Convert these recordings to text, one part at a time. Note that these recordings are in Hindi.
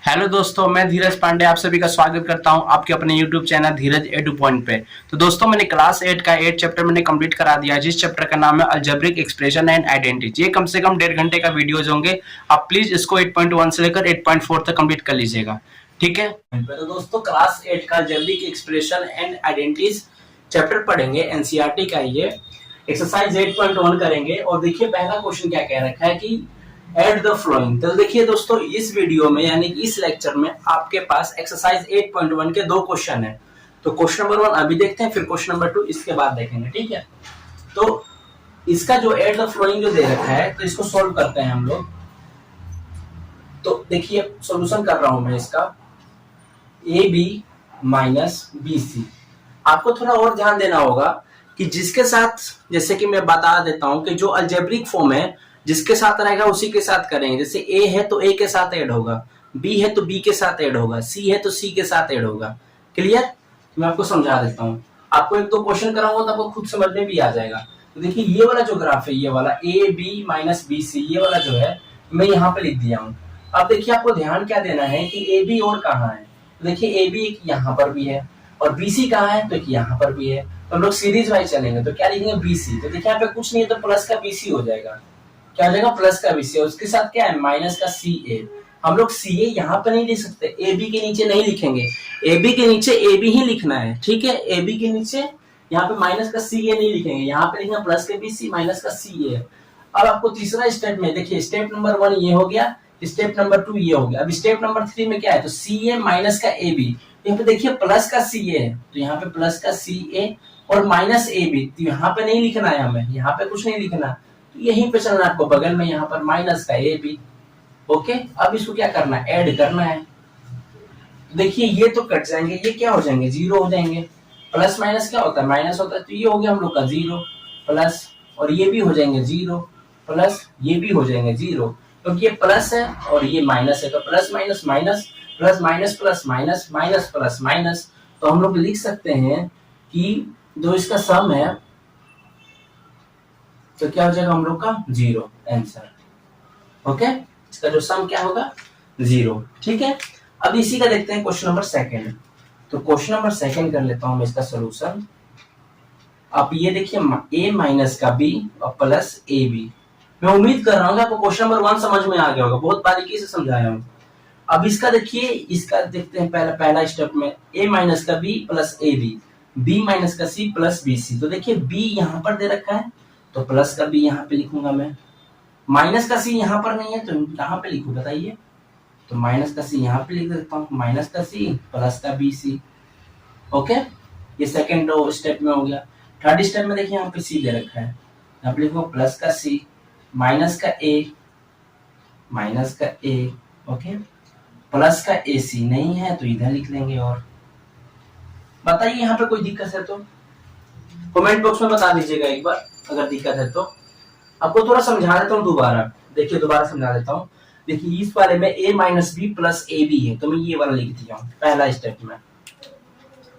हेलो दोस्तों, मैं धीरज पांडे आप सभी का स्वागत करता हूं आपके अपने यूट्यूब चैनल धीरज एडू पॉइंट पे। तो दोस्तों, मैंने क्लास 8 का 8 चैप्टर मैंने कंप्लीट करा दिया है, जिस चैप्टर का नाम है अलजेब्रिक एक्सप्रेशन एंड आइडेंटिटी। ये कम से कम 1.5 घंटे का वीडियोज होंगे। आप प्लीज इसको 8.1 से लेकर 8.4 तक कंप्लीट कर लीजिएगा, ठीक है। तो दोस्तों, क्लास 8 का algebraic expression and identities chapter पढ़ेंगे, एनसीईआरटी का। ये एक्सरसाइज 8.1 करेंगे और देखिए पहला क्वेश्चन क्या कह रखा है कि एड द फ्लोइंग। तो देखिए दोस्तों, इस वीडियो में यानी कि इस लेक्चर में आपके पास एक्सरसाइज 8.1 के 2 क्वेश्चन है। तो क्वेश्चन नंबर 1 अभी देखते हैं, फिर क्वेश्चन नंबर 2 इसके बाद देखेंगे, ठीक है। तो इसका जो एड द फ्लोइंग जो दे रखा है, तो इसको सॉल्व करते हैं हम लोग। तो देखिए सॉल्यूशन कर रहा हूं मैं इसका, A B minus B C. आपको थोड़ा और ध्यान देना होगा कि जिसके साथ, जैसे कि मैं बता देता हूं कि जो अलजेब्रिक फॉर्म है जिसके साथ रहेगा उसी के साथ करेंगे। जैसे ए है तो ए के साथ ऐड होगा, बी है तो बी के साथ ऐड होगा, सी है तो सी के साथ ऐड होगा। क्लियर? मैं आपको समझा देता हूँ। आपको 1-2 क्वेश्चन कराऊंगा तो आपको खुद समझ में भी आ जाएगा। तो देखिए ये वाला जो ग्राफ है, ये वाला A B minus B C, ये वाला जो है मैं यहाँ पे लिख दिया हूँ। अब देखिए आपको ध्यान क्या देना है कि ए बी और कहाँ है। तो देखिए ए बी एक यहाँ पर भी है और बी सी कहाँ है, तो एक यहाँ पर भी है। तो हम लोग सीरीज वाइज चलेंगे। तो क्या लिखेंगे, बी सी। तो देखिए यहाँ पे कुछ नहीं है तो प्लस का बी सी हो जाएगा। क्या हो जाएगा, प्लस का बी सी। उसके साथ क्या है, माइनस का सी ए। हम लोग सी ए यहाँ पे नहीं लिख सकते, ए बी के नीचे नहीं लिखेंगे। ए बी के नीचे ए बी ही लिखना है, ठीक है। ए बी के नीचे यहाँ पे माइनस का सी ए नहीं लिखेंगे, यहाँ पे लिखेंगे प्लस के बी सी माइनस का सी ए। अब आपको तीसरा स्टेप में देखिए, स्टेप नंबर 1 ये हो गया, स्टेप नंबर 2 ये हो गया। अब स्टेप नंबर 3 में क्या है, तो सी ए माइनस का ए बी। यहाँ पे देखिए प्लस का सी ए है, तो यहाँ पे प्लस का सी ए और माइनस ए बी। तो यहाँ पे नहीं लिखना है हमें, यहाँ पे कुछ नहीं लिखना, तो यहीं पे चलना आपको बगल में, यहाँ पर माइनस का ए बी। ओके, अब इसको क्या करना है, ऐड करना है। देखिए ये तो कट जाएंगे, ये क्या हो जाएंगे, जीरो हो जाएंगे। प्लस माइनस क्या होता है, माइनस होता है। तो ये हो गया हम लोग का जीरो प्लस, और ये भी हो जाएंगे जीरो प्लस, ये भी हो जाएंगे जीरो, क्योंकि ये प्लस है और ये माइनस है। तो plus minus minus, plus minus plus minus, minus plus minus. तो हम लोग लिख सकते हैं कि जो इसका सम है तो क्या हो जाएगा हम लोग का, जीरो आंसर। ओके, इसका जो सम क्या होगा, जीरो, ठीक है। अब इसी का देखते हैं क्वेश्चन नंबर 2। तो क्वेश्चन नंबर 2 कर लेता हूं मैं इसका सोल्यूशन। अब ये देखिए a माइनस का b और प्लस ए बी। मैं उम्मीद कर रहा हूँ कि आपको क्वेश्चन नंबर 1 समझ में आ गया होगा, बहुत बारीकी से समझाया हूँ। अब इसका देखिए, इसका देखते हैं पहला स्टेप में, a माइनस का b plus A B, b minus का c प्लस बी सी। तो देखिए b यहाँ पर दे रखा है तो प्लस का b यहाँ पे लिखूंगा मैं, माइनस का c यहाँ पर नहीं है तो कहाँ पे लिखूं बताइए। तो माइनस का c यहाँ पे लिख देता हूँ, माइनस का c प्लस का बी सी। ओके, ये सेकेंड स्टेप में हो गया। थर्ड स्टेप में देखिए यहाँ पे c दे रखा है, यहाँ पे लिखूंगा प्लस का c माइनस का a, माइनस का a, ओके, प्लस का ए सी नहीं है तो इधर लिख लेंगे। और बताइए यहाँ पे कोई दिक्कत है तो कमेंट बॉक्स में बता दीजिएगा एक बार, अगर दिक्कत है तो। आपको थोड़ा समझा देता हूँ दोबारा, देखिए दोबारा समझा देता हूँ। देखिए इस वाले में a minus B plus A B है, तो मैं ये वाला लिख दिया हूँ पहला स्टेप में।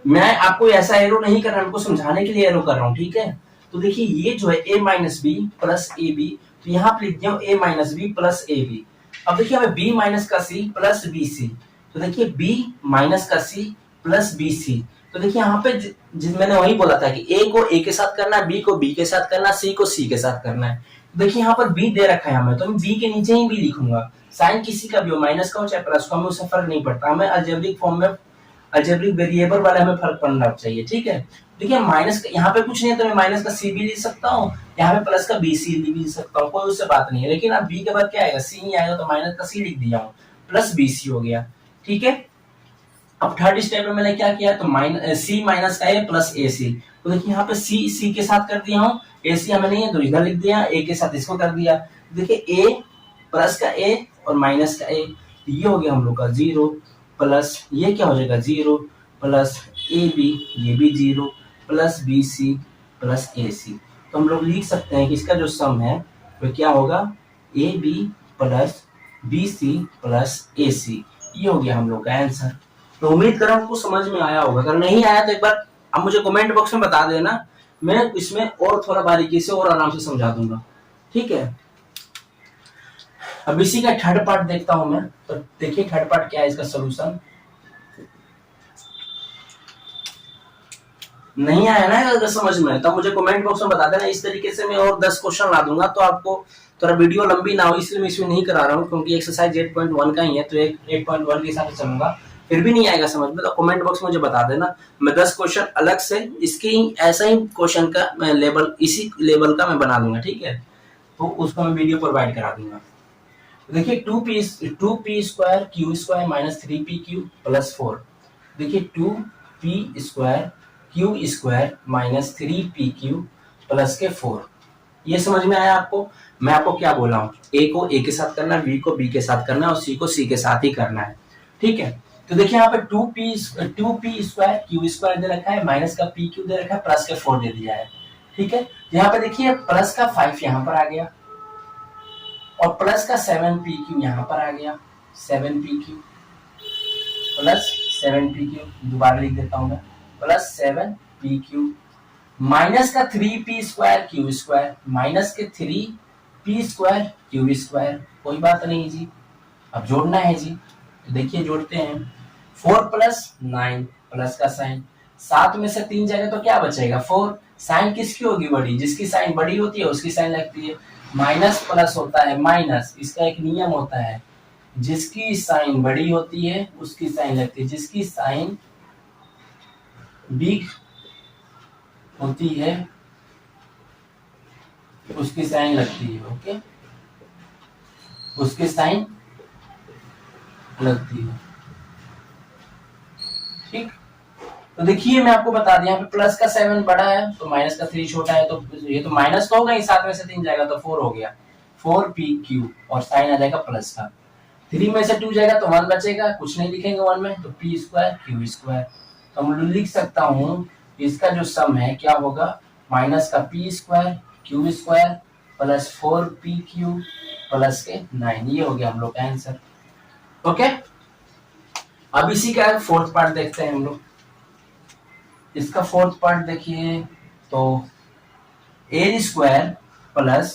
मैं आपको ऐसा एरो नहीं कर रहा, आपको समझाने के लिए एरो कर रहा हूँ, ठीक है। तो देखिए ये जो है a minus B plus A B, तो यहाँ पे लिख दिया हूँ a minus B plus A B. अब देखिए हमें b माइनस का c प्लस बी सी। तो देखिए b माइनस का c प्लस बी सी। तो देखिए यहाँ पे मैंने वही बोला था कि a को a के साथ करना है, b को b के साथ करना है, c को c के साथ करना है। देखिए यहाँ पर b दे रखा है हमें, तो मैं b के नीचे ही b लिखूंगा। साइन किसी का भी हो, माइनस का हो चाहे प्लस का, हमें उससे फर्क नहीं पड़ता। हमें अलजेब्रिक फॉर्म में, अलजेब्रिक वेरिएबल वाले हमें फर्क पड़ना चाहिए, ठीक है। देखिए माइनस यहाँ पे कुछ नहीं है तो मैं माइनस का c भी लिख सकता हूँ, यहाँ पे प्लस का बी सी भी लिख सकता हूँ, कोई उससे बात नहीं है। लेकिन अब b के बाद क्या आएगा, c नहीं आएगा, तो माइनस का c लिख दिया हूँ, प्लस बी सी हो गया, ठीक है। अब थर्ड स्टेप में मैंने क्या किया, तो सी माइनस का ए प्लस ए सी। तो देखिए यहाँ पे सी के साथ कर दिया हूँ, ए सी हमें नहीं है तो इधर लिख दिया, ए के साथ इसको कर दिया। देखिए ए प्लस का ए और माइनस का ए, ये हो गया हम लोग का जीरो प्लस, ये क्या हो जाएगा जीरो प्लस ए बी, ये भी zero plus B C plus A C. तो हम लोग लिख सकते हैं कि इसका जो सम है वो क्या होगा, A B plus B C plus A C. ये हो गया हम लोग का आंसर। तो उम्मीद कर रहा हूँ आपको समझ में आया होगा, अगर नहीं आया तो एक बार आप मुझे कमेंट बॉक्स में बता देना, मैं इसमें और थोड़ा बारीकी से और आराम से समझा दूंगा, ठीक है। अब इसी का थर्ड पार्ट देखता हूं मैं। तो देखिए थर्ड पार्ट क्या है इसका सोल्यूशन। नहीं आया ना अगर समझ में तो मुझे कमेंट बॉक्स में बता देना। इस तरीके से मैं और 10 क्वेश्चन ला दूंगा तो आपको थोड़ा वीडियो लंबी ना हो, इसलिए मैं इसमें नहीं करा रहा हूँ, क्योंकि एक्सरसाइज 8.1 का ही है तो 8.1 के हिसाब से चलूंगा। फिर भी नहीं आएगा समझ में तो कमेंट बॉक्स में मुझे बता देना। मैं 10 क्वेश्चन अलग से इसके ऐसा ही क्वेश्चन का मैं लेवल इसी लेवल का मैं बना दूंगा, ठीक है। तो उसको मैं वीडियो प्रोवाइड करा दूंगा। देखिए two P square Q square minus 3 P Q plus 4। देखिए 2p square Q square minus 3 P Q plus के 4। ये समझ में आया आपको। मैं आपको क्या बोला हूँ, ए को ए के साथ करना है, बी को बी के साथ करना है और सी को सी के साथ ही करना है, ठीक है। तो देखिए यहाँ पे 2p स्क्वायर क्यू स्क्वायर दे रखा है, माइनस का पी क्यू दे रखा है, प्लस के 4 दे दिया है, ठीक है। यहाँ पे देखिए प्लस का 5 यहाँ पर आ गया और प्लस का 7pq यहाँ पर आ गया। 7pq प्लस 7pq दोबारा लिख देता हूं मैं, प्लस 7pq माइनस का 3p square Q square minus के 3p स्क्वायर क्यू स्क्वायर। कोई बात नहीं जी, अब जोड़ना है जी। तो देखिए जोड़ते हैं। 4 प्लस 9 प्लस का साइन, 7 में से 3 जाएगा तो क्या बचेगा 4। साइन किसकी होगी बड़ी, जिसकी साइन बड़ी होती है उसकी साइन लगती है। माइनस प्लस होता है माइनस, इसका एक नियम होता है, जिसकी साइन बड़ी होती है उसकी साइन लगती है, जिसकी साइन बिग होती है उसकी साइन लगती है, ओके, उसकी साइन लगती है, ठीक। तो देखिए मैं आपको बता दिया, प्लस का 7 बड़ा है तो माइनस का 3 छोटा है, तो ये तो माइनस तो होगा ही, 7 में से 3 जाएगा तो 4 हो गया, 4pq और साइन आ जाएगा प्लस का। 3 में से 2 जाएगा तो 1 बचेगा, कुछ नहीं लिखेंगे 1 में, तो p स्क्वायर क्यू स्क्वायर। तो हम लिख सकता हूँ इसका जो सम है क्या होगा, माइनस का p square Q square plus 4pq plus के 9। ये हो गया हम लोग का आंसर, ओके। अब इसी का फोर्थ पार्ट देखते हैं हम लोग। इसका फोर्थ पार्ट देखिए, तो A square plus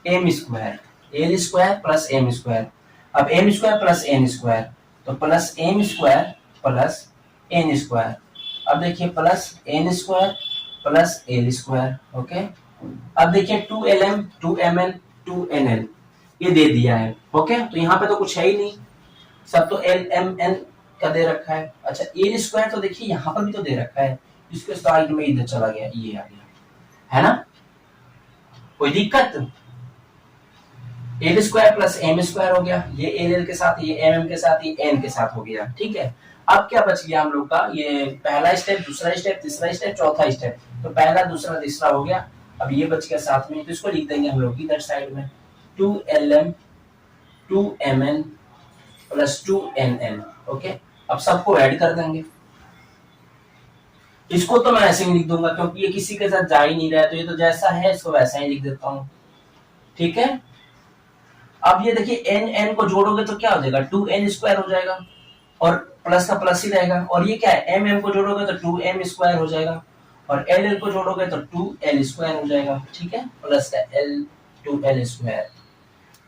M square, A square plus M square. अब M square plus N square, तो plus M square plus N square. अब देखिए plus N square plus L square, okay. अब देखिए 2lm 2mn 2nl ये दे दिया है, ओके। तो यहाँ पे तो कुछ है ही नहीं, सब तो एल एम एन का दे रखा है। अच्छा ए स्क्वायर तो देखिए यहाँ पर भी तो दे रखा है, इसके साइड में इधर चला गया, ये आ गया, है ना, कोई दिक्कत। L square plus M square हो गया, ये एल के साथ, ये एम के साथ, ये एन के साथ हो गया, ठीक है। अब क्या बच गया हम लोग का, ये पहला स्टेप, दूसरा स्टेप, तीसरा स्टेप, चौथा स्टेप। तो पहला दूसरा तीसरा हो गया, अब ये बच गया साथ में, तो इसको लिख देंगे हम लोग इधर साइड में 2lm 2mn plus 2nn, okay. अब सबको ऐड कर देंगे। इसको तो मैं ऐसे ही लिख दूंगा क्योंकि ये किसी के साथ जा ही नहीं रहा है, तो ये तो जैसा है इसको वैसा ही लिख देता हूं, ठीक है। अब ये देखिए एन एन को जोड़ोगे तो क्या हो जाएगा, 2n स्क्वायर हो जाएगा और प्लस का प्लस ही रहेगा। और ये क्या है, एम एम को जोड़ोगे तो 2m स्क्वायर हो जाएगा और एल एल को जोड़ोगे तो 2l स्क्वायर हो जाएगा, ठीक है, प्लस का l 2l स्क्वायर,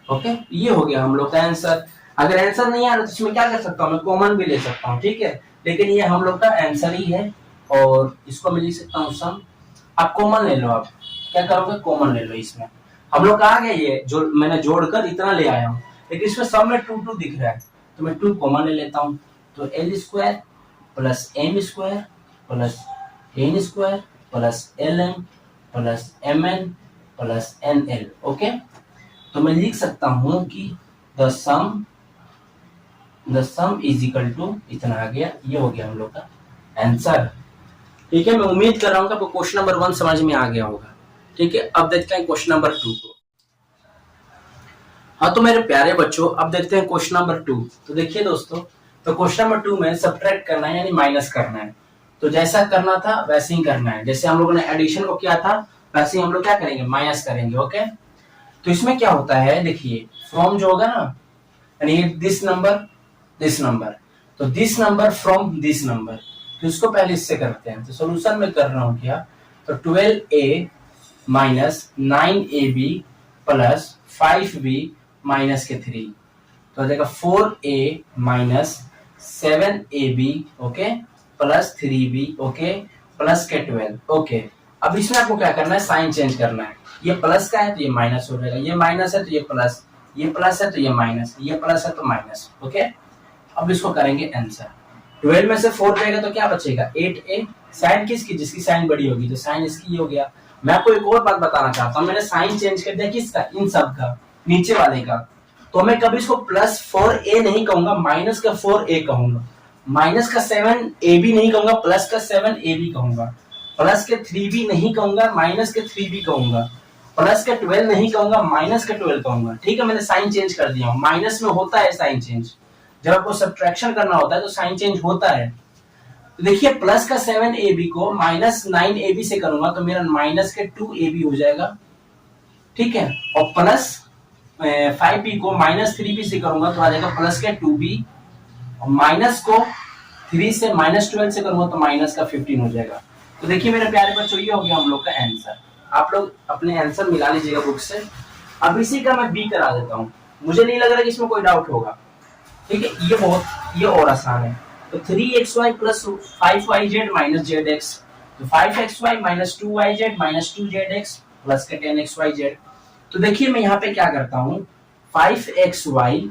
ओके। ये हो गया हम लोग का आंसर। अगर आंसर नहीं आ रहा तो इसमें क्या कर सकता हूँ, मैं कॉमन भी ले सकता हूँ, ठीक है, लेकिन ये हम लोग का आंसर ही है और इसको मैं लिख सकता हूँ सम। आप कॉमन ले लो, आप क्या करोगे, कॉमन ले लो। इसमें हम लोग का आ गया, ये जो मैंने जोड़कर इतना ले आया हूँ, लेकिन इसमें सम में 2 2 दिख रहा है तो मैं 2 कॉमन ले लेता हूँ। तो L square plus M square plus N square plus L M plus M N plus N L, okay. तो मैं लिख सकता हूं कि the sum is equal to इतना आ गया। ये हो गया हम लोग का आंसर, ठीक है। मैं उम्मीद कर रहा हूं कि आपको क्वेश्चन नंबर 1 समझ में आ गया होगा, ठीक है। अब देखते हैं क्वेश्चन नंबर 2 को। हाँ तो मेरे प्यारे बच्चों, अब देखते हैं क्वेश्चन नंबर 2। तो देखिए दोस्तों, तो क्वेश्चन नंबर 2 में सब्ट्रैक्ट करना है यानी माइनस करना है। तो जैसा करना था वैसे ही करना है, जैसे हम लोगों ने एडिशन को किया था वैसे ही हम लोग क्या करेंगे, माइनस करेंगे, ओके। तो इसमें क्या होता है, देखिए फ्रॉम जो होगा ना, यानी दिस नंबर, तो this number from this number, तो इसको पहले इससे करते हैं। तो सॉल्यूशन में कर रहा हूं क्या, तो 12a minus 9ab plus 5b minus के 3, तो आ जाएगा 4a minus 7ab okay plus 3b okay plus के 12 ओके। अब इसमें आपको क्या करना है, साइन चेंज करना है। ये प्लस का है तो ये माइनस हो जाएगा, ये माइनस है तो ये प्लस, ये प्लस है तो ये माइनस, ये प्लस है तो माइनस ओके। अब इसको करेंगे आंसर, 12 में से 4 जाएगा तो क्या बचेगा 8a। साइन किसकी, जिसकी साइन बड़ी होगी तो साइन इसकी हो गया। मैं आपको एक और बात बताना चाहता हूँ, मैंने साइन चेंज कर दिया किसका, इन सब का, नीचे वाले का। तो मैं कभी इसको प्लस 4a नहीं कहूंगा, माइनस का 4a कहूंगा, माइनस का 7ab नहीं कहूंगा, प्लस का 7ab कहूंगा, प्लस के 3b नहीं कहूंगा, माइनस के 3b कहूंगा, प्लस के 12 नहीं कहूंगा, माइनस के 12 कहूंगा। ठीक है, मैंने साइन चेंज कर दिया हूं। माइनस में होता है साइन चेंज, जब आपको सब्ट्रैक्शन करना होता है तो साइन चेंज होता है। तो देखिए प्लस का 7ab को माइनस 9ab से करूंगा तो मेरा माइनस के 2ab हो जाएगा। ठीक है, और प्लस 5b को माइनस 3b से करूंगा तो आ जाएगा प्लस के 2b, और माइनस को 3 से माइनस 12 से करूंगा तो माइनस का 15 हो जाएगा। तो देखिए मेरे प्यारे बच्चों, ये हो गया हम लोग का आंसर। आप लोग अपने आंसर मिला लीजिएगा बुक से। अब इसी का मैं बी करा देता हूँ, मुझे नहीं लग रहा कि इसमें कोई डाउट होगा। ठीक है, ये और आसान है। तो 3xy plus 5yz minus zx, तो 5xy minus 2yz minus 2zx plus के 10xyz। तो देखिए मैं यहाँ पे क्या करता हूँ, 5xy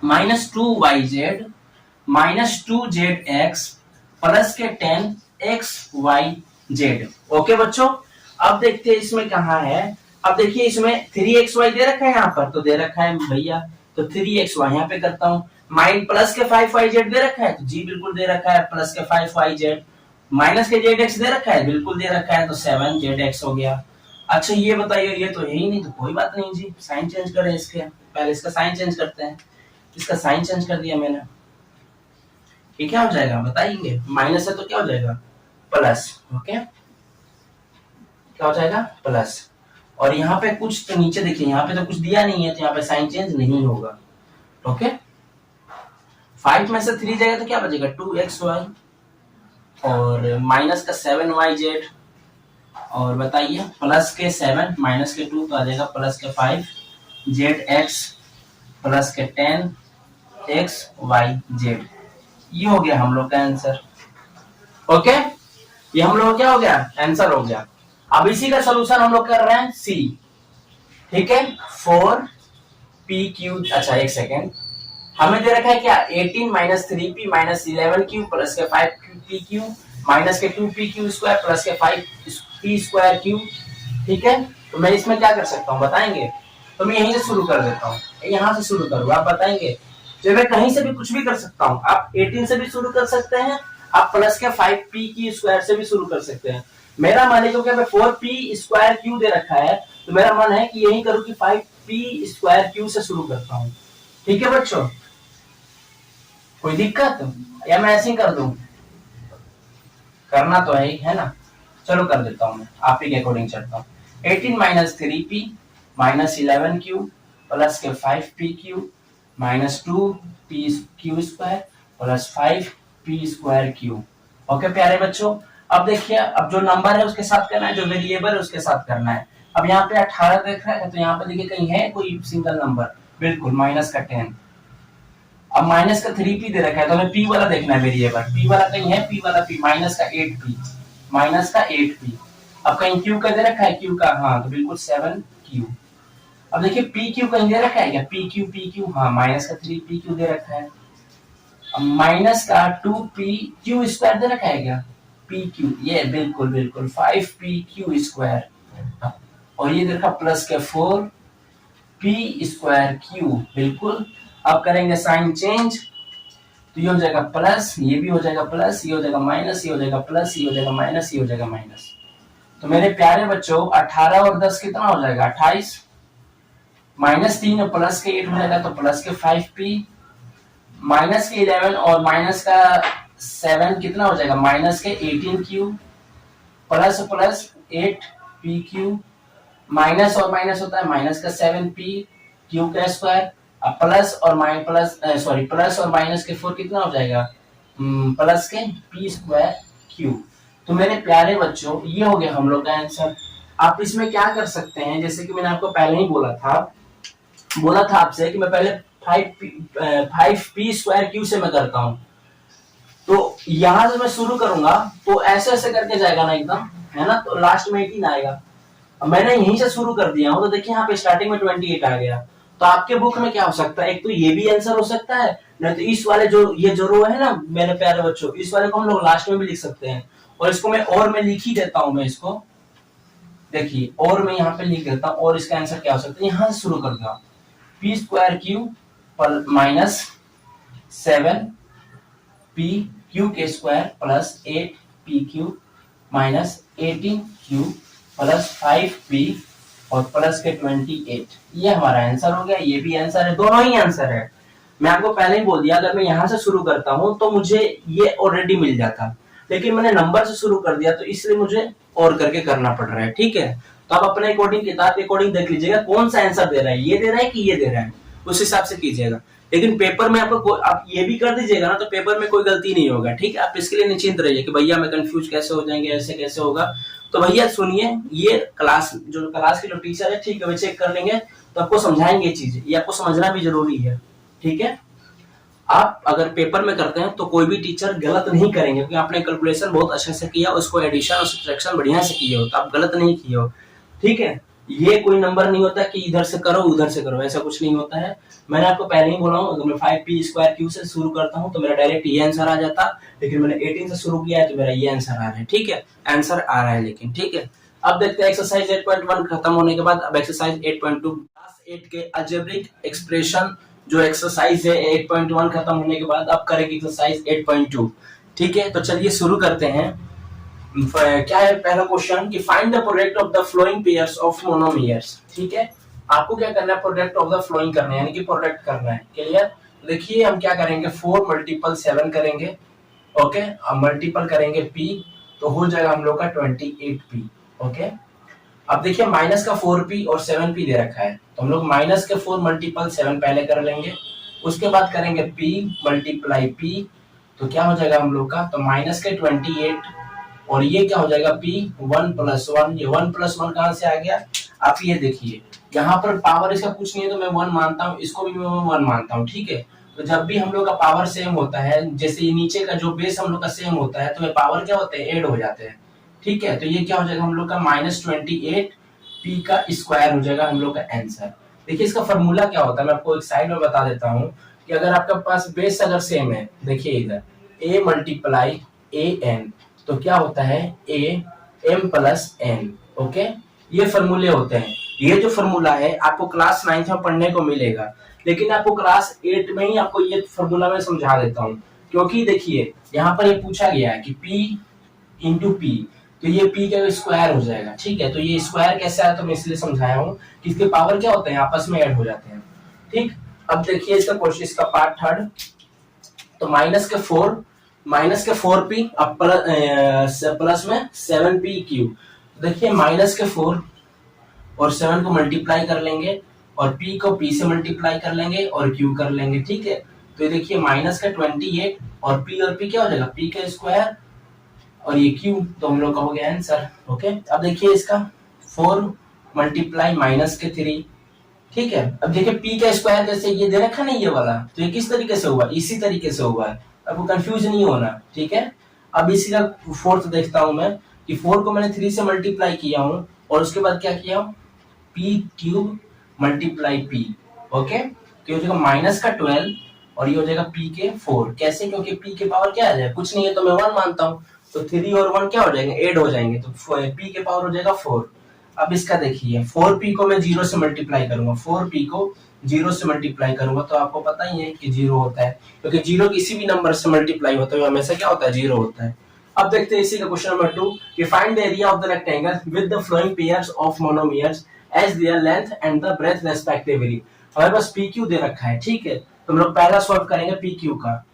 minus 2yz minus 2zx plus के 10xyz। ओके बच्चों, अब देखते हैं इसमें कहाँ है। अब देखिए इसमें 3xy दे रखा है यहाँ पर, तो दे रखा है भैया, तो 3xy यहाँ पे करता हूँ। माइन प्लस के 5yz दे रखा है, तो जी बिल्कुल दे रखा है, प्लस के 5yz। माइनस के zx दे रखा है, बिल्कुल दे रखा है, तो 7zx हो गया। अच्छा ये बताइए, ये तो है ही नहीं, तो कोई बात नहीं जी, साइन चेंज करें इसके, पहले इसका साइन चेंज करते हैं। इसका साइन चेंज कर दिया मैंने, ये क्या हो जाएगा बताइए, माइनस है तो क्या हो जाएगा प्लस, ओके क्या हो जाएगा प्लस। और यहाँ पे कुछ तो नीचे देखिए, यहाँ पे तो कुछ दिया नहीं है, तो यहाँ पे साइन चेंज नहीं होगा। ओके 5 में से 3 जाएगा तो क्या बचेगा 2xy, और माइनस का 7yz, और बताइए प्लस के 7 माइनस के 2 तो आ जाएगा प्लस के 5zx प्लस के 10xyz। ये हो गया हम लोग का आंसर। ओके, ये हम लोग क्या हो गया आंसर हो गया। अब इसी का सलूशन हम लोग कर रहे हैं सी। ठीक है, 4pq, अच्छा एक सेकेंड, हमें दे रखा है क्या 18 minus 3p minus 11q plus के 5pq माइनस के 2pq स्क्वायर प्लस के 5p स्क्वायर q। ठीक है, तो मैं इसमें क्या कर सकता हूँ बताएंगे, तो मैं यहीं से शुरू कर देता हूँ, यहाँ से शुरू करूँ, आप बताएंगे। जो मैं कहीं से भी कुछ भी कर सकता हूँ, आप 18 से भी शुरू कर सकते हैं, आप प्लस के 5p की स्क्वायर से भी शुरू कर सकते हैं। मेरा मन है क्योंकि हमें 4p स्क्वायर q दे रखा है, तो मेरा मन है कि यही करूँ कि 5p स्क्वायर q से शुरू करता हूँ। ठीक है बच्चों, कोई दिक्कत या मैं ऐसे ही कर दूं, करना तो है ना, चलो कर देता हूं मैं, आप ही के अकॉर्डिंग चलता हूं। 18 minus 3p minus 11q plus के 5pq minus 2pq square plus 5p square q। Okay प्यारे बच्चों, अब देखिए, अब जो नंबर है उसके साथ करना है, जो वेरिएबल है उसके साथ करना है। अब यहाँ पे 18 देख रहा है, तो यहाँ पे देखिए कहीं है कोई सिंगल नंबर, बिल्कुल माइनस का 10। अब माइनस का 3p दे रखा है, तो हमें p वाला देखना है वेरिएबल, p वाला कहीं है, p वाला p माइनस का 8p, माइनस का 8p। अब कहीं q का दे रखा है, q का, हाँ तो बिल्कुल 7q। अब देखिए pq कहीं दे रखा है क्या, pq, हाँ माइनस का 3pq दे रखा है। अब माइनस का 2pq स्क्वायर दे रखा है क्या, pq, ये बिल्कुल बिल्कुल 5pq स्क्वायर, और ये देखा प्लस के 4p स्क्वायर q, बिल्कुल। अब करेंगे साइन चेंज, तो ये हो जाएगा प्लस, ये भी हो जाएगा प्लस, ये हो जाएगा माइनस, ये हो जाएगा प्लस, ये हो जाएगा माइनस, ये हो जाएगा माइनस। तो मेरे प्यारे बच्चों 18 और 10 कितना हो जाएगा 28, माइनस 3 और प्लस के 8 हो जाएगा, तो प्लस के 5p, माइनस के 11 और माइनस का 7 कितना हो जाएगा माइनस के 18q, plus plus 8pq, minus और माइनस होता है माइनस का 7p q का स्क्वायर, अब प्लस और प्लस और माइनस के 4 कितना हो जाएगा प्लस के p स्क्वायर q। तो मेरे प्यारे बच्चों ये हो गया हम लोग का आंसर। आप इसमें क्या कर सकते हैं, जैसे कि मैंने आपको पहले ही बोला था बोला था आपसे कि मैं पहले 5p² से मैं करता हूँ, तो यहां से मैं शुरू करूंगा तो ऐसे ऐसे करके जाएगा ना एकदम, है ना, तो लास्ट में 18 आएगा। अब मैंने यहीं से शुरू कर दिया हूं, तो देखिए यहाँ पे स्टार्टिंग में 28 आ गया। तो आपके बुक में क्या हो सकता है, एक तो ये भी आंसर हो सकता है, नहीं तो इस वाले जो ये जो रो है ना मेरे प्यारे बच्चों, इस वाले को हम लोग लास्ट में भी लिख सकते हैं। और इसको मैं लिख ही देता हूं मैं इसको, देखिए और मैं यहाँ पे लिख देता हूँ, और इसका आंसर क्या हो सकता है, यहाँ से शुरू कर दूंगा, p² minus 7p³ plus 8p³ minus 18q plus 5p और प्लस के 28, ये हमारा आंसर हो गया। ये भी आंसर है, दोनों ही आंसर है। मैं आपको पहले ही बोल दिया, अगर मैं यहाँ से शुरू करता हूँ तो मुझे ये ऑलरेडी मिल जाता, लेकिन मैंने नंबर से शुरू कर दिया तो इसलिए मुझे और करके करना पड़ रहा है, ठीक है। तो आप अपने अकॉर्डिंग, किताब के अकॉर्डिंग देख लीजिएगा कौन सा आंसर दे रहा है, ये दे रहा है कि ये दे रहा है, उस हिसाब से कीजिएगा। लेकिन पेपर में आपको आप ये भी कर दीजिएगा ना, तो पेपर में कोई गलती नहीं होगा, ठीक है। आप इसके लिए निश्चिंत रहिए कि भैया मैं कंफ्यूज कैसे हो जाएंगे, ऐसे कैसे होगा। तो भैया सुनिए, ये क्लास की जो टीचर है, ठीक है, वे चेक कर लेंगे तो आपको समझाएंगे चीजें, ये आपको समझना भी जरूरी है, ठीक है। आप अगर पेपर में करते हैं तो कोई भी टीचर गलत नहीं करेंगे, क्योंकि आपने कैलकुलेशन बहुत अच्छे से किया, उसको एडिशन और सब्ट्रैक्शन बढ़िया से किए हो, तो आप गलत नहीं किए हो, ठीक है। ये कोई नंबर नहीं होता कि इधर से करो उधर से करो, ऐसा कुछ नहीं होता है। मैंने आपको पहले ही बोला हूँ, अगर मैं 5p² से शुरू करता हूँ तो मेरा डायरेक्ट ये आंसर आ जाता, लेकिन मैंने 18 से शुरू किया है तो मेरा ये आंसर आ रहा है, ठीक है, आंसर आ रहा है लेकिन, ठीक है। अब देखते हैं एक्सरसाइज 8.1 खत्म होने के बाद, अब एक्सरसाइज 8.2 क्लास 8 के अलजेब्रिक एक्सप्रेशन जो एक्सरसाइज है 8.1 खत्म होने के बाद अब करेंगे एक्सरसाइज 8.2, ठीक है। तो चलिए शुरू करते हैं। क्या है पहला क्वेश्चन कि find the product of the following pairs of monomials, ठीक है। आपको क्या करना है, प्रोडक्ट ऑफ द फ्लोइंग करना है, यानी कि प्रोडक्ट करना है, क्लियर। देखिए हम क्या करेंगे, 4 मल्टीपल 7 करेंगे, ओके, अब मल्टीपल करेंगे p, तो हो जाएगा हम लोग का 28p, ओके। अब देखिए माइनस का 4p और 7p दे रखा है, तो हम लोग माइनस के 4 मल्टीपल 7 पहले कर लेंगे, उसके बाद करेंगे p मल्टीप्लाई p, तो क्या हो जाएगा हम लोग का, तो माइनस के 28 और ये क्या हो जाएगा p 1 + 1, ये 1 + 1 कहां से आ गया, आप ये देखिए यहाँ पर पावर इसका कुछ नहीं है तो मैं 1 मानता हूँ, इसको भी मैं 1 मानता हूँ, ठीक है। तो जब भी हम लोग का पावर सेम होता है, जैसे ये नीचे का जो बेस हम लोग का सेम होता है, तो ये पावर क्या होते हैं, ऐड हो जाते हैं, ठीक है। तो ये क्या हो जाएगा हम लोग का -28p² हो जाएगा हम लोग का आंसर। देखिए इसका फॉर्मूला क्या होता है, मैं आपको एक साइड में बता देता हूँ कि अगर आपके पास बेस अगर सेम है, देखिए इधर a × an, तो क्या होता है a m + n, ओके। ये फॉर्मूले होते हैं, ये जो फॉर्मूला है आपको क्लास 9 में पढ़ने को मिलेगा, लेकिन आपको क्लास 8 में ही आपको ये फॉर्मूला मैं समझा देता हूँ, क्योंकि देखिए यहाँ पर ये पूछा गया है कि p × p, तो ये p का स्क्वायर हो जाएगा, ठीक है। तो ये स्क्वायर कैसे आया, तो मैं इसलिए समझाया हूँ कि इसके पावर क्या होते हैं, आपस में ऐड हो जाते हैं, ठीक। अब देखिए इसका क्वेश्चन, इसका पार्ट थर्ड, तो माइनस के 4p अब प्लस में 7p³, देखिए माइनस के 4 और 7 को मल्टीप्लाई कर लेंगे और p को p से मल्टीप्लाई कर लेंगे और q कर लेंगे, ठीक है। तो देखिए माइनस का 28 और p क्या हो जाएगा, p का स्क्वायर और ये q, तो हम लोग का हो गया आंसर, ओके। अब देखिए इसका 4 मल्टीप्लाई माइनस के 3, ठीक है। अब देखिए p का स्क्वायर जैसे ये दे रखा नहीं ये वाला, तो ये किस तरीके से हुआ, इसी तरीके से हुआ है, आपको कंफ्यूज नहीं होना, ठीक है। अब इसी का फोर्थ देखता हूं मैं कि 4 को मैंने 3 से मल्टीप्लाई किया हूं और उसके बाद क्या किया हूं, p³ × p, ओके। तो ये हो जाएगा माइनस का 12 और ये हो जाएगा p के 4, कैसे, क्योंकि p के पावर क्या आ जाएगा, कुछ नहीं है तो मैं 1 मानता हूं, तो 3 और 1 क्या हो जाएंगे, ऐड हो जाएंगे, तो p के पावर हो जाएगा 4। अब इसका देखिए 4p को मैं 0 से मल्टीप्लाई करूंगा, 4p को 0 से मल्टीप्लाई करूंगा, तो आपको पता ही है कि 0 होता है, क्योंकि 0 किसी भी नंबर से मल्टीप्लाई होता है हमेशा क्या होता है, 0 होता है। अब देखते हैं इसी का क्वेश्चन नंबर 2 कि find the area of the rectangle with the following pairs of monomials as their length and the breadth respectively. हमारे पास pq दे रखा है, ठीक है। तो हम लोग पहला सॉल्व करेंगे pq का,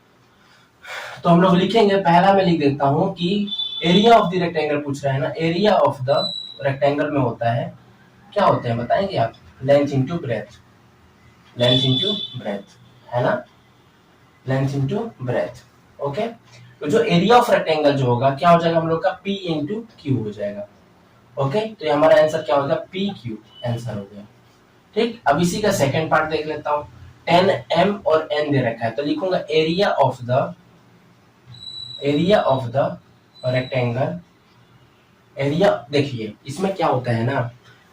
तो हम लोग लिखेंगे, पहला मैं लिख देता हूं कि एरिया ऑफ द रेक्टेंगल पूछ रहा है ना, एरिया ऑफ द रेक्टेंगल में होता है, क्या होते हैं बताएंगे आप, length into breath, length into breath, है ना, लेंथ इंटू ब्रेथ, ओके। तो जो एरिया ऑफ रेक्टेंगल जो होगा क्या हो जाएगा हम लोग का p × q हो जाएगा, ओके। तो ये हमारा आंसर क्या हो जाएगा, pq आंसर हो गया, ठीक, अब इसी का सेकंड पार्ट देख लेता हूँ। 10m और n दे रखा है तो लिखूंगा area of the rectangle. Area देखिए इसमें क्या होता है ना,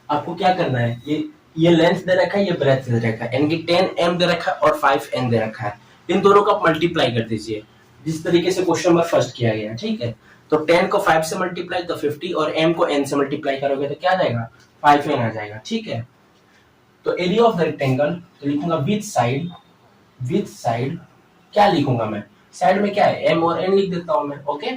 आपको क्या करना है, ये लेंथ दे रखा है, ये ब्रेथ दे रखा है, यानी कि 10m दे रखा है और 5n दे रखा है। इन दोनों को आप मल्टीप्लाई कर दीजिए जिस तरीके से क्वेश्चन नंबर फर्स्ट किया गया है, ठीक है। तो 10 को 5 से मल्टीप्लाई तो 50 और m को n से मल्टीप्लाई करोगे तो क्या आ जाएगा, 5n आ जाएगा, ठीक है। तो एरिया ऑफ द रेक्टेंगल तो लिखूंगा विथ साइड क्या लिखूंगा मैं, साइड में क्या है m और n लिख देता हूं मैं, ओके।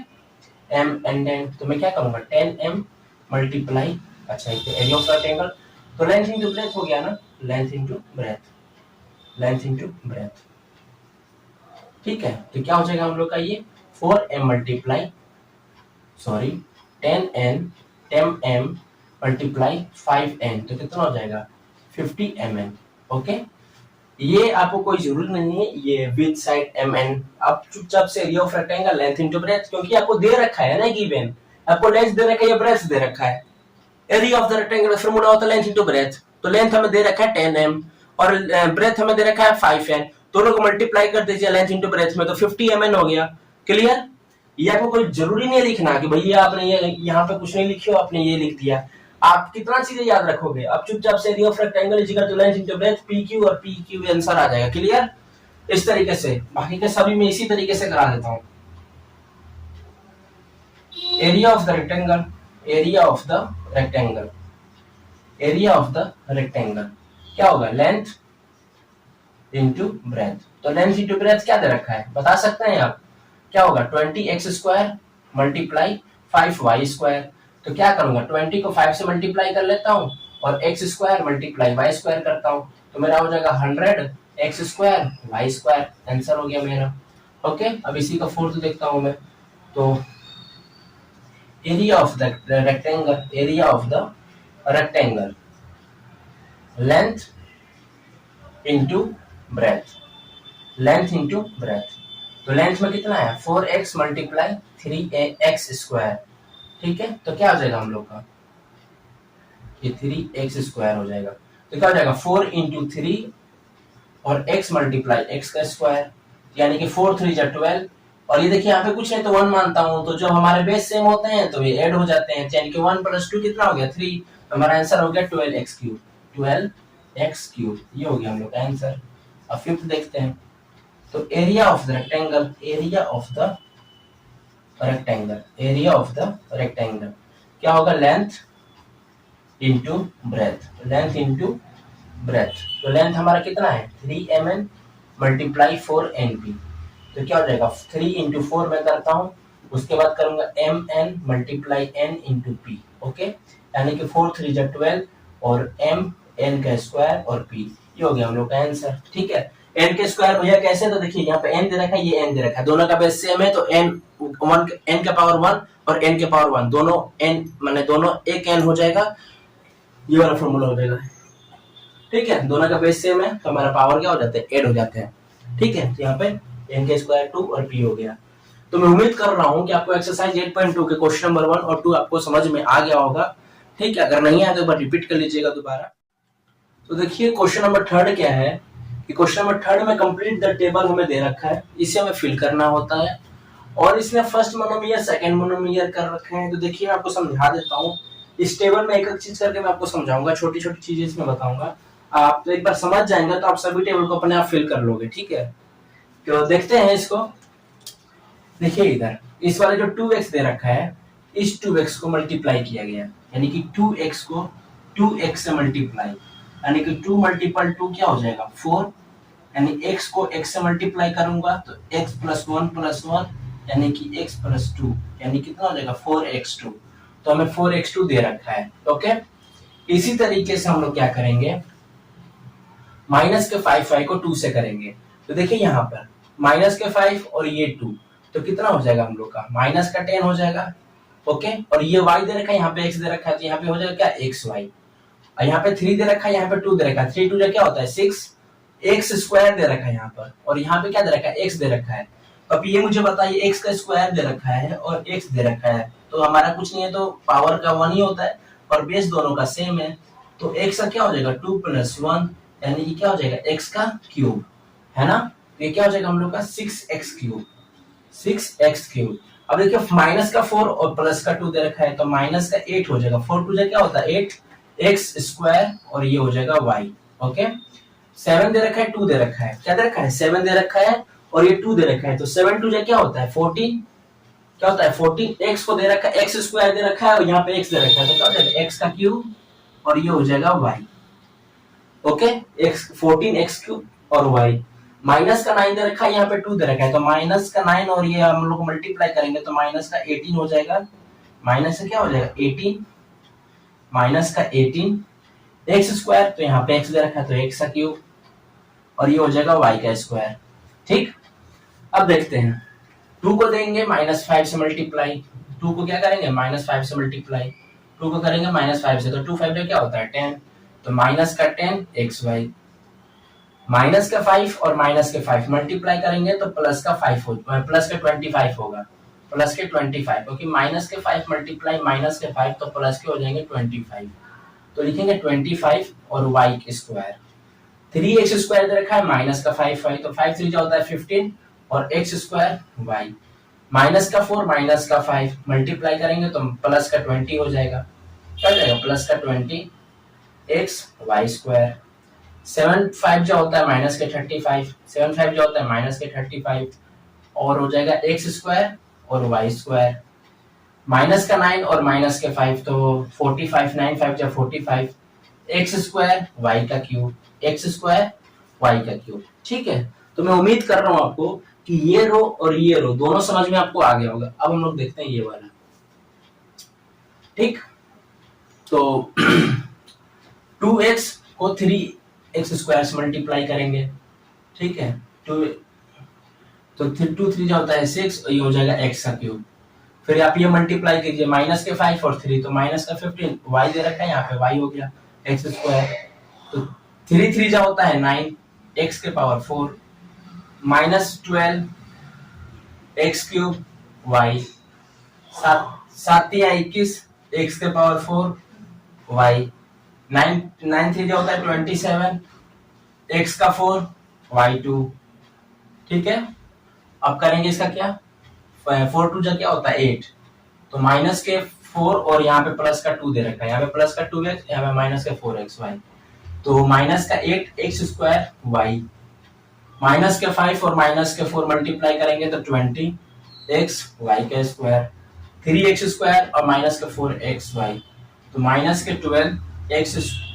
m एंड n तो मैं क्या करूंगा 10m मल्टीप्लाई, अच्छा एक एरिया ऑफ द रेक्टेंगल तो लेंथ इनटू ब्रेथ हो गया ना, लेंथ इनटू ब्रेथ, ठीक है। तो क्या हो जाएगा हम लोग का ये 4m multiply 10m multiply 5n तो कितना हो जाएगा 50 mn, ओके। ये आपको कोई जरूरत नहीं है ये विद साइड mn, आप चुपचाप से area of rectangle length into breath, क्योंकि आपको दे रखा है ना गिवन, आपको लेंथ दे रखा है या ब्रेथ दे रखा है। Area of the rectangle formula होता है लेंथ इनटू ब्रेथ, तो लेंथ हमें दे रखा है 10m और ब्रेथ हमें दे रखा है 5n, दोनों को मल्टीप्लाई कर दीजिए लेंथ इनटू ब्रेथ में तो 50 mn हो गया, क्लियर। ये आपको कोई जरूरी नहीं लिखना कि भैया आपने ये यहाँ पे कुछ नहीं लिखी हो, आपने ये लिख दिया। आप कितना चीजें याद रखोगे, आप चुपचाप से area of rectangle is equal to length into breadth PQ और PQ आंसर आ जाएगा, क्लियर। इस तरीके से बाकी के सभी में इसी तरीके से करा देता हूं। एरिया ऑफ द रेक्टेंगल क्या होगा, लेंथ इनटू ब्रेथ, तो लेंथ इनटू ब्रेथ क्या दे रखा है बता सकते हैं आप, क्या होगा 20x² मल्टीप्लाई 5y², तो क्या करूंगा 20 को 5 से मल्टीप्लाई कर लेता हूं और x² मल्टीप्लाई y² करता हूं तो मेरा हो जाएगा 100x² y², आंसर हो गया मेरा, ओके। अब इसी का फोर्थ देखता हूं मैं, तो area of the rectangle length into breath, तो लेंथ में कितना है 4x मल्टीप्लाई 3x², ठीक है। तो क्या हो जाएगा हम लोग का ये 3x² हो जाएगा, तो क्या हो जाएगा 4 इंटू 3 और x मल्टीप्लाई x का स्क्वायर, यानी कि 4 3 जा 12, और ये देखिए यहाँ पे कुछ नहीं तो 1 मानता हूँ, तो जब हमारे बेस सेम होते हैं तो ये ऐड हो जाते हैं, यानी कि 1 + 2 कितना हो गया 3, हमारा आंसर हो गया 12x³, ये हो गया हम लोग का आंसर। अब फिफ्थ देखते हैं, तो एरिया ऑफ द रेक्टेंगल क्या होगा लेंथ इनटू ब्रेथ, तो लेंथ हमारा कितना है 3mn मल्टीप्लाई 4np, तो क्या हो जाएगा 3 इंटू 4 में करता हूँ, उसके बाद करूंगा mn multiply n into p, okay, यानी कि 4 3 जा 12 और m n का स्क्वायर और p, ये हो गया हम लोग का आंसर, ठीक है। n के स्क्वायर भैया कैसे, तो देखिए यहाँ पे n दे रखा है, ये n दे रखा है, दोनों का बेस सेम है तो n का पावर 1 और n के पावर 1 दोनों n माने दोनों एक n हो जाएगा, ये वाला फॉर्मूला हो जाएगा, ठीक है। दोनों का बेस सेम है तो हमारा पावर क्या हो जाता है ऐड हो जाते हैं, ठीक है। तो यहाँ पे n के स्क्वायर 2 और p हो गया। तो मैं उम्मीद कर रहा हूँ कि आपको एक्सरसाइज 8.2 के क्वेश्चन नंबर 1 और 2 आपको समझ में आ गया होगा, ठीक है। अगर नहीं आया तो एक बार रिपीट कर लीजिएगा दोबारा। तो देखिए क्वेश्चन नंबर 3 क्या है कि क्वेश्चन नंबर 3 में कंप्लीट द टेबल हमें दे रखा है, इसे हमें फिल करना होता है, और इसने फर्स्ट मोनोमियर सेकंड मोनोमियर कर रखे हैं। तो देखिए मैं आपको समझा देता हूँ, इस टेबल में एक एक चीज करके मैं आपको समझाऊंगा, छोटी छोटी चीजें इसमें बताऊंगा, आप तो एक बार समझ जाएंगे तो आप सभी टेबल को अपने आप फिल कर लोगे, ठीक है। तो देखते हैं इसको, देखिए इधर इस वाले जो 2x दे रखा है, इस 2x को मल्टीप्लाई किया गया, यानी कि 2x को 2x से मल्टीप्लाई, यानी कि 2 मल्टीपल 2 क्या हो जाएगा 4, यानी x को x से मल्टीप्लाई करूंगा तो x + 1 + 1 यानी कि x + 2, यानी कितना हो जाएगा 4x2, तो हमें 4x2 दे रखा है, ओके। इसी तरीके से हम लोग क्या करेंगे, माइनस के 5 को 2 से करेंगे, तो देखिए यहाँ पर माइनस के 5 और ये 2 तो कितना हो जाएगा हम लोग का माइनस का 10 हो जाएगा, ओके। और ये y दे रखा है, यहाँ पे x दे रखा है, तो यहाँ पे हो जाएगा क्या xy, और यहाँ पे 3 दे रखा है, यहाँ पे 2 दे रखा है, 3 2 क्या होता है 6, x² दे रखा है यहाँ पर, और यहाँ पे क्या दे रखा है x दे रखा है। अब ये मुझे बताइए x का स्क्वायर दे रखा है और x दे रखा है, तो हमारा कुछ नहीं है तो पावर का 1 ही होता है और बेस दोनों का सेम है, तो x का क्या हो जाएगा 2 + 1 यानी कि क्या हो जाएगा x का क्यूब, है ना। तो ये क्या हो जाएगा हम लोग का 6x क्यूब, 6x क्यूब। अब देखिए माइनस का 4 और प्लस का 2 दे रखा है तो माइनस का 8 हो जाएगा, 4 2 क्या होता है 8 x स्क्वायर और ये हो जाएगा y। ओके 7 दे रखा है 2 दे रखा है, क्या दे रखा है 7 दे रखा है और ये 2 दे रखा है, तो 7 2 क्या होता है 14, क्या होता है 14। x को दे रखा है x स्क्वायर दे रखा है और यहाँ पे x दे रखा है तो क्या हो जाएगा x का क्यूब और ये हो जाएगा y। Okay x 14x cube और y। माइनस का 9 दे रखा है, यहाँ पे 2 दे रखा है तो माइनस का 9 और ये हम लोग मल्टीप्लाई करेंगे तो माइनस का 18 हो जाएगा, माइनस से क्या हो जाएगा 18, माइनस का 18 एक्स स्क्वायर, तो यहाँ पे एक्स दे रखा है तो एक्स का क्यूब और ये हो जाएगा वाई का स्क्वायर। ठीक, अब देखते हैं 2 को देंगे -5 से मल्टीप्लाई, 2 को क्या करेंगे -5 से मल्टीप्लाई, 2 को करेंगे -5 से तो 2 5 क्या होता है 10, तो माइनस का 10 एक्स वाई, माइनस का 5 और माइनस के 5 मल्टीप्लाई करेंगे तो प्लस का 5 हो प्लस का 25 होगा, प्लस के 25 क्योंकि माइनस के 5 मल्टीप्लाई माइनस के 5 तो प्लस के हो जाएंगे 25, तो लिखेंगे 25 और वाई के स्क्वायर। 3x स्क्वायर दे रखा है माइनस का 5 5 तो 5 3 होता है 15 और x स्क्वायर y, माइनस का 4 माइनस का 5 मल्टीप्लाई करेंगे तो प्लस का 20 हो जाएगा, क्या जाएगा प्लस का 20 x y स्क्वायर। 7 5 जो होता है माइनस के 35, 7 5 जो होता है माइनस के 35 और हो जाएगा x स्क्वायर और y स्क्वायर। माइनस का 9 और माइनस के 5 तो 45, 9 5 जा 45 एक्स स्क्वायर वाई का क्यूब, एक्स स्क्वायर वाई का क्यूब। ठीक है, तो मैं उम्मीद कर रहा हूं आपको कि ये रो और ये रो दोनों समझ में आपको आ गया होगा। अब हम लोग देखते हैं ये वाला। ठीक, तो 2x को 3x स्क्वायर से मल्टीप्लाई करेंगे। ठीक है, तो 2 3 होता है 6 और ये हो जाएगा x का क्यूब। फिर आप ये मल्टीप्लाई कीजिए माइनस के 5 और 3 तो माइनस का 15, y दे रखा है यहाँ पे y हो गया एक्स स्क्वायर, तो 3 3 जा होता है 9 एक्स के power 4 minus 12 X cube Y, 7 या 21 एक्स के पावर 4 वाई, 9 3 जा होता है 27 एक्स का 4 वाई 2। ठीक है, अब करेंगे इसका क्या 4 2 जा क्या होता है 8, तो माइनस के 4 और यहाँ पे प्लस का 2 दे रखा है, यहाँ पे प्लस का 2x यहाँ पे माइनस का 4x वाई, तो माइनस का 8 एक्स स्क्वायर वाई, माइनस के 5 और माइनस के 4 मल्टीप्लाई करेंगे तो 20 एक्स वाई का स्क्वायर, 3x स्क्वायर और माइनस के 4x वाई, तो माइनस के 12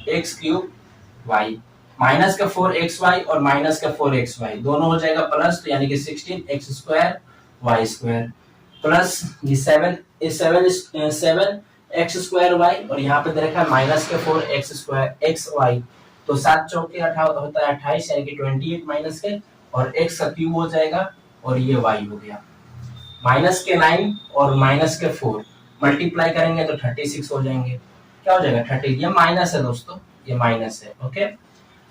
एक्स क्यूब वाई, माइनस का 4x वाई और माइनस का 4x वाई दोनों हो जाएगा प्लस, तो यानी कि 16 X square Y square plus ये 7 एक्स स्क्वायर वाई और यहाँ पे दे रखा है माइनस के 4 एक्स स्क्वायर एक्स वाई, तो 7 चौके 18 होता है 28 यानी कि 28 माइनस के और x का क्यूब हो जाएगा और ये y हो गया। माइनस के 9 और माइनस के 4 मल्टीप्लाई करेंगे तो 36 हो जाएंगे, क्या हो जाएगा 30, ये माइनस है दोस्तों, ये माइनस है। ओके,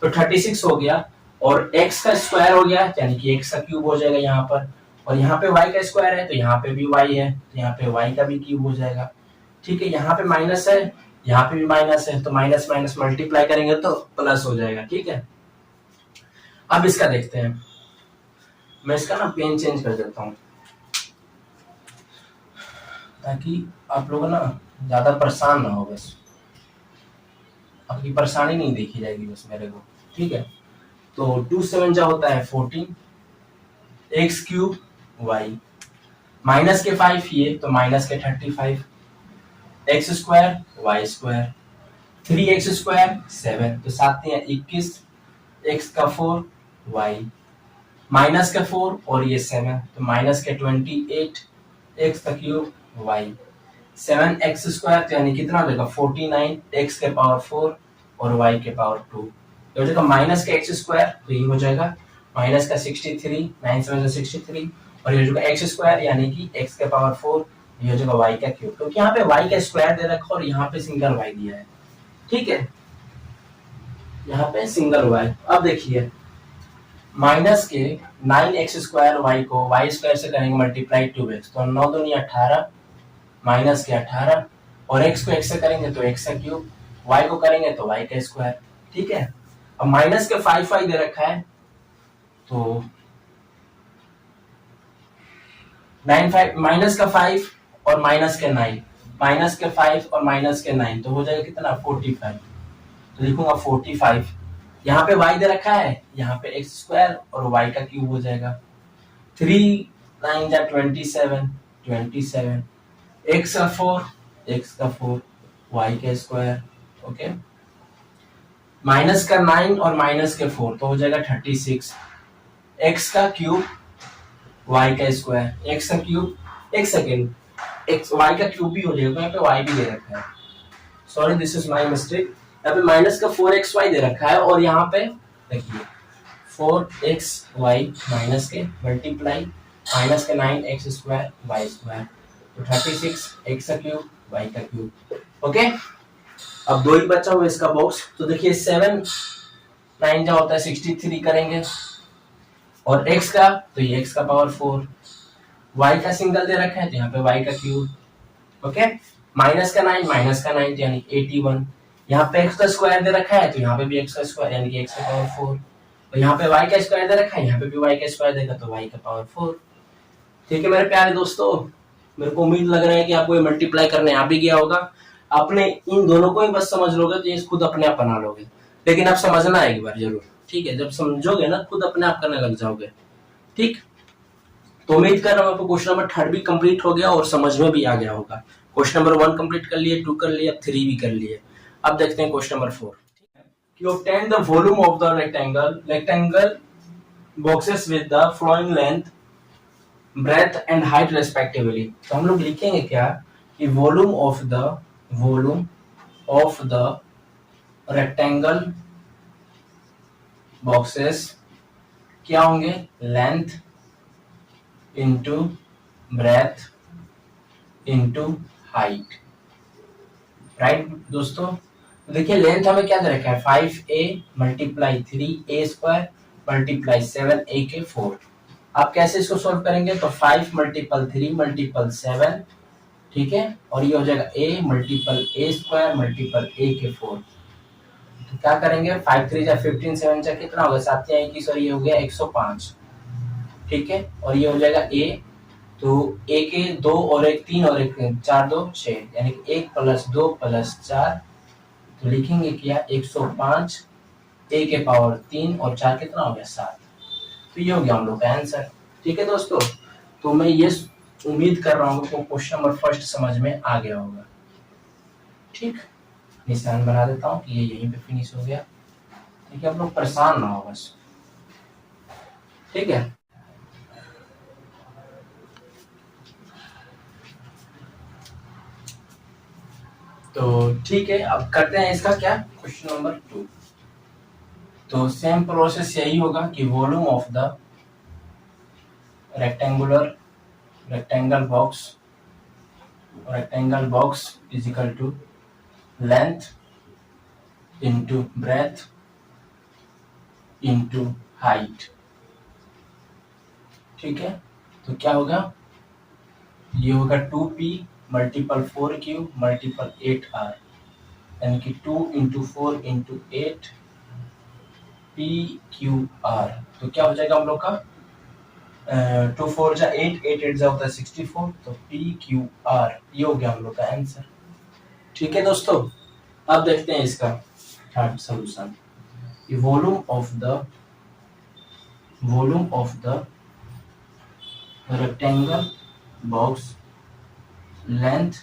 तो 36 हो गया और x का स्क्वायर हो गया यानी कि x का क्यूब हो जाएगा यहाँ पर, और यहाँ पे y का स्क्वायर है तो यहाँ पे भी y है तो यहाँ पे y का भी क्यूब हो जाएगा। ठीक है, यहाँ पे माइनस है यहाँ पे भी माइनस है तो माइनस माइनस मल्टीप्लाई करेंगे तो प्लस हो जाएगा। ठीक है, अब इसका देखते हैं, मैं इसका ना पेन चेंज कर देता हूँ ताकि आप लोग ना ज्यादा परेशान ना हो, बस आपकी परेशानी नहीं देखी जाएगी बस मेरे को। ठीक है, तो 2 7 जा होता है 14 एक्स क्यूब वाई, माइनस के 5 ये तो माइनस के 35 X square Y square, 3x square 7 तो 7 या 21 एक्स का 4 वाई, माइनस का 4 और ये 7 तो माइनस के 28 एक्स का क्यूब वाई, 7 एक्स स्क्वायर यानी कितना हो जाएगा 49 एक्स के पावर 4 और वाई के पावर 2, ये हो जाएगा माइनस का एक्स स्क्वायर तो ये हो जाएगा माइनस का 63 9 7 63 और ये हो जाएगा एक्स स्क्वायर यानी कि एक्स के पावर 4, ये हो जाएगा y का क्यूब, क्योंकि यहाँ पे y का स्क्वायर दे रखा और यहाँ पे सिंगल y दिया है। ठीक है, यहाँ पे सिंगल y। अब देखिए माइनस के 9x स्क्वायर y को y स्क्वायर से करेंगे मल्टीप्लाई 2x तो 9 दूनी 18 माइनस के 18 और x को x से करेंगे तो x का क्यूब y को करेंगे तो y का स्क्वायर, ठीक है। अब माइनस के 5 दे रखा है, तो 9 माइनस का 5 और माइनस के 9, माइनस के 5 और माइनस के 9, तो हो जाएगा कितना 45। तो लिखूंगा 45। यहाँ पे y दे रखा है, यहाँ पे x स्क्वायर और y का क्यूब हो जाएगा। 3 9 जा 27, 27, x का 4, y का स्क्वायर, ओके। माइनस का 9 और माइनस के 4 तो हो जाएगा 36, x का क्यूब y का स्क्वायर, x का क्यूब, एक सेकेंड, x y का क्यूब भी हो जाएगा, यहाँ पे y भी दे रखा है, sorry this is my mistake. यहाँ पे माइनस का 4xy दे रखा है और यहाँ पे देखिए 4xy माइनस के मल्टीप्लाई माइनस के 9x स्क्वायर y स्क्वायर, तो 36 x का क्यूब y का क्यूब, ओके। अब दो ही बचा हुआ इसका बॉक्स, तो देखिए 7 9 जा होता है 63 करेंगे, और x का तो ये x का पावर 4, y का सिंगल दे रखा है तो यहाँ पे y का क्यूब, ओके। माइनस का 9 यानी 81, यहाँ पे x का स्क्वायर दे रखा है तो यहाँ पे भी x का स्क्वायर यानी कि x का पावर 4, और यहाँ पे y का स्क्वायर दे रखा है, यहाँ पे भी y का स्क्वायर देगा तो y का पावर 4, ठीक है मेरे प्यारे दोस्तों। मेरे को उम्मीद लग रहा है कि आपको ये मल्टीप्लाई करने आ भी गया होगा। आपने इन दोनों को ही बस समझ लोगे तो ये खुद अपने आप बना लोगे, लेकिन आप समझना है एक बार जरूर, ठीक है। जब समझोगे ना खुद अपने आप करने लग जाओगे, ठीक। तो उम्मीद कर रहा हूँ आपको क्वेश्चन नंबर 3 भी कंप्लीट हो गया और समझ में भी आ गया होगा। क्वेश्चन नंबर 1 कंप्लीट कर लिए, 2 कर लिए, अब 3 भी कर लिए। अब देखते हैं question number 4। You obtain the volume of the rectangle boxes with the flowing length, breadth and height respectively। तो हम लोग लिखेंगे क्या कि volume of the rectangle boxes क्या होंगे, length into breadth into height, right दोस्तों। तो देखिए लेंथ हमें क्या दे रखा है 5a multiply 3a square multiply 7a के 4। आप कैसे इसको सॉल्व करेंगे, तो 5 मल्टीपल 3 मल्टीपल 7, ठीक है, और ये हो जाएगा a multiple a square multiple a के 4। तो क्या करेंगे 5 3 जा 15, 7 जा कितना होगा 7 या 21, और ये हो गया 105, ठीक है, और ये हो जाएगा a, तो a के 2 और 1 3 और 1 4 2 6, यानी कि 1 प्लस 2 प्लस 4, तो लिखेंगे क्या 105 a के पावर 3 और 4 कितना हो गया 7। तो ये हो गया हम लोग का आंसर, ठीक है दोस्तों। तो मैं ये उम्मीद कर रहा हूँ कि क्वेश्चन नंबर फर्स्ट समझ में आ गया होगा, ठीक। निशान बना देता हूँ कि ये यहीं पे फिनिश हो गया, ठीक है। आप लोग परेशान ना हो बस, ठीक है। तो ठीक है, अब करते हैं इसका क्या क्वेश्चन नंबर 2। तो सेम प्रोसेस यही होगा कि volume of the rectangle box is equal to length into breadth into height, ठीक है। तो क्या होगा, ये होगा 2p multiple 4q multiple 8r, यानी कि 2 इंटू 4 इंटू 8 PQR। तो क्या हो जाएगा हम लोग का 2 4 जा 8 8 8 जा होता है 64, तो PQR ये हो गया हम लोग का आंसर, ठीक है दोस्तों। अब देखते हैं इसका third solution. Volume of the rectangle box length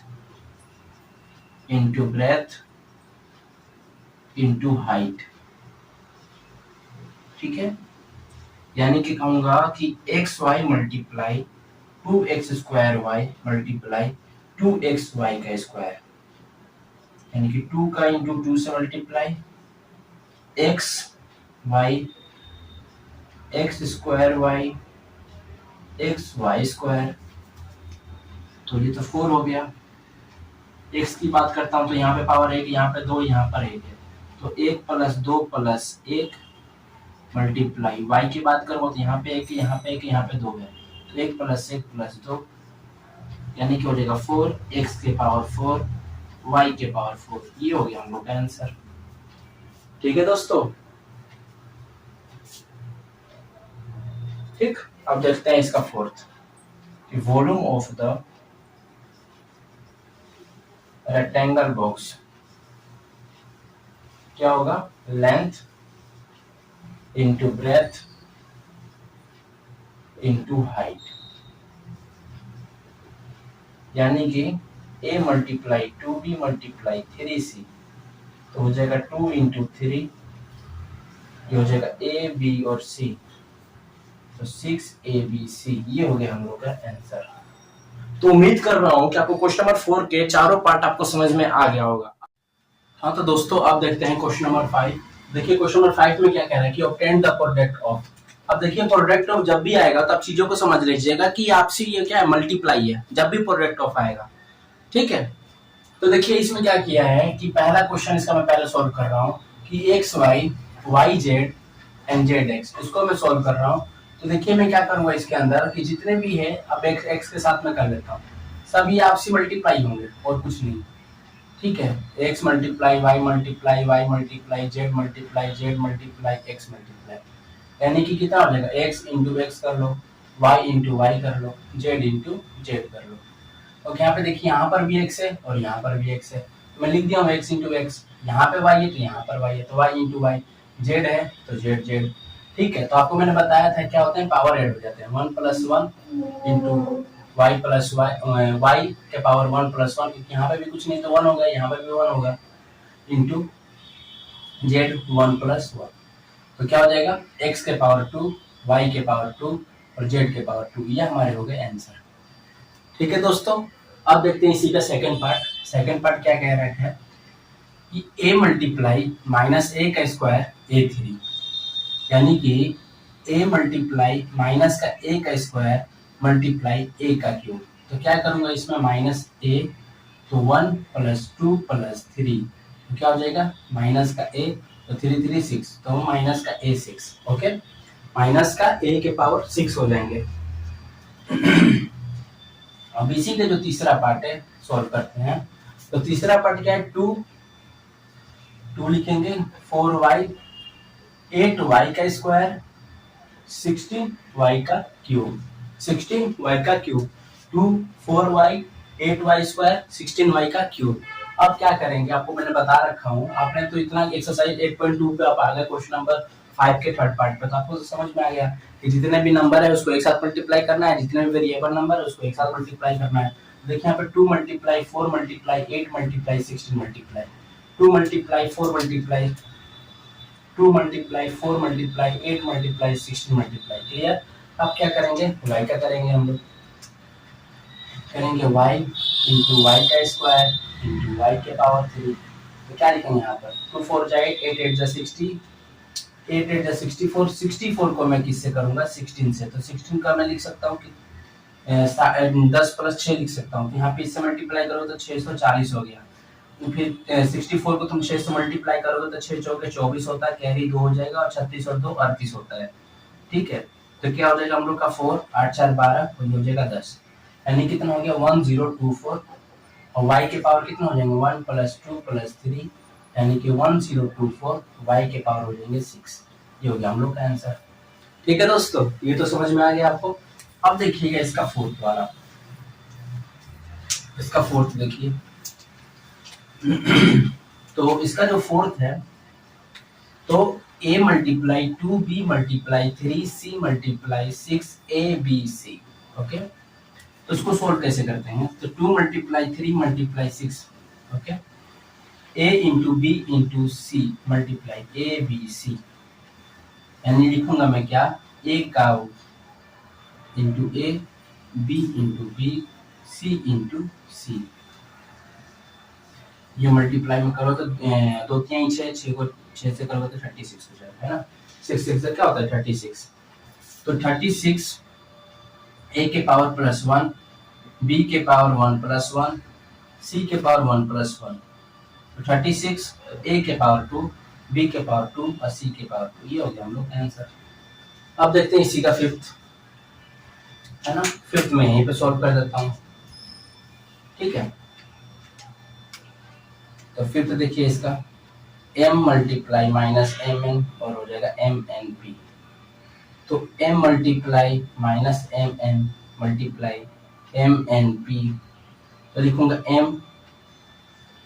into breadth into height, ठीक है। यानी कि कहूंगा कि xy multiply 2x square y multiply 2xy का स्क्वायर, यानी कि 2 का इंटू 2 से multiply x square y x y square, तो ये तो 4 हो गया। x की बात करता हूं तो यहाँ पे पावर 1, यहाँ पे 2, यहाँ पर 1 है, तो 1 प्लस 2 प्लस 1 मल्टीप्लाई y की बात करो तो यहाँ पे 1 यहाँ पे 1 यहाँ पे 2 है, तो 1 प्लस 1 प्लस 2, यानी कि हो जाएगा 4 x के पावर 4 y के पावर 4। ये हो गया हम लोग का आंसर। ठीक है दोस्तों, ठीक। अब देखते हैं इसका fourth, volume of the rectangle box क्या होगा, length into breadth into height, यानी कि a multiply 2b multiply 3c, तो हो जाएगा 2 इंटू 3, ये हो जाएगा a b और c, तो 6abc। ये हो गया हम लोग का आंसर। तो उम्मीद कर रहा हूं कि आपको क्वेश्चन नंबर 4 के चारों पार्ट आपको समझ में आ गया होगा। हाँ, तो दोस्तों अब देखते हैं क्वेश्चन नंबर 5। देखिए क्वेश्चन नंबर 5 में क्या कह रहा है कि ऑब्टेन द प्रोडक्ट ऑफ। अब देखिए प्रोडक्ट ऑफ जब भी आएगा तो आप चीजों को समझ लीजिएगा कि आपसे ये क्या है, मल्टीप्लाई है जब भी प्रोडक्ट ऑफ आएगा। ठीक है, तो देखिए इसमें क्या किया है कि पहला क्वेश्चन इसका मैं पहले सॉल्व कर रहा हूँ कि X Y Y Z and Z X, इसको मैं सॉल्व कर रहा हूँ। तो देखिए मैं क्या करूंगा इसके अंदर कि जितने भी है अब एक्स के साथ में कर लेता हूँ, सब ये आपसी मल्टीप्लाई होंगे और कुछ नहीं। ठीक है, X multiply Y Z multiply X multiply, यानी कि कितना हो जाएगा, एक्स इंटू एक्स कर लो, वाई इंटू वाई कर लो, जेड इंटू जेड कर लो। तो यहाँ पे देखिए यहाँ पर भी एक्स है और यहाँ पर भी एक्स है, तो मैं लिख दिया हूँ एक्स इंटू एक्स। यहाँ पे वाई है तो यहाँ पर वाई है, तो वाई इंटू वाई, जेड है तो जेड जेड। ठीक है, तो आपको मैंने बताया था क्या होते हैं, पावर ऐड हो जाते हैं, 1 + 1 इंटू वाई प्लस वाई के पावर 1 + 1, क्योंकि यहाँ पे भी कुछ नहीं तो 1 होगा, यहाँ पे भी 1 होगा, इंटू जेड 1 + 1, तो क्या हो जाएगा x के पावर 2, y के पावर 2 और z के पावर 2। ये हमारे हो गए आंसर। ठीक है दोस्तों, अब देखते हैं इसी का सेकंड पार्ट। सेकंड पार्ट क्या कह रहा है कि a मल्टीप्लाई माइनस a का स्क्वायर a3, यानी कि a मल्टीप्लाई माइनस का a का स्क्वायर मल्टीप्लाई a का क्यूब। तो क्या करूंगा इसमें, माइनस a तो 1 + 2 + 3, तो क्या हो जाएगा माइनस का a, तो 3 3 6, तो माइनस का a 6। ओके, माइनस का a के पावर 6 हो जाएंगे। अब इसी का जो तीसरा पार्ट है सॉल्व करते हैं। तो तीसरा पार्ट क्या है, 2 लिखेंगे, 4y 8y का स्क्वायर 16y का क्यूब, 16y का cube, 2 4y 8y square 16y का क्यूब। अब क्या करेंगे, आपको मैंने बता रखा हूँ, आपने तो इतना एक्सरसाइज 8.2 पे आप आ गए क्वेश्चन नंबर 5 के थर्ड पार्ट पे, तो आपको समझ में आ गया कि जितने भी नंबर है उसको एक साथ मल्टीप्लाई करना है, जितने भी वेरिएबल नंबर है उसको एक साथ मल्टीप्लाई करना है। देखिए यहाँ पे 2 multiply 4 multiply 8 multiply 16 multiply, 2 multiply 4 multiply 2 multiply 4 multiply 8 multiply 16 multiply. Clear. अब क्या करेंगे, y का करेंगे हम लोग, करेंगे y इंटू वाई का स्क्वायर इंटू वाई के पावर 3। तो क्या लिखेंगे यहाँ पर, 2 4 जा 8, 8 8 जा 60, 8 8 जा 64, 64 को मैं किससे करूंगा, 16 से। तो 16 का मैं लिख सकता हूँ कि 10 + 6 लिख सकता हूँ। यहाँ पे इससे मल्टीप्लाई करो तो 640 हो गया। तो फिर 64 को तुम 6 से मल्टीप्लाई करोगे तो 6 चौके 24 होता है, कैरी 2 हो जाएगा और 36 और 2 38 होता है। ठीक है, तो क्या हो जाएगा हम लोग का 4 8 4 12 और ये हो जाएगा 10, यानी कितना हो गया 1024। और y के पावर कितना हो जाएंगे, 1 + 2 + 3, यानी कि 1024, y के पावर हो जाएंगे 6। ये हो गया हम लोग का आंसर। ठीक है दोस्तों, ये तो समझ में आ गया आपको। अब देखिएगा इसका फोर्थ वाला, इसका फोर्थ देखिए। तो इसका जो फोर्थ है, तो a multiply 2b multiply 3c multiply 6abc। Okay, तो इसको सोल्व कैसे करते हैं, तो 2 multiply 3 multiply 6, okay, a into b into c multiply abc, यानी लिखूंगा मैं क्या, a का into a, b into b, c into c। ये मल्टीप्लाई में करो तो 2 3 6, 6 को 6 से करोगे तो 36 हो जाएगा, है ना। 6 6 से क्या होता है 36, तो 36 a के पावर +1, b के पावर 1 + 1, c के पावर 1 + 1, तो 36 a के पावर 2, b के पावर 2 और c के पावर 2। ये हो गया हम लोग का आंसर। अब देखते हैं इसी का फिफ्थ, है ना। फिफ्थ में यहीं पे सॉल्व कर देता हूँ। ठीक है, तो फिफ्थ देखिए इसका m multiply minus M N और हो जाएगा एम एन पी। तो m multiply minus M N multiply M N P, तो लिखूंगा m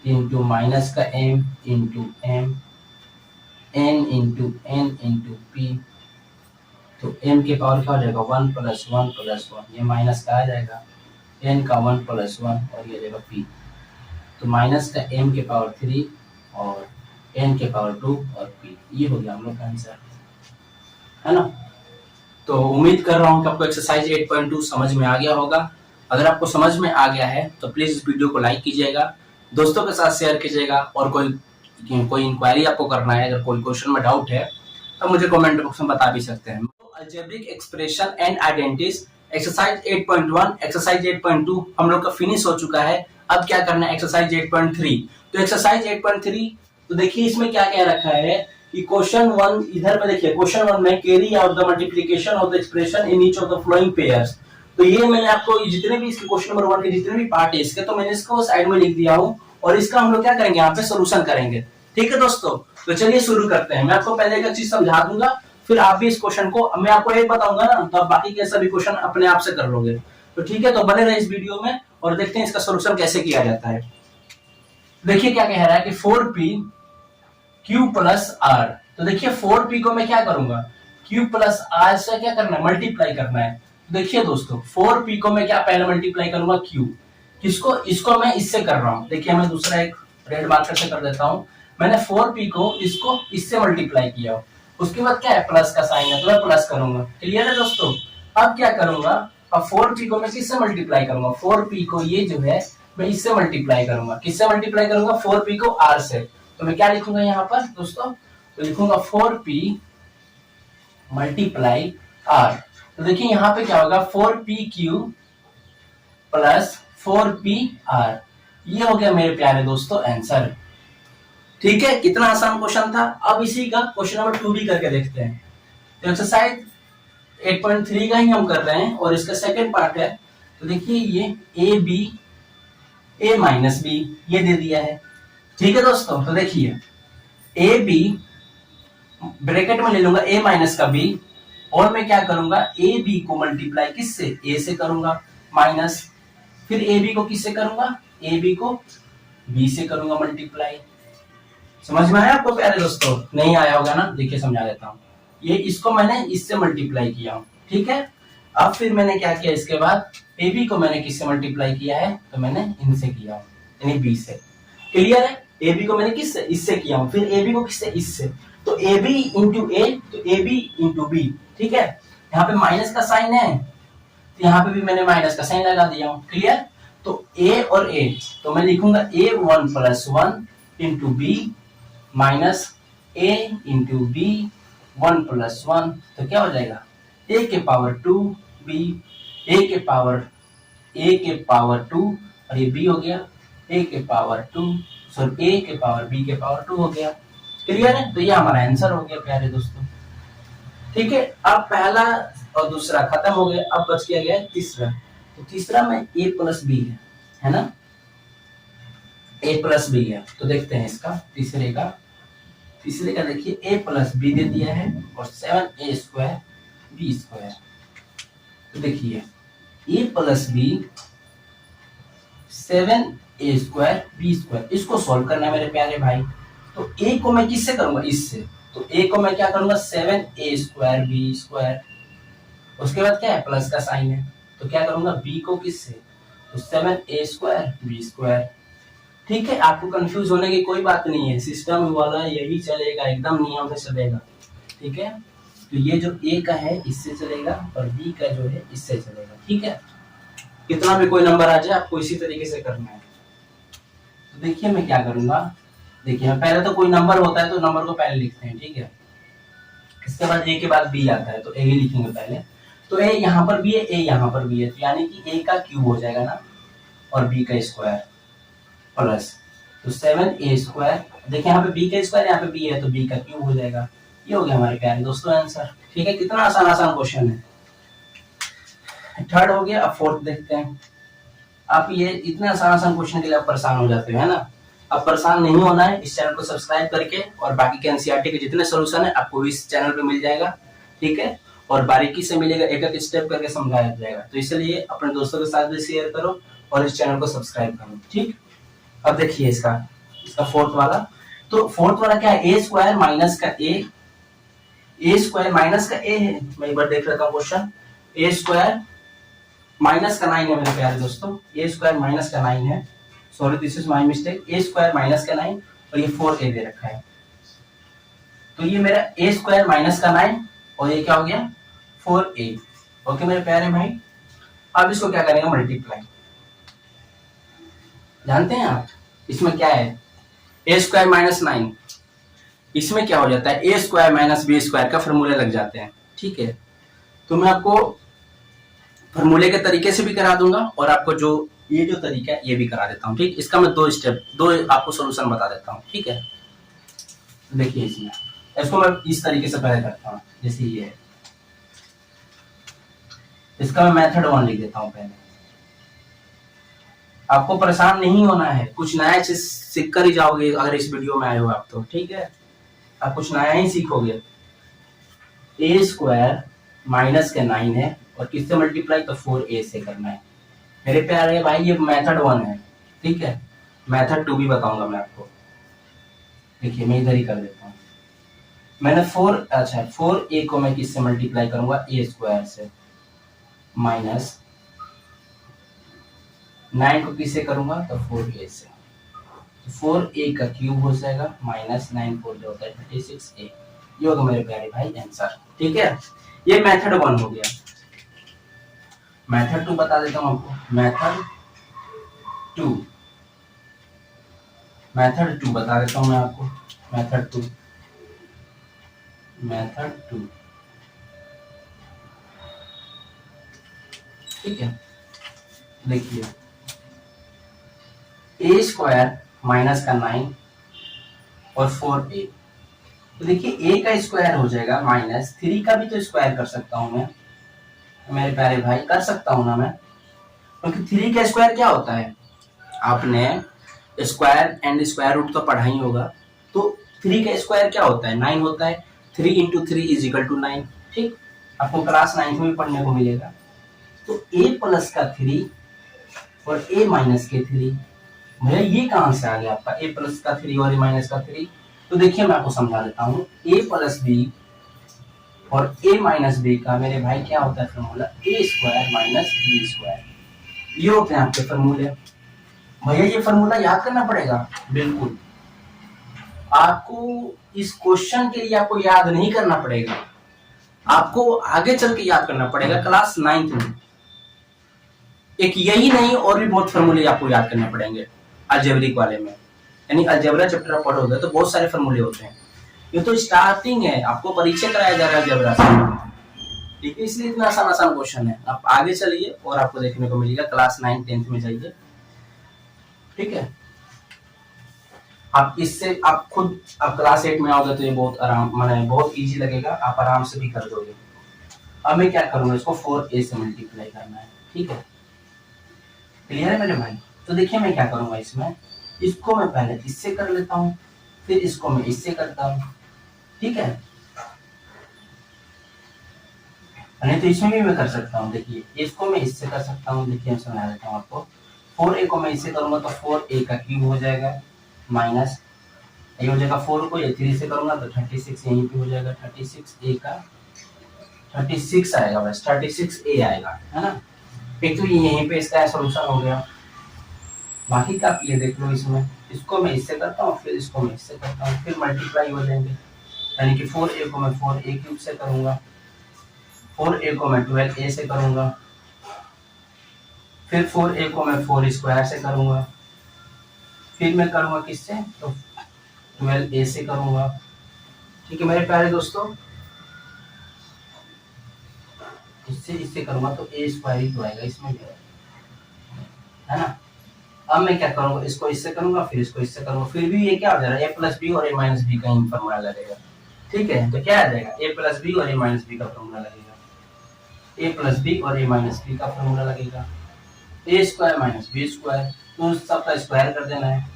इंटू माइनस का m into M n into N into P. तो m के पावर क्या हो जाएगा 1 प्लस 1 प्लस 1, ये माइनस का आ जाएगा n का 1 प्लस 1 और ये जाएगा p। तो माइनस का m के पावर 3 और n के पावर 2 और p, ये हो गया हम लोग का आंसर, है ना। तो उम्मीद कर रहा हूँ कि आपको एक्सरसाइज 8.2 समझ में आ गया होगा। अगर आपको समझ में आ गया है तो प्लीज इस वीडियो को लाइक कीजिएगा, दोस्तों के साथ शेयर कीजिएगा, और कोई इंक्वायरी आपको करना है, अगर कोई क्वेश्चन में डाउट है तो मुझे कमेंट बॉक्स में बता भी सकते हैं। Algebraic expression and identities exercise 8.1 exercise 8.2 हम लोग का फिनिश हो चुका है। अब क्या करना है एक्सरसाइज 8.3। तो एक्सरसाइज 8.3 तो देखिए इसमें क्या क्या रखा है कि क्वेश्चन 1 इधर पे देखिए, क्वेश्चन 1 में carry out the multiplication of the expression in each of the following pairs. तो ये मैंने आपको जितने भी इसके क्वेश्चन नंबर 1 के जितने भी पार्ट है इसके, तो मैंने इसको साइड में लिख दिया हूं और इसका हम लोग क्या करेंगे यहाँ पे सोल्यूशन करेंगे। ठीक है दोस्तों, तो चलिए शुरू करते हैं। मैं आपको पहले एक चीज समझा दूंगा, फिर आप भी इस क्वेश्चन को, मैं आपको एक बताऊंगा ना, तो आप बाकी के सभी क्वेश्चन अपने आप से कर लोगे। तो ठीक है, तो बने रहे इस वीडियो में और देखते हैं इसका सोल्यूशन कैसे किया जाता है। देखिए क्या कह रहा है कि 4p q प्लस r। तो देखिए 4p को मैं क्या करूंगा q प्लस r से क्या करना है मल्टीप्लाई करना है। तो देखिए दोस्तों 4p को मैं क्या पहले मल्टीप्लाई करूंगा q, किसको, इसको मैं इससे कर रहा हूं। देखिए मैं दूसरा एक रेड मार्कर से कर देता हूं। मैंने 4p को इसको इससे मल्टीप्लाई किया, उसके बाद क्या है प्लस का साइन है तो मैं प्लस करूंगा। क्लियर है दोस्तों। अब क्या करूंगा, अब 4p को मैं किससे मल्टीप्लाई करूंगा, 4p को ये जो है मैं इससे मल्टीप्लाई करूंगा। किससे मल्टीप्लाई करूंगा 4p को r से। तो मैं क्या लिखूंगा यहाँ पर दोस्तों, तो लिखूंगा 4p मल्टीप्लाई r। तो देखिए यहाँ पे क्या होगा 4pq प्लस 4pr, ये हो गया मेरे प्यारे दोस्तों आंसर। ठीक है, कितना आसान क्वेश्चन था। अब इसी का क्वेश्चन नंबर 2 भी करके देखते हैं। तो एक्सरसाइज 8.3 का ही हम कर रहे हैं और इसका सेकंड पार्ट है। तो देखिए ये A B A minus B ये दे दिया है। ठीक है दोस्तों, तो देखिए ए बी ब्रैकेट में ले लूंगा ए माइनस का बी, और मैं क्या करूंगा ए बी को मल्टीप्लाई किससे, ए से करूंगा माइनस, फिर ए बी को किससे करूंगा, ए बी को बी से करूंगा मल्टीप्लाई। समझ में आया आपको प्यारे दोस्तों, नहीं आया होगा ना, देखिए समझा देता हूँ। ये इसको मैंने इससे मल्टीप्लाई किया हूँ, ठीक है। अब फिर मैंने क्या किया, इसके बाद ए बी को मैंने किससे मल्टीप्लाई किया है, तो मैंने इनसे किया हूँ, यानी बी से। क्लियर है, ए बी को मैंने किससे, इससे किया हूँ, फिर ए बी को किससे, इससे। तो ए बी इंटू ए, तो ए बी इंटू बी। ठीक है, यहाँ पे माइनस का साइन है तो यहाँ पे भी मैंने माइनस का साइन लगा दिया हूँ। क्लियर, तो ए और ए, तो मैं लिखूंगा ए 1 प्लस 1 इंटू बी माइनस ए इंटू बी 1 प्लस 1, तो क्या हो जाएगा ए के पावर 2 बी, ए के पावर 2 और ये बी हो गया ए के पावर 2, सॉरी ए के पावर बी के पावर 2 हो गया। क्लियर है, तो ये हमारा आंसर हो गया प्यारे दोस्तों। ठीक है, अब पहला और दूसरा खत्म हो गया, अब बच गया तीसरा। तो तीसरा में a प्लस बी है ना, a प्लस बी है। तो देखते हैं इसका तीसरे का देखिए a प्लस बी दे दिया है और 7a स्क्वायर बी स्क्वायर। तो देखिए a plus B 7a square B square, इसको सॉल्व करना है मेरे प्यारे भाई। तो a को मैं किससे करूंगा, इससे। तो a को मैं क्या करूंगा 7a स्क्वायर बी स्क्वायर, उसके बाद क्या है प्लस का साइन है, तो क्या करूंगा b को किससे, तो 7a स्क्वायर बी स्क्वायर। ठीक है, आपको कंफ्यूज होने की कोई बात नहीं है, सिस्टम वाला यही चलेगा, एकदम नियम से चलेगा। ठीक है, तो ये जो a का है इससे चलेगा और b का जो है इससे चलेगा। ठीक है, कितना भी कोई नंबर आ जाए आपको इसी तरीके से करना है। तो देखिए मैं क्या करूंगा, देखिए पहले तो कोई नंबर होता है तो नंबर को पहले लिखते हैं। ठीक है, इसके बाद a के बाद b आता है तो a ही लिखेंगे पहले। तो a यहाँ पर भी है, a यहाँ पर भी है, तो यानी कि a का क्यूब हो जाएगा ना और b का स्क्वायर प्लस, तो 7a स्क्वायर, देखिए यहाँ पे b का स्क्वायर यहाँ पे b है तो b का क्यूब हो जाएगा। ये हो गया हमारे प्यारे दोस्तों आंसर। ठीक है, कितना आसान क्वेश्चन है। थर्ड हो गया, अब फोर्थ देखते हैं। आप ये इतना आसान क्वेश्चन के लिए आप परेशान हो जाते हो, है ना। अब परेशान नहीं होना है, इस चैनल को सब्सक्राइब करके और बाकी के एनसीईआरटी के जितने सोल्यूशन है आपको इस चैनल पे मिल जाएगा, ठीक है, और बारीकी से मिलेगा, एक एक स्टेप करके समझाया जाएगा। तो इसलिए अपने दोस्तों के साथ भी शेयर करो और इस चैनल को सब्सक्राइब करो, ठीक। अब देखिए इसका फोर्थ वाला, तो फोर्थ वाला क्या है, ए स्क्वायर माइनस का ए स्क्वायर माइनस का ए है। मैं एक बार देख लेता हूँ क्वेश्चन। ए स्क्वायर माइनस का 9 है मेरे प्यारे दोस्तों, ए स्क्वायर माइनस का 9 है, sorry this is my mistake, A square minus का 9 और ये 4a दे रखा है। तो ये मेरा ए स्क्वायर माइनस का 9 और ये क्या हो गया 4a। ओके मेरे प्यारे भाई, अब इसको क्या करेंगे मल्टीप्लाई। जानते हैं आप इसमें क्या है, ए स्क्वायर माइनस 9, इसमें क्या हो जाता है ए स्क्वायर माइनस बी स्क्वायर का फॉर्मूले लग जाते हैं, ठीक है। तो मैं आपको फॉर्मूले के तरीके से भी करा दूंगा और आपको जो ये जो तरीका है ये भी करा देता हूँ, ठीक। इसका मैं दो आपको सॉल्यूशन बता देता हूँ, ठीक है। देखिए इसको मैं इस तरीके से पहले करता हूँ, जैसे ये है, इसका मैं मेथड 1 लिख देता हूँ पहले। आपको परेशान नहीं होना है, कुछ नया चीज सीख कर ही जाओगे अगर इस वीडियो में आए हो आप, तो ठीक है, आप कुछ नया ही सीखोगे। ए स्क्वायर माइनस का 9 है और किससे मल्टीप्लाई, तो 4a से करना है मेरे प्यारे भाई। ये मेथड 1 है, ठीक है, मेथड 2 भी बताऊंगा मैं आपको। देखिए मैं इधर ही कर देता हूँ, मैंने 4a को मैं किससे मल्टीप्लाई करूंगा, ए स्क्वायर से, माइनस 9 को किससे करूंगा, तो 4a से, तो 4a का क्यूब हो जाएगा, माइनस 9 4 जो होता है 36a। ये होगा मेरे प्यारे भाई आंसर, ठीक है। ये मेथड 1 हो गया। मेथड 2 बता देता हूँ आपको, मेथड 2 बता देता हूँ मैं आपको, मेथड 2, ठीक है। देखिए ए स्क्वायर माइनस का 9 और 4a, तो देखिए a का स्क्वायर हो जाएगा माइनस 3 का भी तो स्क्वायर कर सकता हूं मैं मेरे प्यारे भाई, कर सकता हूं ना मैं, क्योंकि 3 का स्क्वायर क्या होता है, आपने स्क्वायर एंड स्क्वायर रूट तो पढ़ा ही होगा। तो 3 का स्क्वायर क्या होता है, 9 होता है, 3 इंटू 3 इज इक्वल टू 9, ठीक, आपको क्लास 9 में भी पढ़ने को मिलेगा। तो a प्लस का 3 और a माइनस के 3, भैया ये कहां से आ गया आपका a प्लस का 3 और a माइनस का 3। तो देखिए मैं आपको समझा देता हूँ, a प्लस बी और a माइनस बी का मेरे भाई क्या होता है formula, a square minus B square, ये होते हैं आपके फॉर्मूले। भैया ये फॉर्मूला याद करना पड़ेगा, बिल्कुल आपको इस क्वेश्चन के लिए आपको याद नहीं करना पड़ेगा, आपको आगे चल के याद करना पड़ेगा क्लास 9th में। एक यही नहीं और भी बहुत फॉर्मूले आपको याद करने पड़ेंगे अलजेब्रिक वाले में, यानी अलजेब्रा चैप्टर आप पढ़ोगे तो बहुत सारे फॉर्मूले होते हैं। ये तो स्टार्टिंग है, आपको परिचय कराया जा रहा है अलजेब्रा से, ठीक है, इसलिए इतना आसान क्वेश्चन है। आप आगे चलिए और आपको देखने को मिलेगा, क्लास 9th 10th में जाइए, ठीक है। आप इससे आप खुद आप क्लास 8 में आओगे तो ये बहुत आराम माने बहुत इजी लगेगा, आप आराम से भी कर दोगे। अब मैं क्या करूंगा, इसको 4a से मल्टीप्लाई करना है, ठीक है, क्लियर है मेरे भाई। तो देखिए मैं क्या करूंगा, इसमें इसको मैं पहले इससे कर लेता हूँ, फिर इसको मैं इससे करता हूँ, ठीक है, नहीं तो इसमें भी मैं कर सकता हूँ। देखिए इसको मैं इससे कर सकता हूँ, देखिए मैं समझा देता हूँ आपको। 4a को मैं इससे करूंगा तो 4a का क्यूब हो जाएगा, माइनस ये हो जाएगा 4 को ये 3 से करूंगा तो 36 यहीं पे हो जाएगा, 36a का 36 आएगा, बस 36a आएगा, है ना। एक तो यहीं पे इसका सॉल्यूशन हो गया। बाकी का आप ये देख लो, इसमें इसको मैं इससे करता हूँ, फिर इसको मैं इससे करता हूँ, फिर मल्टीप्लाई हो जाएंगे, यानी कि 4a को मैं 4a क्यूब से करूंगा, 4a को मैं 12a से करूंगा, फिर 4a को मैं 4 स्क्वायर से करूंगा, फिर मैं करूंगा किससे, तो 12a से करूंगा, ठीक है मेरे प्यारे दोस्तों। इससे करूंगा तो a स्क्वायर ही तो आएगा इसमें भी, है ना। अब मैं क्या करूंगा, इसको इससे करूंगा, फिर इसको इससे करूंगा, फिर भी ये क्या हो जाएगा, a प्लस बी और a माइनस बी का फॉर्मूला लगेगा, ठीक है। तो क्या आ जाएगा, a प्लस बी और a माइनस बी का फॉर्मूला लगेगा, a प्लस बी और a माइनस बी का फॉर्मूला लगेगा, a square minus B square, तो सबका स्क्वायर कर देना है,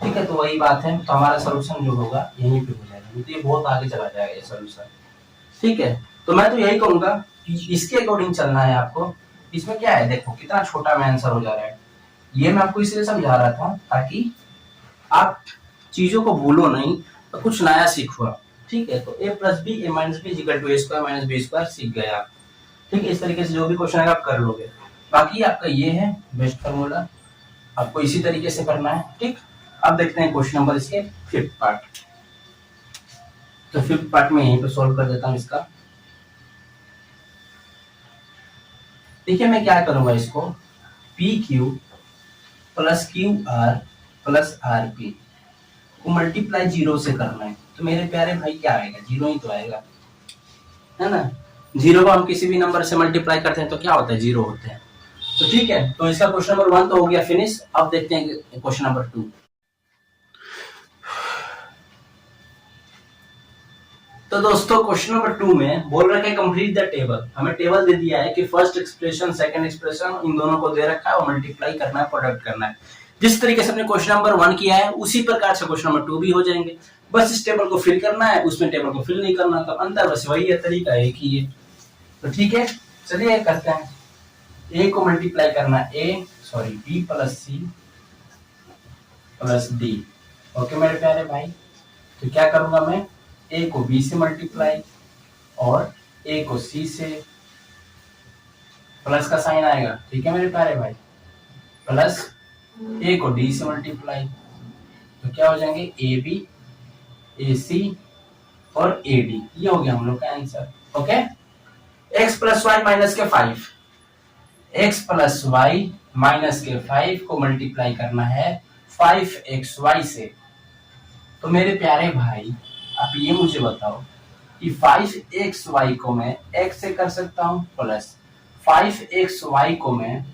ठीक है, तो वही बात है, तो हमारा सोल्यूशन जो होगा यहीं पे हो जाएगा, तो ये बहुत आगे चला जाएगा ये सोल्यूशन। ठीक है, तो मैं तो यही कहूंगा कि इसके अकॉर्डिंग चलना है आपको। इसमें क्या है, देखो कितना छोटा में आंसर हो जा रहा है। ये मैं आपको इसलिए समझा रहा था ताकि आप चीजों को भूलो नहीं, तो कुछ नया सीखो। ठीक है, तो A plus B A minus B equal to A square minus B square सीख गए आप। ठीक है, इस तरीके से जो भी क्वेश्चन आएगा आप कर लोगे। बाकी आपका ये है बेस्ट फार्मूला, आपको इसी तरीके से करना है। ठीक, अब देखते हैं क्वेश्चन नंबर इसके फिफ्थ पार्ट। तो फिफ्थ पार्ट में यहीं पे सॉल्व कर देता हूँ इसका। देखिए मैं क्या करूंगा, इसको P Q plus Q R plus R P को मल्टीप्लाई जीरो से करना है। तो मेरे प्यारे भाई क्या आएगा, जीरो ही तो आएगा, है ना। जीरो को हम किसी भी नंबर से मल्टीप्लाई करते हैं तो क्या होता है, जीरो होते हैं। तो ठीक है, तो इसका क्वेश्चन नंबर 1 तो हो गया फिनिश। अब देखते हैं क्वेश्चन नंबर 2। तो दोस्तों क्वेश्चन नंबर 2 में बोल रखा है कंप्लीट द टेबल। हमें टेबल दे दिया है कि first expression second expression in दोनों को दे रखा है और मल्टीप्लाई करना है, प्रोडक्ट करना है। जिस तरीके से हमने क्वेश्चन नंबर 1 किया है उसी प्रकार से क्वेश्चन नंबर 2 भी हो जाएंगे। बस इस टेबल को फिल करना है, उसमें टेबल को फिल नहीं करना, तो अंतर बस वही है, तरीका एक ही है। तो ठीक है, चलिए करते हैं। ए को मल्टीप्लाई करना है B plus C plus D. Okay मेरे प्यारे भाई, तो क्या करूंगा मैं, ए को बी से मल्टीप्लाई और ए को सी से, प्लस का साइन आएगा। ठीक है मेरे प्यारे भाई, प्लस ए को डी से मल्टीप्लाई, तो क्या हो जाएंगे ए बी ए सी और ए डी। ये हो गया हम लोग का answer. Okay, X plus Y minus के 5, एक्स प्लस वाई माइनस के 5 को मल्टीप्लाई करना है 5xy से। तो मेरे प्यारे भाई आप ये मुझे बताओ कि 5xy को मैं x से कर सकता हूं प्लस 5xy को मैं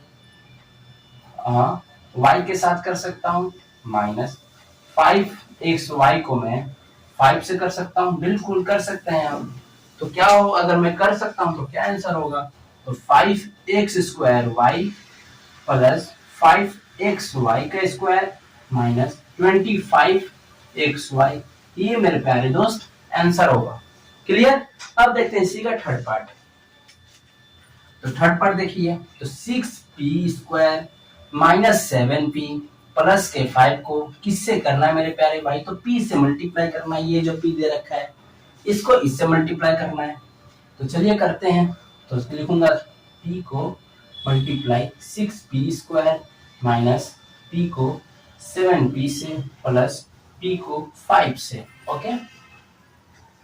y के साथ कर सकता हूं माइनस 5xy को मैं 5 से कर सकता हूं। बिल्कुल कर सकते हैं हम। तो क्या हो, अगर मैं कर सकता हूं तो क्या आंसर होगा, तो 5x² प्लस 5xy का स्क्वायर माइनस 25xy। ये मेरे प्यारे दोस्त आंसर होगा। क्लियर। अब देखते हैं इसी का थर्ड पार्ट। तो थर्ड पार्ट देखिए, तो 6p² माइनस 7p प्लस के 5 को किससे करना है मेरे प्यारे भाई, तो p से मल्टीप्लाई करना है। ये जो p दे रखा है इसको इससे मल्टीप्लाई करना है। तो चलिए करते हैं। तो इसको लिखूंगा p को मल्टीप्लाई 6p² माइनस p को 7p से प्लस p को 5 से। ओके,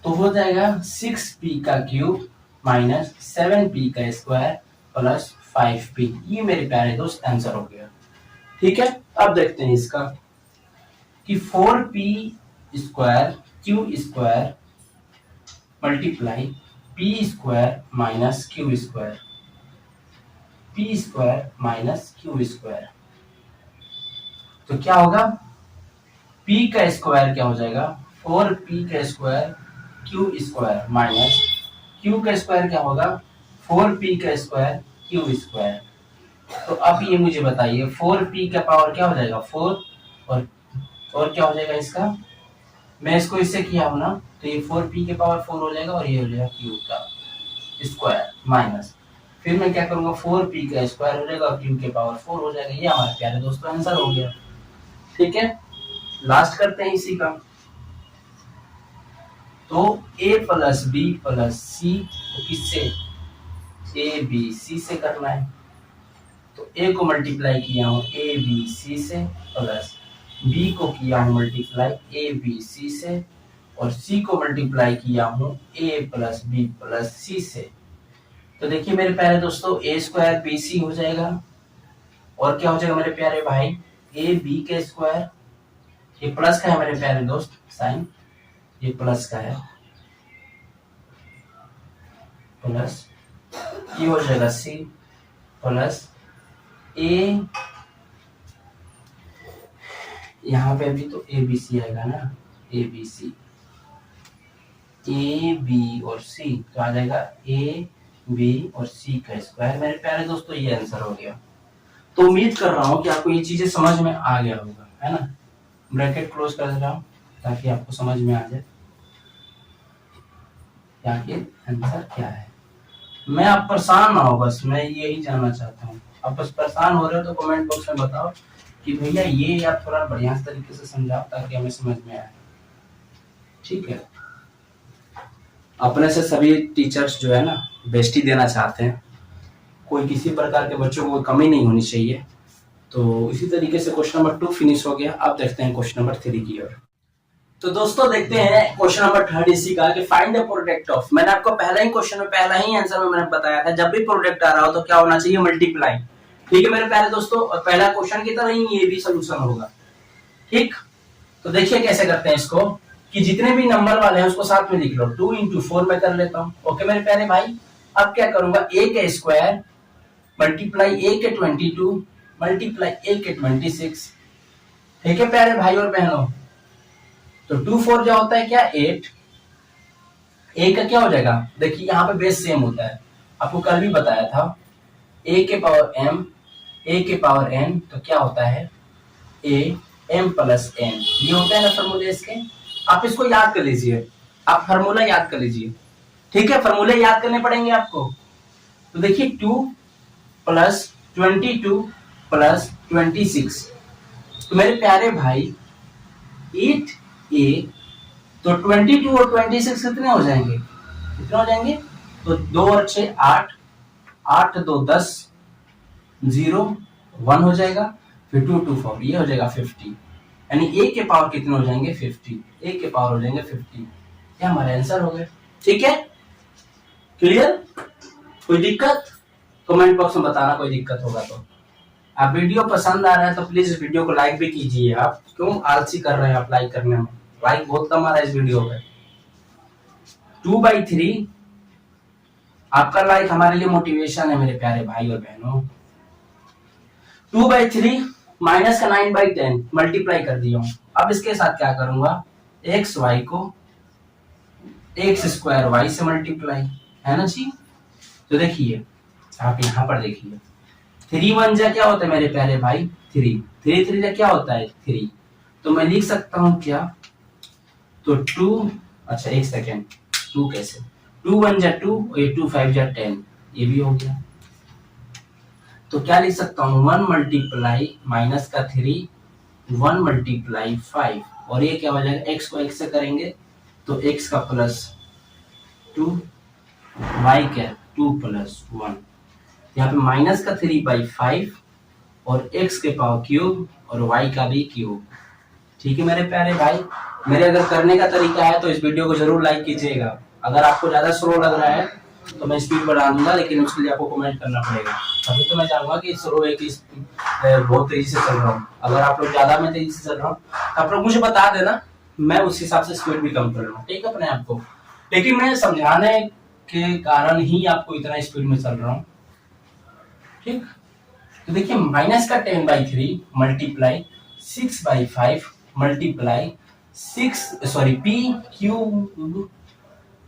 तो हो जाएगा 6p का क्यूब माइनस 7p का स्क्वायर प्लस 5p। ये मेरे प्यारे दोस्त आंसर हो गया। ठीक है, अब देखते हैं इसका कि 4p² q² multiply p² minus q², p² minus q²। तो क्या होगा, p का स्क्वायर क्या हो जाएगा, 4p का स्क्वायर q² माइनस q का स्क्वायर क्या होगा, 4p का स्क्वायर q²। तो अब ये मुझे बताइए 4p का पावर क्या हो जाएगा 4 और क्या हो जाएगा इसका, मैं इसको इससे किया हूं ना, तो ये 4p के पावर 4 हो जाएगा और ये हो जाएगा q का स्क्वायर माइनस, फिर मैं क्या करूंगा 4p का स्क्वायर हो जाएगा और q के पावर 4 हो जाएगा। ये हमारे प्यारे दोस्तों आंसर हो गया। ठीक है, लास्ट करते हैं इसी का। तो a प्लस बी प्लस सी को किससे, ए बी सी से करना है। तो a को मल्टीप्लाई किया हूं ए बी सी से प्लस b को किया हूं मल्टीप्लाई ए बी सी से और c को मल्टीप्लाई किया हूं a प्लस बी प्लस सी से। तो देखिए मेरे प्यारे दोस्तों a² bc हो जाएगा और क्या हो जाएगा मेरे प्यारे भाई ए बी के स्क्वायर, ये प्लस का है मेरे प्यारे दोस्त साइन, ये प्लस का है प्लस ये हो जाएगा सी प्लस ए, यहाँ पे भी तो ए बी सी आएगा ना, A B C, A B और सी तो आ जाएगा ए बी और सी का स्क्वायर। मेरे प्यारे दोस्तों ये आंसर हो गया। तो उम्मीद कर रहा हूँ कि आपको ये चीजें समझ में आ गया होगा, है ना। ब्रैकेट क्लोज कर दे रहा हूँ ताकि आपको समझ में आ जाए कि आखिर आंसर क्या है। मैं आप परेशान ना हो, बस मैं यही जानना चाहता हूँ। आप बस परेशान हो रहे हो तो कमेंट बॉक्स में बताओ कि भैया ये आप थोड़ा बढ़िया तरीके से समझाओ ताकि हमें समझ में आए। ठीक है, अपने से सभी टीचर्स जो है ना बेस्टी देना चाहते हैं, कोई किसी प्रकार के बच्चों को कमी नहीं होनी चाहिए। तो इसी तरीके से क्वेश्चन नंबर 2 फिनिश हो गया। अब देखते हैं क्वेश्चन नंबर 3 की ओर। तो दोस्तों देखते हैं क्वेश्चन नंबर 3 इसी का कि फाइंड द प्रोडक्ट ऑफ। मैंने आपको पहला ही क्वेश्चन में पहला ही आंसर में मैंने बताया था जब भी प्रोडक्ट आ रहा हो तो क्या होना चाहिए, मल्टीप्लाई। ठीक है मेरे प्यारे दोस्तों, और पहला क्वेश्चन की तरह ही ये भी सोल्यूशन होगा। ठीक, तो देखिए कैसे करते हैं इसको कि जितने भी नंबर वाले हैं उसको साथ में लिख लो। 2 into 4 में कर लेता हूँ। ओके मेरे प्यारे भाई, अब क्या करूंगा, a के स्क्वायर मल्टीप्लाई a के 22 मल्टीप्लाई a के 26। ठीक है प्यारे भाई और बहनों, तो 2 4 जो होता है क्या 8, a का क्या हो जाएगा, देखिए यहाँ पे बेस सेम होता है, आपको कल भी बताया था। a के पावर m a के पावर n तो क्या होता है a m प्लस n, ये होता है ना फॉर्मूले इसके। आप इसको याद कर लीजिए, आप फार्मूला याद कर लीजिए। ठीक है, फार्मूले याद करने पड़ेंगे आपको। तो देखिए 2 प्लस 22 प्लस 26, तो मेरे प्यारे भाई 8a, तो 22 और 26 कितने हो जाएंगे, कितने हो जाएंगे, तो 2 और 6 8, 8 2 10, 0 1 हो जाएगा, फिर 2 2 4, ये हो जाएगा 50, यानी a के पावर कितने हो जाएंगे 50, a के पावर हो जाएंगे 50। ये हमारा आंसर हो गया। ठीक है, क्लियर, कोई दिक्कत कमेंट बॉक्स में बताना, कोई दिक्कत होगा तो। आप वीडियो पसंद आ रहा है तो प्लीज इस वीडियो को लाइक भी कीजिए। आप क्यों आलसी कर रहे हैं आप लाइक करने में, लाइक बहुत कम आ रहा है इस वीडियो पे। 2/3 आपका लाइक हमारे लिए मोटिवेशन है मेरे प्यारे भाई और बहनों। 2/3 माइनस का 9/10 मल्टीप्लाई कर दिया हूं। अब इसके साथ क्या करूंगा, एक्स वाई को एक्स स्क्वायर वाई से मल्टीप्लाई, है ना जी। तो देखिए आप यहाँ पर देखिए 3 1 जा क्या होता है मेरे प्यारे भाई 3, 3 3 जा क्या होता है 3, तो मैं लिख सकता हूँ क्या, तो 2, अच्छा एक सेकेंड, 2 कैसे, 2 1 जा 2 और ये 2 5 जा 10, ये भी हो गया। तो क्या लिख सकता हूँ 1 मल्टीप्लाई माइनस का 3 1 मल्टीप्लाई 5, और ये क्या हो जाएगा, x को x से करेंगे तो x का प्लस 2 y क्या 2 प्लस 1, यहाँ पे माइनस का 3/5 और x के पावर क्यूब और y का भी क्यूब। ठीक है मेरे प्यारे भाई, मेरे अगर करने का तरीका है तो इस वीडियो को जरूर लाइक कीजिएगा। अगर आपको ज्यादा स्लो लग रहा है तो मैं स्पीड बढ़ा दूंगा, लेकिन उसके लिए आपको कमेंट करना पड़ेगा। अभी तो मैं चाहूंगा कि स्लो है कि बहुत तेजी से चल रहा हूँ। अगर आप लोग ज्यादा में तेजी से चल रहा हूँ तो आप लोग मुझे बता देना, मैं उस हिसाब से स्पीड भी कम कर लूँ। ठीक है अपने आप को, लेकिन मैं समझाने के कारण ही आपको इतना स्पीड में चल रहा हूँ। ठीक, तो देखिए माइनस का 10/3 multiply 6/5 multiply 6 sorry p cube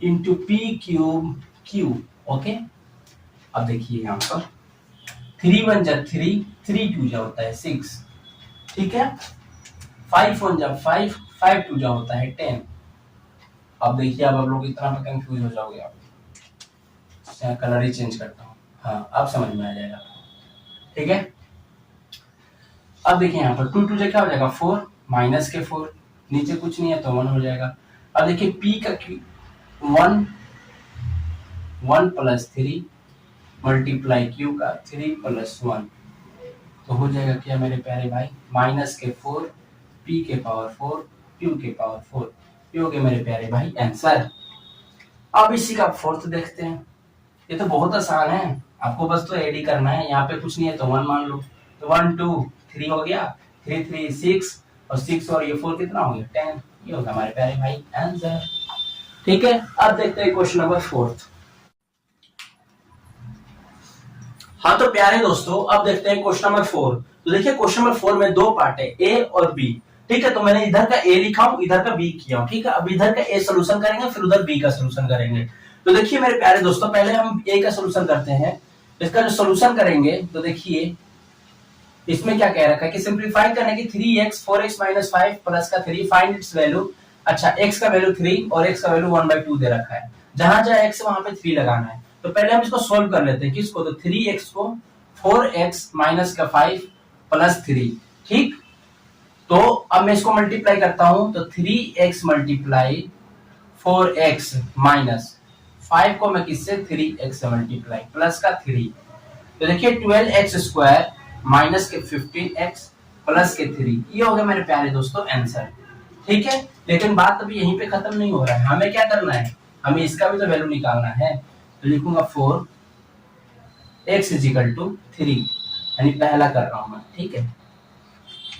into p cube cube. Okay, अब देखिए यहाँ पर 3 1 जा 3, 3 2 जा होता है 6, ठीक है, 5 1 जा 5, 5 2 जा होता है 10। अब देखिए अब आप लोग इतना में कंफ्यूज हो जाओगे, आप कलर ही चेंज करता हूँ, हाँ अब समझ में आ जाएगा। ठीक है, अब देखिए यहाँ पर 2 2 क्या हो जाएगा 4, माइनस के 4, नीचे कुछ नहीं है तो 1 हो जाएगा। अब देखिए p का 1 1 प्लस 3 मल्टीप्लाई q का 3 प्लस 1, तो हो जाएगा क्या मेरे प्यारे भाई, माइनस के 4 p के पावर 4 q के पावर 4, ये हो गया मेरे प्यारे भाई आंसर। अब इसी का फोर्थ देखते हैं, ये तो बहुत आसान है, आपको बस तो एड ही करना है। यहाँ पे कुछ नहीं है तो 1 मान लो, तो 1 2 3 हो गया, 3 3 6 और 6 और ये 4 कितना हो गया 10, ये होगा हमारे प्यारे भाई आंसर। ठीक है, अब देखते हैं क्वेश्चन नंबर 4। हाँ तो प्यारे दोस्तों अब देखते हैं क्वेश्चन नंबर 4। तो देखिए क्वेश्चन नंबर 4 में दो पार्ट है, ए और बी। ठीक है, तो मैंने इधर का ए लिखा हूं, इधर का बी किया हूं। ठीक है, अब इधर का ए सोल्यूशन करेंगे, फिर उधर बी का सोल्यूशन करेंगे। तो देखिए मेरे प्यारे दोस्तों पहले हम ए का सोल्यूशन करते हैं। इसका जो सोल्यूशन करेंगे तो देखिए इसमें क्या कह रखा है कि सिंप्लीफाई करने की 3x 4x माइनस 5 प्लस का 3 फाइंड इट्स वैल्यू। अच्छा x का वैल्यू 3 और x का वैल्यू 1/2 दे रखा है, जहां जहां x है वहां पे 3 लगाना है। तो पहले हम इसको सोल्व कर लेते हैं, किसको, तो 3x को 4x माइनस का 5 प्लस 3, ठीक। तो अब मैं इसको मल्टीप्लाई करता हूं, तो 3x मल्टीप्लाई 4x माइनस 5 को मैं किससे 3x से मल्टीप्लाई प्लस का 3, तो देखिए 12x स्क्वायर माइनस के 15x प्लस के 3, ये हो गया मेरे प्यारे दोस्तों आंसर, ठीक है। लेकिन बात अभी यहीं पे खत्म नहीं हो रहा है, हमें क्या करना है, हमें इसका भी तो वैल्यू निकालना है। तो लिखूंगा 4x इजिकल टू 3, यानी पहला कर रहा हूं मैं, ठीक है।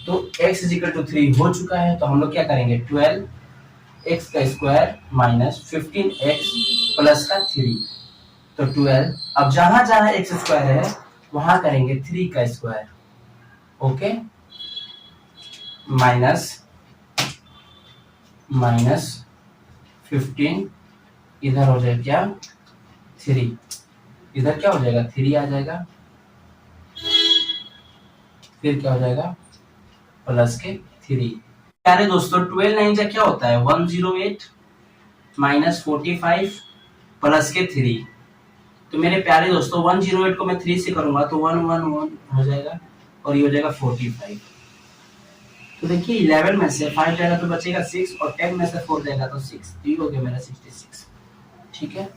तो x इजिकल टू 3 हो चुका है, तो हम लोग क्या करेंगे 12x का स्क्वायर माइनस 15x प्लस का 3, तो 12, अब जहां जहां x स्क्वायर है वहां करेंगे 3 का स्क्वायर, ओके, माइनस 15, इधर हो जाएगा क्या 3, इधर क्या हो जाएगा 3 आ जाएगा, फिर क्या हो जाएगा प्लस के 3। प्यारे दोस्तों 12 9 जा क्या होता है 108 माइनस 45 प्लस के 3, तो मेरे प्यारे दोस्तों 108 को मैं 3 से करूंगा तो 111 हो जाएगा और ये हो जाएगा 45। तो देखिए 11 में से 5 जाएगा तो बचेगा 6 और 10 में से 4 जाएगा तो 6, तो ये हो गया मेरा 66, ठीक है।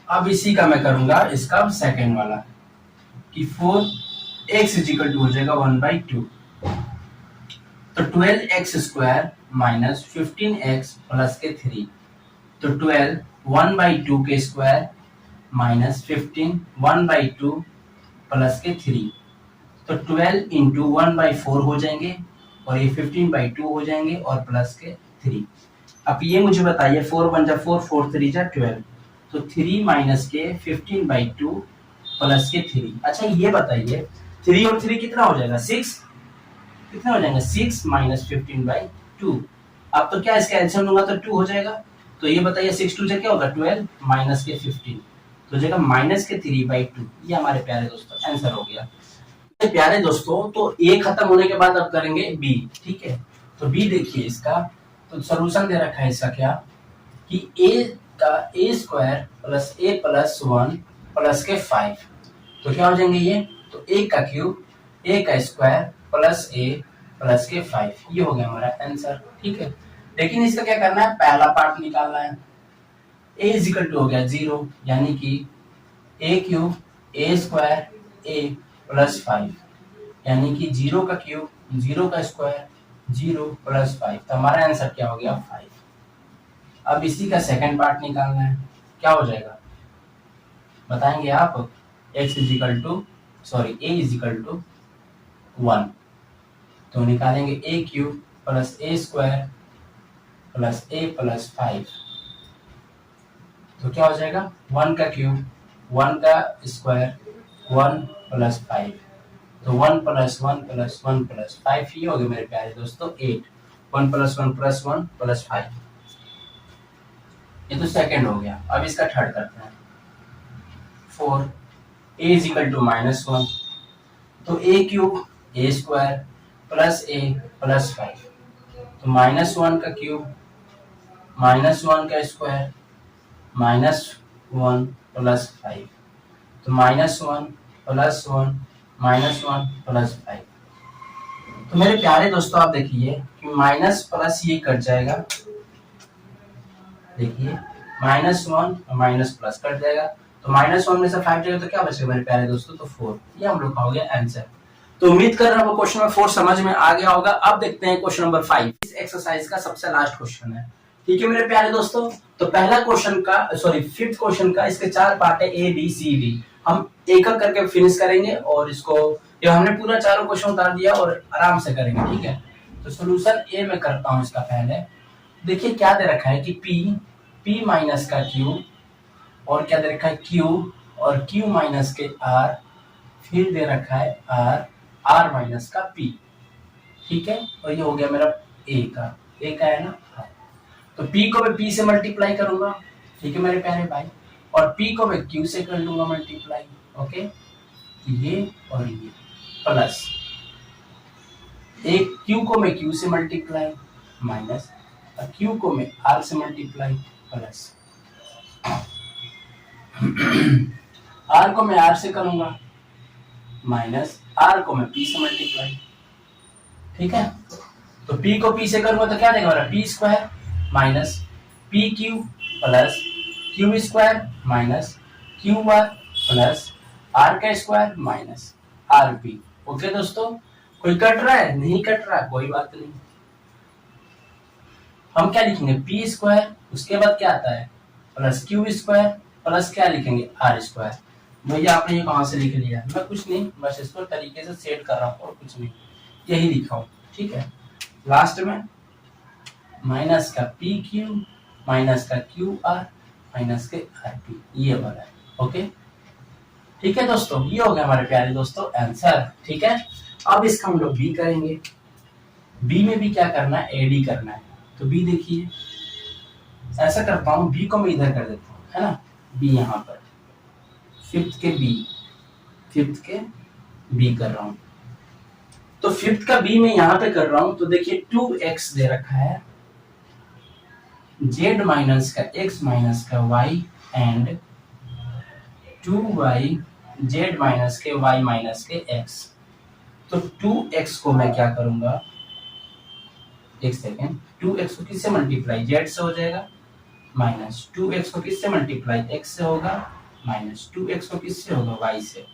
अब इसी का मैं करूंगा इसका सेकंड वाला कि 4x इजिकल टू हो जाएगा 1/2, तो 12x square minus 15x plus के 3, तो 12 1/2 के स्क्वायर माइनस 15 1/2 प्लस के 3, तो 12 इंटू 1/4 हो जाएंगे और ये 15/2 हो जाएंगे और प्लस के 3। अब ये मुझे बताइए 4 1 जा 4 4 3 जा 12, तो 3 माइनस के 15/2 प्लस के 3। अच्छा ये बताइए 3 और 3 कितना हो जाएगा 6, कितना हो जाएगा 6 माइनस 15/2। अब तो क्या इसका एलसीएम लूंगा तो 2 हो जाएगा, तो ये बताइए 6 2 जा क्या होगा 12 माइनस के 15, तो हो जाएगा माइनस के 3/2। ये हमारे प्यारे दोस्तों आंसर हो गया। प्यारे दोस्तों तो ए खत्म होने के बाद अब करेंगे बी, ठीक है। तो बी देखिए इसका, तो सॉल्यूशन दे रखा है इसका क्या कि ए का ए स्क्वायर प्लस ए प्लस 1 प्लस के 5, तो क्या हो जाएंगे ये, तो ए का क्यूब ए का स्क्वायर प्लस ए प्लस के 5, ये हो गया हमारा आंसर, ठीक है। लेकिन इसका क्या करना है, पहला पार्ट निकालना है। ए इजिकल टू हो गया 0, यानी कि ए क्यूब ए स्क्वायर ए प्लस 5, यानी कि 0 का क्यूब 0 का स्क्वायर 0 प्लस 5, तो हमारा आंसर क्या हो गया 5। अब इसी का सेकंड पार्ट निकालना है, क्या हो जाएगा बताएंगे आप, x equal to sorry a equal to 1, तो निकालेंगे a cube plus a square plus a plus 5, तो क्या हो जाएगा 1 का क्यूब 1 का स्क्वायर 1 प्लस 5, तो 1 प्लस 1 प्लस 1 प्लस 5, ये हो गया मेरे प्यारे दोस्तों 8, 1 प्लस 1 प्लस 1 प्लस 5, ये तो सेकंड हो गया। अब इसका थर्ड करते हैं 4 a इजिकल टू -1, तो a cube a square plus a plus 5, तो -1 का क्यूब -1 का स्क्वायर -1 प्लस 5, तो -1 प्लस 1 -1 प्लस 5। तो मेरे प्यारे दोस्तों आप देखिए कि माइनस प्लस ये कट जाएगा, देखिए -1 और माइनस प्लस कट जाएगा, तो -1 में से 5 जाएगा तो क्या बचेगा मेरे प्यारे दोस्तों, तो 4, ये हम लोग का हो गया आंसर। तो उम्मीद कर रहा हूँ क्वेश्चन नंबर 4 समझ में आ गया होगा। अब देखते हैं क्वेश्चन नंबर 5, इस एक्सरसाइज का सबसे लास्ट क्वेश्चन है, ठीक है मेरे प्यारे दोस्तों। तो पहला क्वेश्चन का सॉरी फिफ्थ क्वेश्चन का इसके 4 पार्ट है ए बी सी डी, हम एक एक करके फिनिश करेंगे और इसको ये हमने पूरा चारों क्वेश्चन उतार दिया और आराम से करेंगे, ठीक है। तो सोल्यूशन ए में करता हूँ इसका पहले, देखिए क्या दे रखा है कि p माइनस का q और क्या दे रखा है q और q माइनस के r, फिर दे रखा है r माइनस का p, ठीक है। और ये हो गया मेरा a का है ना, हाँ। तो p को मैं p से मल्टीप्लाई करूंगा, ठीक है मेरे प्यारे भाई, और p को मैं q से कर लूंगा मल्टीप्लाई, ओके, ये और ये, प्लस एक क्यू को मैं क्यू से मल्टीप्लाई माइनस क्यू को मैं आर से मल्टीप्लाई प्लस आर को मैं आर से करूंगा माइनस आर को मैं पी से मल्टीप्लाई। ठीक है, तो पी को पी से करूंगा तो क्या देगा मेरा P square minus P Q plus Q square minus Q R plus R का square minus R P. Okay दोस्तों, कोई कट रहा है? नहीं कट रहा, कोई बात नहीं। हम क्या लिखेंगे पी स्क्वायर, उसके बाद क्या आता है प्लस क्यू स्क्वायर प्लस क्या लिखेंगे आर स्क्वायर। भैया आपने ये कहां से लिख लिया? मैं कुछ नहीं, बस इसको तरीके से सेट कर रहा हूँ और कुछ नहीं, यही लिखा हूँ। ठीक है, लास्ट में माइनस का पी क्यू माइनस का क्यू आर माइनस के आर पी, ये वाला है। ओके, ठीक है दोस्तों, ये हो गया हमारे प्यारे दोस्तों आंसर। ठीक है, अब इसका हम लोग बी करेंगे। बी में भी क्या करना है? एडी करना है। तो बी देखिए, ऐसा करता हूँ, बी को मैं इधर कर देता हूँ, है ना, बी यहाँ पर फिफ्थ के बी कर रहा हूँ। तो फिफ्थ का बी में यहाँ पे कर रहा हूँ। तो देखिए 2x दे रखा है, z माइनस का x माइनस का y and 2y z minus के y माइनस के x। तो 2x को मैं क्या करूंगा, एक सेकेंड, 2x को किससे मल्टीप्लाई z से हो जाएगा माइनस 2x को किससे मल्टीप्लाई x से होगा माइनस 2x को किससे होगा y से,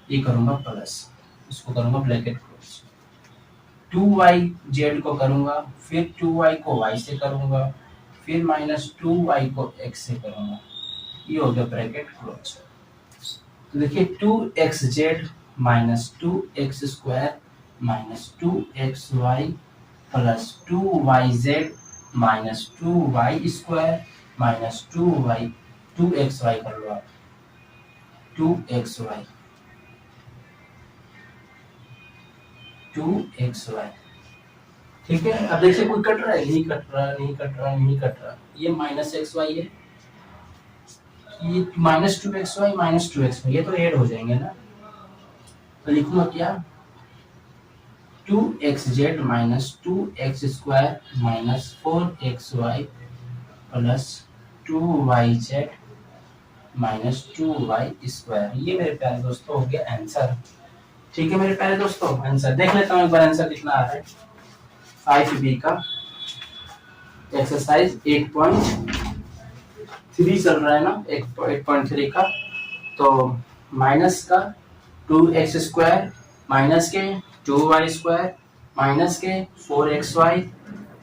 ये करूंगा प्लस, इसको करूंगा ब्रैकेट क्लोज, 2y z को करूंगा, फिर 2y को y से करूंगा, फिर माइनस 2y को x से करूंगा, ये हो गया ब्रैकेट क्लोज। तो देखिए 2xz minus 2x square minus 2xy plus 2yz minus 2y square minus 2xy कर लो आप, 2xy ठीक है। अब देखिए कोई कट रहा है? नहीं कट रहा, नहीं कट रहा, नहीं कट रहा। ये माइनस xy है, ये माइनस 2xy माइनस 2xy, ये तो ऐड हो जाएंगे ना। तो लिखूंगा क्या 2xz minus 2x square minus 4xy plus 2yz minus 2y square. ये मेरे प्यारे दोस्तों हो गया आंसर। ठीक है मेरे प्यारे दोस्तों, आंसर देख लेता हूँ एक बार, आंसर कितना आ रहा है 5b का एक्सरसाइज 8.3 चल रहा है ना, 8.3 का। तो माइनस का 2x स्क्वायर माइनस के 2y स्क्वायर माइनस के 4xy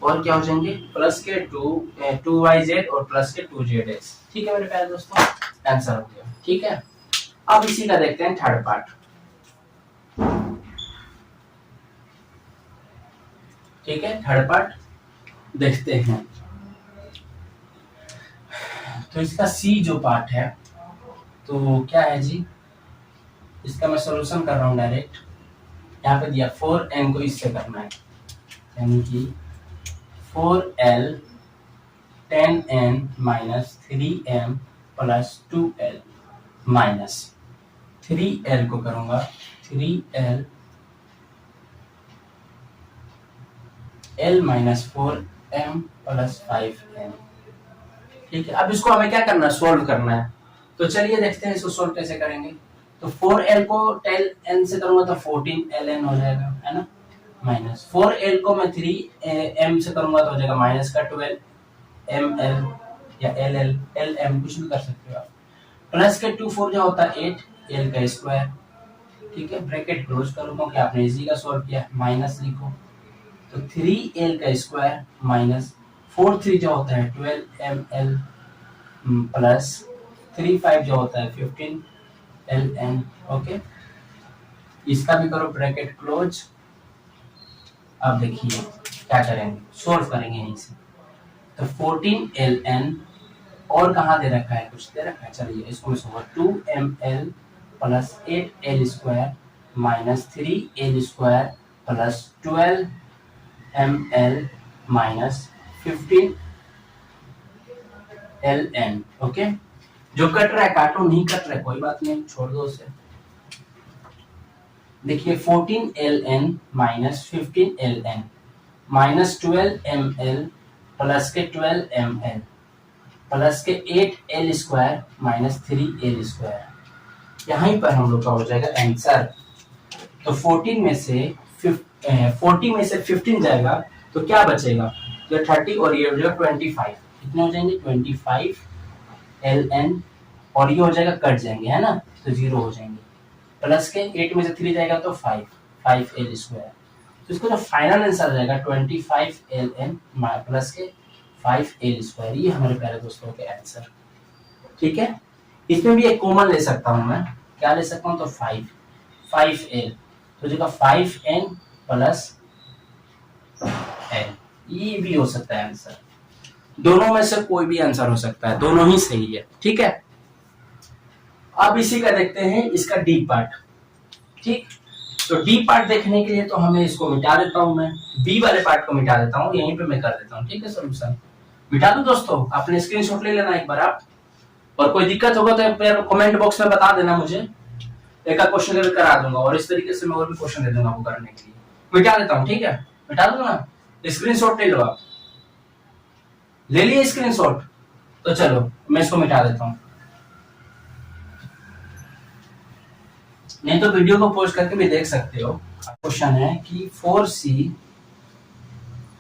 और क्या हो जाएंगे प्लस के 2yz और प्लस के 2zx। ठीक है मेरे प्यारे दोस्तों, आंसर हो गया। ठीक है, अब इसी का देखते हैं थर्ड पार्ट। ठीक है, थर्ड पार्ट देखते हैं। तो इसका सी जो पार्ट है तो क्या है जी, इसका मैं सॉल्यूशन कर रहा हूं डायरेक्ट। यहाँ पे दिया 4n को इससे करना है, यानी कि 4l 10n minus 3m plus 2l minus 3l को करूंगा 3l l minus 4m plus 5n। ठीक है, अब इसको हमें क्या करना है, सोल्व करना है। तो चलिए देखते हैं इसको सोल्व कैसे करेंगे। तो 4l को 10n से करूंगा तो 14ln हो जाएगा, है ना, माइनस 4l को मैं 3m से करूंगा तो हो जाएगा माइनस का 12ml या lm कुछ भी कर सकते हो आप, प्लस के 2 4 जो होता है 8 l का स्क्वायर। ठीक है, ब्रैकेट क्लोज करूंगा कि आपने इजी का सॉल्व किया, माइनस लिखो तो 3l का स्क्वायर माइनस 4 3 जो होता है 12ml प्लस 3 5 जो होता है 15ln। ओके, इसका भी करो ब्रैकेट क्लोज। अब देखिए क्या करेंगे, सोल्व करेंगे यहीं से। तो 14ln और कहाँ दे रखा है, कुछ दे रखा है, चलिए इसको मैं solve 2ml plus 8l square minus 3l square plus 12ml minus 15ln। Okay, जो कट रहा है काटो, नहीं कट रहा है कोई बात नहीं, छोड़ दो उसे। देखिए 14 ln minus 15 ln minus 12 ml plus के 12 ml प्लस के 8l² माइनस 3l²। यहीं पर हम लोग का हो जाएगा आंसर। तो 14 में से 40 में से 15 जाएगा तो क्या बचेगा, तो 30 और ये हो जाएगा 25। कितने हो जाएंगे 25 ln और ये हो जाएगा कट जाएंगे है ना, तो 0 हो जाएंगे। प्लस के 8 में से 3 जाएगा तो 5l²। तो इसका जो फाइनल आंसर आ जाएगा 25 ln प्लस के 5l²। ये हमारे प्यारे दोस्तों के आंसर। ठीक है, इसमें भी एक कॉमन ले सकता हूं मैं, क्या ले सकता हूं, तो 5l तो जगह 5n प्लस l, ये भी हो सकता है आंसर। दोनों में से कोई भी आंसर हो सकता है, दोनों ही सही है। ठीक है, अब इसी का देखते हैं इसका डी पार्ट। ठीक, तो डी पार्ट देखने के लिए तो हमें इसको मिटा देता हूं, मैं बी वाले पार्ट को मिटा देता हूं, यहीं पे मैं कर देता हूं। ठीक है, सोल्यूशन मिटा दूं दोस्तों, आपने स्क्रीनशॉट ले लेना एक बार आप, और कोई दिक्कत होगा तो फिर कमेंट बॉक्स में बता देना मुझे, एक आध क्वेश्चन करा दूंगा, और इस तरीके से मैं और भी क्वेश्चन दे दूंगा आपको करने के लिए। मिटा देता हूं, ठीक है, मिटा दूंगा ना, स्क्रीनशॉट ले लो आप, ले लिए स्क्रीनशॉट, तो चलो मैं इसको मिटा देता हूं, नहीं तो वीडियो को पॉज करके भी देख सकते हो। क्वेश्चन है कि 4c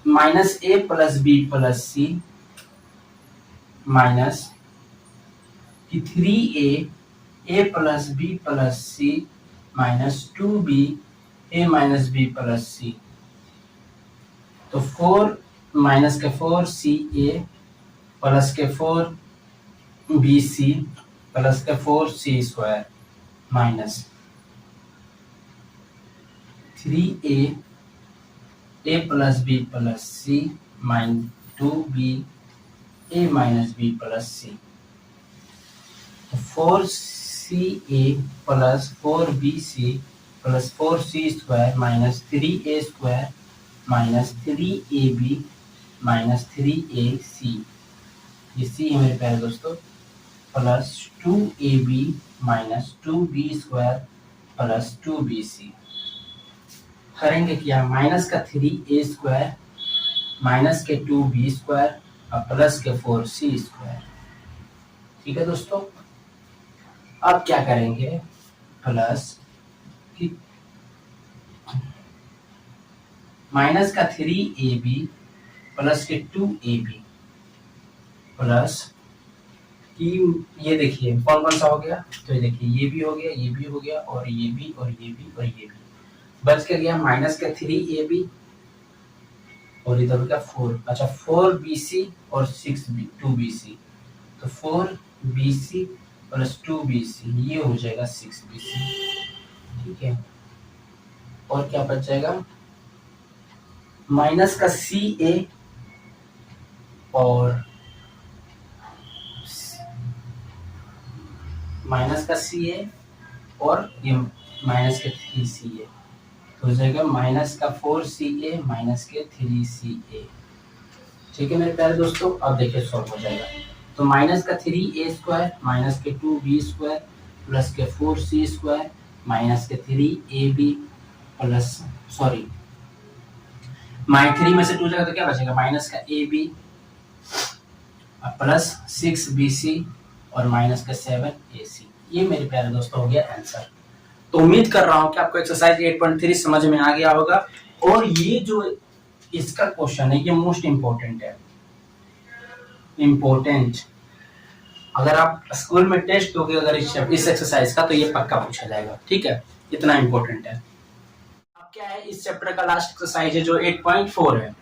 minus a plus B plus C minus कि 3a plus B plus C minus 2b a minus B plus C. तो 4 माइनस के 4ca प्लस के 4bc प्लस के 4c² minus 3a plus B plus C minus 2b a minus B plus C. तो 4ca plus 4bc plus 4c² minus 3a² minus 3ab minus 3ac, ये सी है मेरे प्यारे दोस्तों, plus 2ab minus 2b² plus 2bc। करेंगे क्या, माइनस का 3a² माइनस के 2b² और प्लस के 4c²। ठीक है दोस्तों, अब क्या करेंगे, प्लस माइनस का 3ab प्लस के 2ab प्लस कि ये देखिए कौन कौन सा हो गया, तो ये देखिए ये भी हो गया, ये भी हो गया, और ये भी, और ये भी, और ये भी, बच के गया माइनस का 3ab और इधर का 4, अच्छा 4bc और 2bc, तो 4bc प्लस 2bc ये हो जाएगा 6bc। ठीक है, और क्या बच जाएगा, माइनस का ca और माइनस का ca और ये माइनस के 3ca, तो हो जाएगा माइनस का 4ca माइनस के 3ca। ठीक है मेरे प्यारे दोस्तों, अब देखिए सॉल्व हो जाएगा। तो माइनस का 3a² माइनस के 2b² प्लस के 4c² माइनस के 3ab प्लस सॉरी 3 में से 2 जाएगा तो क्या बचेगा, माइनस का ab प्लस 6bc और माइनस का 7ac। ये मेरे प्यारे दोस्तों हो गया आंसर। तो उम्मीद कर रहा हूं कि आपको एक्सरसाइज 8.3 समझ में आ गया होगा, और ये जो इसका क्वेश्चन है ये मोस्ट इंपॉर्टेंट है, इम्पोर्टेंट। अगर आप स्कूल में टेस्ट दोगे अगर इस एक्सरसाइज का, तो ये पक्का पूछा जाएगा। ठीक है, इतना इंपॉर्टेंट है। अब क्या है, इस चैप्टर का लास्ट एक्सरसाइज है जो 8.4 है।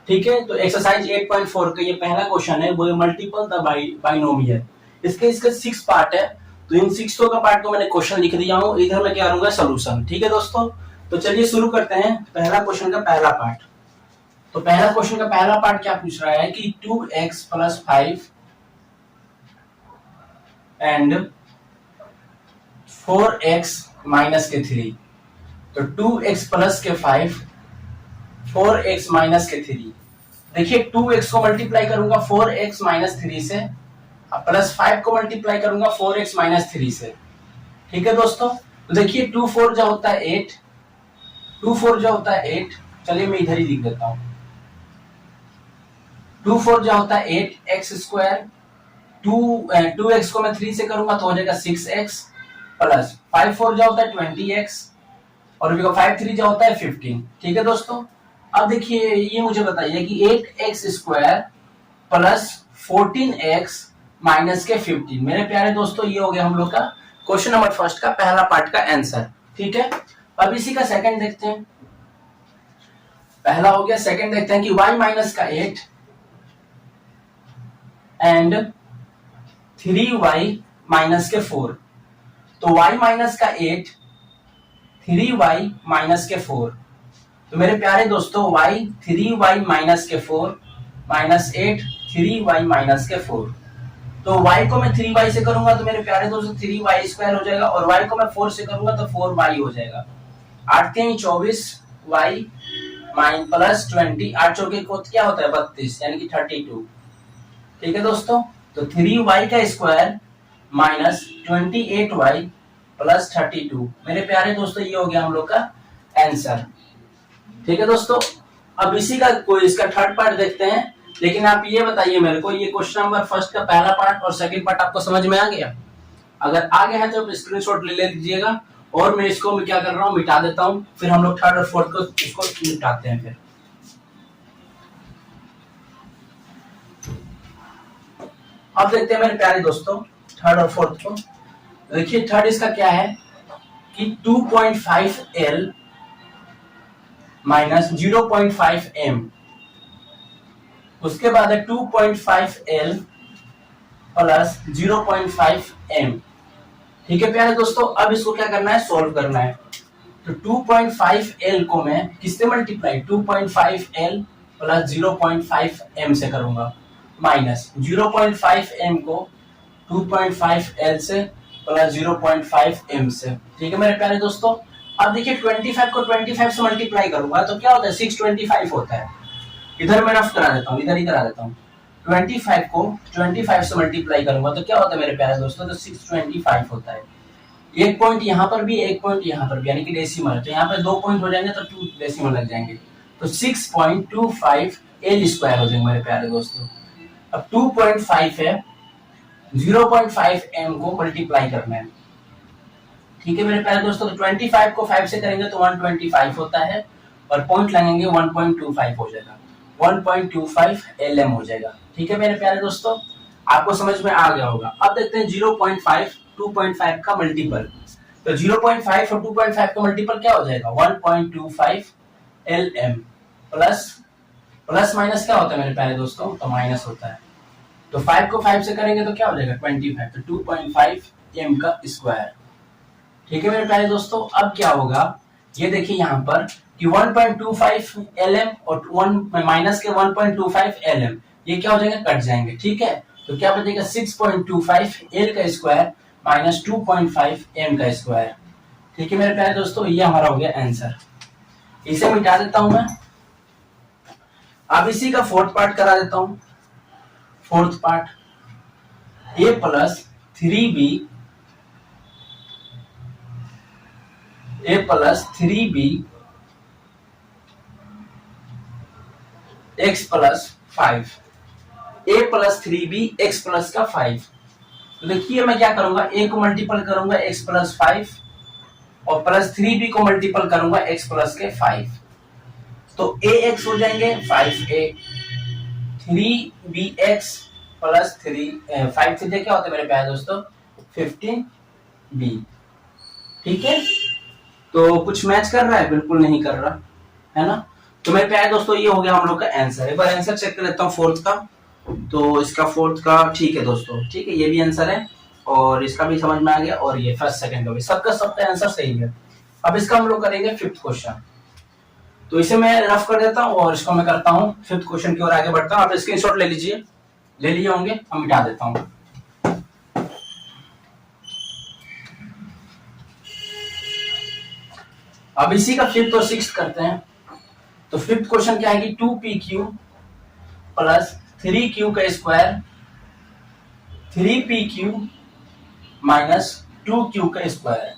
ठीक है, तो एक्सरसाइज 8.4 का ये पहला क्वेश्चन है, वो मल्टीपल द बाइनोमियल। इसके 6 पार्ट है, तो इन 6 का पार्ट को मैंने क्वेश्चन लिख दिया हूं, इधर मैं क्या करूंगा सॉल्यूशन। ठीक है दोस्तों, तो चलिए शुरू करते हैं पहला क्वेश्चन का पहला पार्ट। तो पहला क्वेश्चन का पहला पार्ट क्या पूछ रहा है कि 2x plus 5 and 4x minus के 3। तो 2x प्लस के 5 4x माइनस के 3। देखिए 2x को मल्टीप्लाई करूंगा 4x माइनस 3 से, प्लस 5 को मल्टीप्लाई करूंगा 4x माइनस 3 से। ठीक है दोस्तों, तो देखिए 2 4 जो होता है 8, 2 4 जो होता है 8, चलिए मैं इधर ही लिख देता हूँ। 2 4 जो होता है 8 एक्स स्क्वायर, 2x को मैं 3 से करूंगा तो हो जाएगा 6x, प्लस 5 4 जो होता है 20x, और 5 3 जो होता है 15। ठीक है दोस्तों, अब देखिए ये मुझे बताइए कि 8x square plus 14x minus के 15। मेरे प्यारे दोस्तों ये हो गया हम लोग का क्वेश्चन नंबर फर्स्ट का पहला पार्ट का आंसर। ठीक है, अब इसी का सेकंड देखते हैं। पहला हो गया, सेकंड देखते हैं कि y माइनस का 8 एंड 3y माइनस के 4। तो y माइनस का 8, 3y माइनस के 4। तो मेरे प्यारे दोस्तों y 3y माइनस के 4 माइनस 8 3y माइनस के 4। तो y को मैं 3y से करूंगा तो मेरे प्यारे दोस्तों 3y स्क्वायर हो जाएगा, और y को मैं 4 से करूंगा तो 4y हो जाएगा। 8 3 24 y माइन प्लस 20, 8 चौके क्या होता है 32, यानी कि 32। ठीक है दोस्तों, तो 3y का स्क्वायर माइनस 28y प्लस 32। मेरे प्यारे दोस्तों ये हो गया हम लोग का आंसर। ठीक है दोस्तों, अब इसी का कोई इसका थर्ड पार्ट देखते हैं। लेकिन आप ये बताइए मेरे को, ये क्वेश्चन नंबर फर्स्ट का पहला पार्ट और सेकंड पार्ट आपको समझ में आ गया? अगर आ गया है तो स्क्रीनशॉट ले लीजिएगा, और मैं इसको मैं क्या कर रहा हूँ मिटा देता हूँ, फिर हम लोग थर्ड और फोर्थ को इसको निपटाते हैं। फिर अब देखते हैं मेरे प्यारे दोस्तों थर्ड और फोर्थ को। देखिए थर्ड इसका क्या है कि 2.5L माइनस 0.5M, उसके बाद है 2.5L प्लस 0.5M। ठीक है प्यारे दोस्तों, अब इसको क्या करना है, सोल्व करना है। तो 2.5L को मैं किससे मल्टीप्लाई, 2.5L प्लस 0.5M से करूंगा, माइनस 0.5M को 2.5L से प्लस 0.5M से। ठीक है मेरे प्यारे दोस्तों, अब देखिए 25 को 25 से मल्टीप्लाई करूंगा तो क्या होता है 625 होता है। इधर मैं रफ करा देता हूँ, इधर ही करा देता हूँ। 25 को 25 से मल्टीप्लाई करूंगा तो क्या होता है मेरे प्यारे दोस्तों, तो 625 होता है। एक पॉइंट यहाँ पर भी, एक पॉइंट यहाँ पर भी, यानी कि डेसिमल, तो यहाँ पे 2 पॉइंट हो जाएंगे तो 2 डेसिमल लग जाएंगे, तो 6.25 L स्क्वायर हो जाएंगे मेरे प्यारे दोस्तों। अब 2.5 है, 0.5M को मल्टीप्लाई करना है। ठीक है मेरे प्यारे दोस्तों, तो 25 को 5 से करेंगे तो 125 होता है, और पॉइंट लगेंगे 1.25 हो जाएगा, 1.25 LM हो जाएगा। ठीक है मेरे प्यारे दोस्तों, आपको समझ में आ गया होगा। अब देखते हैं 0.5 2.5 का मल्टीपल। तो 0.5 और 2.5 का मल्टीपल क्या हो जाएगा, 1.25 LM। प्लस माइनस क्या होता है मेरे प्यारे दोस्तों, तो माइनस होता है। तो 5 को 5 से करेंगे तो क्या हो जाएगा 25, तो 2.5M का स्क्वायर। ठीक है मेरे प्यारे दोस्तों, अब क्या होगा, ये देखिए यहाँ पर कि 1.25 LM और 1 माइनस के 1.25 LM, ये क्या हो जाएंगे, कट जाएंगे। ठीक है, तो क्या बचेगा 6.25 L का स्क्वायर माइनस 2.5 M का स्क्वायर। ठीक है मेरे प्यारे दोस्तों, ये हमारा हो गया आंसर। इसे मिटा देता हूं मैं। अब इसी का फोर्थ पार्ट करा देता हूं। Fourth part a plus 3b, a plus 3b x plus 5, a plus 3b x plus का 5। तो देखिए मैं क्या करूंगा, a को मल्टीपल करूंगा x प्लस 5, और प्लस 3b को मल्टीपल करूंगा x प्लस के 5, तो ax हो जाएंगे 5a, 3bx प्लस 5 से क्या होता है मेरे प्यारे दोस्तों 15b। ठीक है, तो कुछ मैच कर रहा है, बिल्कुल नहीं कर रहा है ना। तो मेरे प्यारे दोस्तों ये हो गया हम लोग का आंसर। एक बार आंसर चेक कर लेता हूँ फोर्थ का। तो इसका फोर्थ का ठीक है दोस्तों, ठीक है, ये भी आंसर है, और इसका भी समझ में आ गया, और ये फर्स्ट सेकंड का भी, सबका आंसर सही है। अब इसका हम लोग करेंगे फिफ्थ क्वेश्चन। तो इसे मैं रफ कर देता हूँ और इसको मैं करता हूँ फिफ्थ क्वेश्चन की ओर आगे बढ़ता हूँ। आप स्क्रीनशॉट ले लीजिए, ले लिए होंगे, हम मिटा देता हूँ। अब इसी का फिफ्थ और सिक्स्थ करते हैं। तो फिफ्थ क्वेश्चन क्या है कि 2pq प्लस 3q का स्क्वायर 3pq माइनस 2q का स्क्वायर।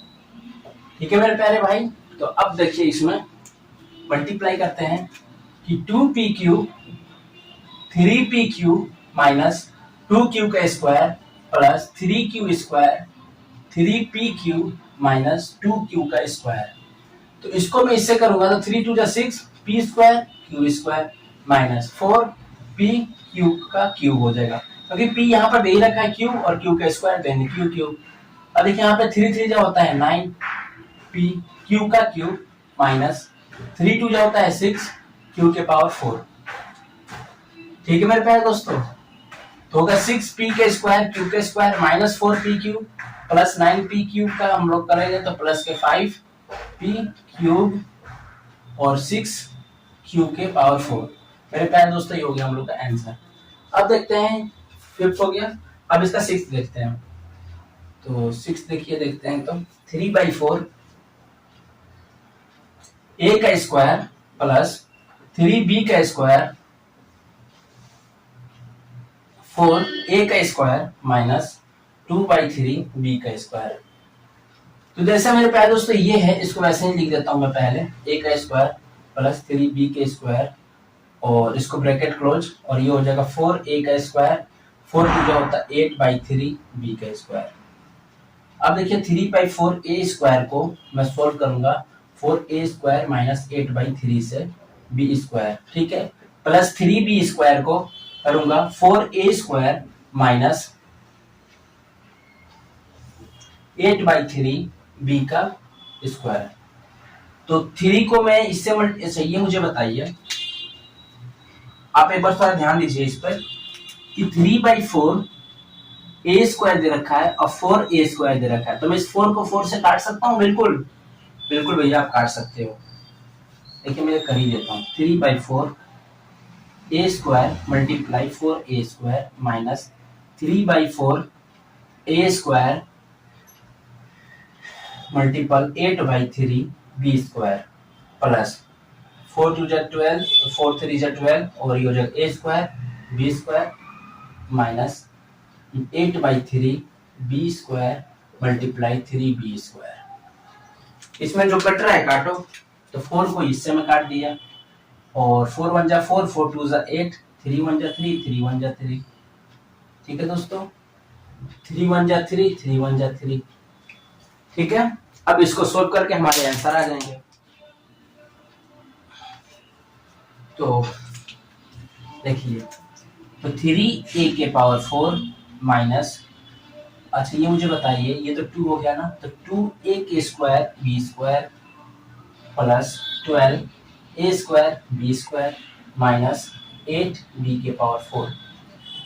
ठीक है मेरे प्यारे भाई, तो अब देखिए इसमें मल्टीप्लाई करते हैं कि 2p cube 3p cube minus 2q का square plus 3q square 3p cube minus 2q का स्क्वायर। तो इसको मैं इससे करूंगा तो 3 2 जा 6 p square q square minus 4p cube का क्यूब हो जाएगा, क्योंकि p यहाँ पर दे ही रखा है q और q का स्क्वायर देंगे q क्यूब। अब देखिए यहाँ पे 3 3 जो होता है 9p q का क्यूब माइनस 3 2 जो होता है 6 q के पावर 4। ठीक है मेरे प्यारे दोस्तों, तो होगा 6p के स्क्वायर q के square minus 4p cube plus 9p cube का हम लोग करेंगे तो प्लस के 5p क्यूब और 6q के पावर 4। मेरे प्यारे दोस्तों ये हो गया हम लोग का आंसर। अब देखते हैं फिफ्थ हो गया, अब इसका सिक्स्थ देखते हैं। तो सिक्स देखिए देखते हैं तो 3/4 a का स्क्वायर प्लस 3b का स्क्वायर 4a का स्क्वायर माइनस 2/3 b का स्क्वायर। तो जैसे मेरे प्यारे दोस्तों ये है, इसको वैसे ही लिख देता हूं मैं पहले a का स्क्वायर प्लस 3b के स्क्वायर और इसको ब्रैकेट क्लोज और ये हो जाएगा 4a का स्क्वायर 4 जो होता है 8/3 b का स्क्वायर। अब देखिए 3/4 a स्क्वायर को मैं सोल्व करूंगा 4a स्क्वायर माइनस 8/3 से b स्क्वायर, ठीक है, प्लस 3b स्क्वायर को करूंगा 4a स्क्वायर माइनस 8/3 b का स्क्वायर। तो 3 को मैं इससे चाहिए, मुझे बताइए आप एक बार थोड़ा ध्यान दीजिए इस पर कि 3/4 a स्क्वायर दे रखा है और 4a स्क्वायर दे रखा है, तो मैं इस 4 को 4 से काट सकता हूँ? बिल्कुल बिल्कुल भैया आप काट सकते हो। देखिए मैं कर ही देता हूँ 3/4 a square multiply 4a square minus 3/4 a square multiple 8/3 b square plus 4 2 जा 12 4 3 जा 12 और ये हो जाएगा a square b square minus 8/3 b square multiply 3b square. इसमें जो कट रहा है काटो, तो 4 को इससे में काट दिया और 4 1 जा 4 4 2 जा 8 3 1 जा 3 3 1 जा 3। ठीक है दोस्तों, 3 1 जा 3 3 1 जा 3। ठीक है, अब इसको सोल्व करके हमारे आंसर आ जाएंगे। तो देखिए तो 3a के पावर 4 माइनस, अच्छा ये मुझे बताइए ये तो 2 हो गया ना, तो 2a के square b square plus 12a square b square minus 8b के पावर 4।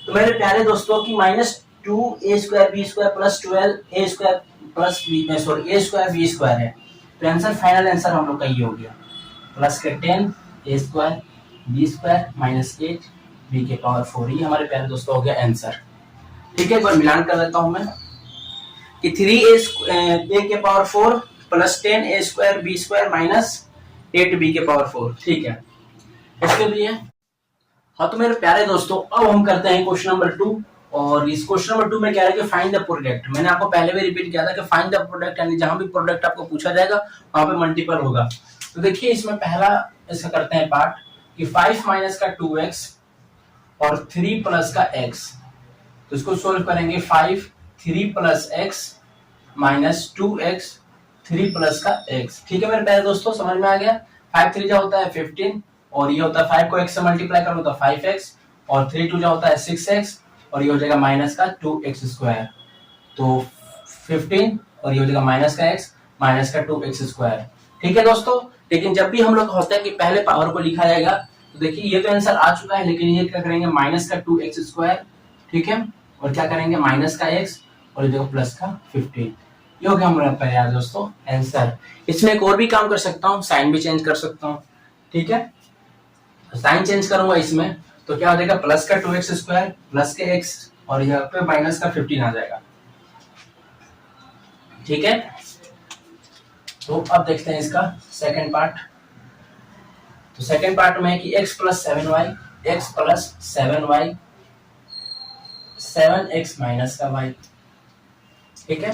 तो मेरे प्यारे दोस्तों की minus 2a square b square plus 12a square plus b sorry a square b square है, तो आंसर फाइनल आंसर हम लोग का ये हो गया प्लस के 10a square b square minus 8b के पावर 4। ये हमारे प्यारे दोस्तों हो गया आंसर। ठीक है, एक बार मिलान कर लेता हूं मैं कि 3a के power 4 plus 10a square b square minus 8b के पावर 4। ठीक है, इसके लिए हाँ। तो मेरे प्यारे दोस्तों अब हम करते हैं क्वेश्चन नंबर 2 और इस क्वेश्चन नंबर 2 में क्या है कि फाइंड द प्रोडक्ट। मैंने आपको पहले भी रिपीट किया था कि फाइंड द प्रोडक्ट, यानी जहां भी प्रोडक्ट आपको पूछा जाएगा वहां पे मल्टीपल होगा। तो देखिए इसमें पहला इसका करते हैं पार्ट कि 5 माइनस का 2x और 3 प्लस का x। तो इसको सोल्व करेंगे 5 3 plus x minus 2x 3 plus का x। ठीक है मेरे प्यारे दोस्तों, समझ में आ गया। 5 3 जो होता है 15 और ये होता है 5 को x से मल्टीप्लाई करो तो 5x और 3 2 जो होता है 6x और ये हो जाएगा माइनस का 2x स्क्वायर। तो 15 और ये हो जाएगा माइनस का x माइनस का 2x स्क्वायर। ठीक है दोस्तों, लेकिन जब भी हम लोग होता है कि पहले पावर को लिखा जाएगा, तो देखिए ये तो आंसर आ चुका है, लेकिन ये क्या करेंगे माइनस का 2x स्क्वायर, ठीक है, और क्या करेंगे माइनस का x और ये प्लस का 15। ये हो गया हमारा यार दोस्तों आंसर। इसमें एक और भी काम कर सकता हूँ, साइन भी चेंज कर सकता हूँ। ठीक है, साइन चेंज करूंगा इसमें तो क्या हो जाएगा प्लस का 2x स्क्वायर प्लस के x और यहाँ पे माइनस का 15 आ जाएगा। ठीक है, तो अब देखते हैं इसका सेकंड पार्ट। तो सेकंड पार्ट में है कि x plus 7y x plus 7y 7x minus का y। ठीक है,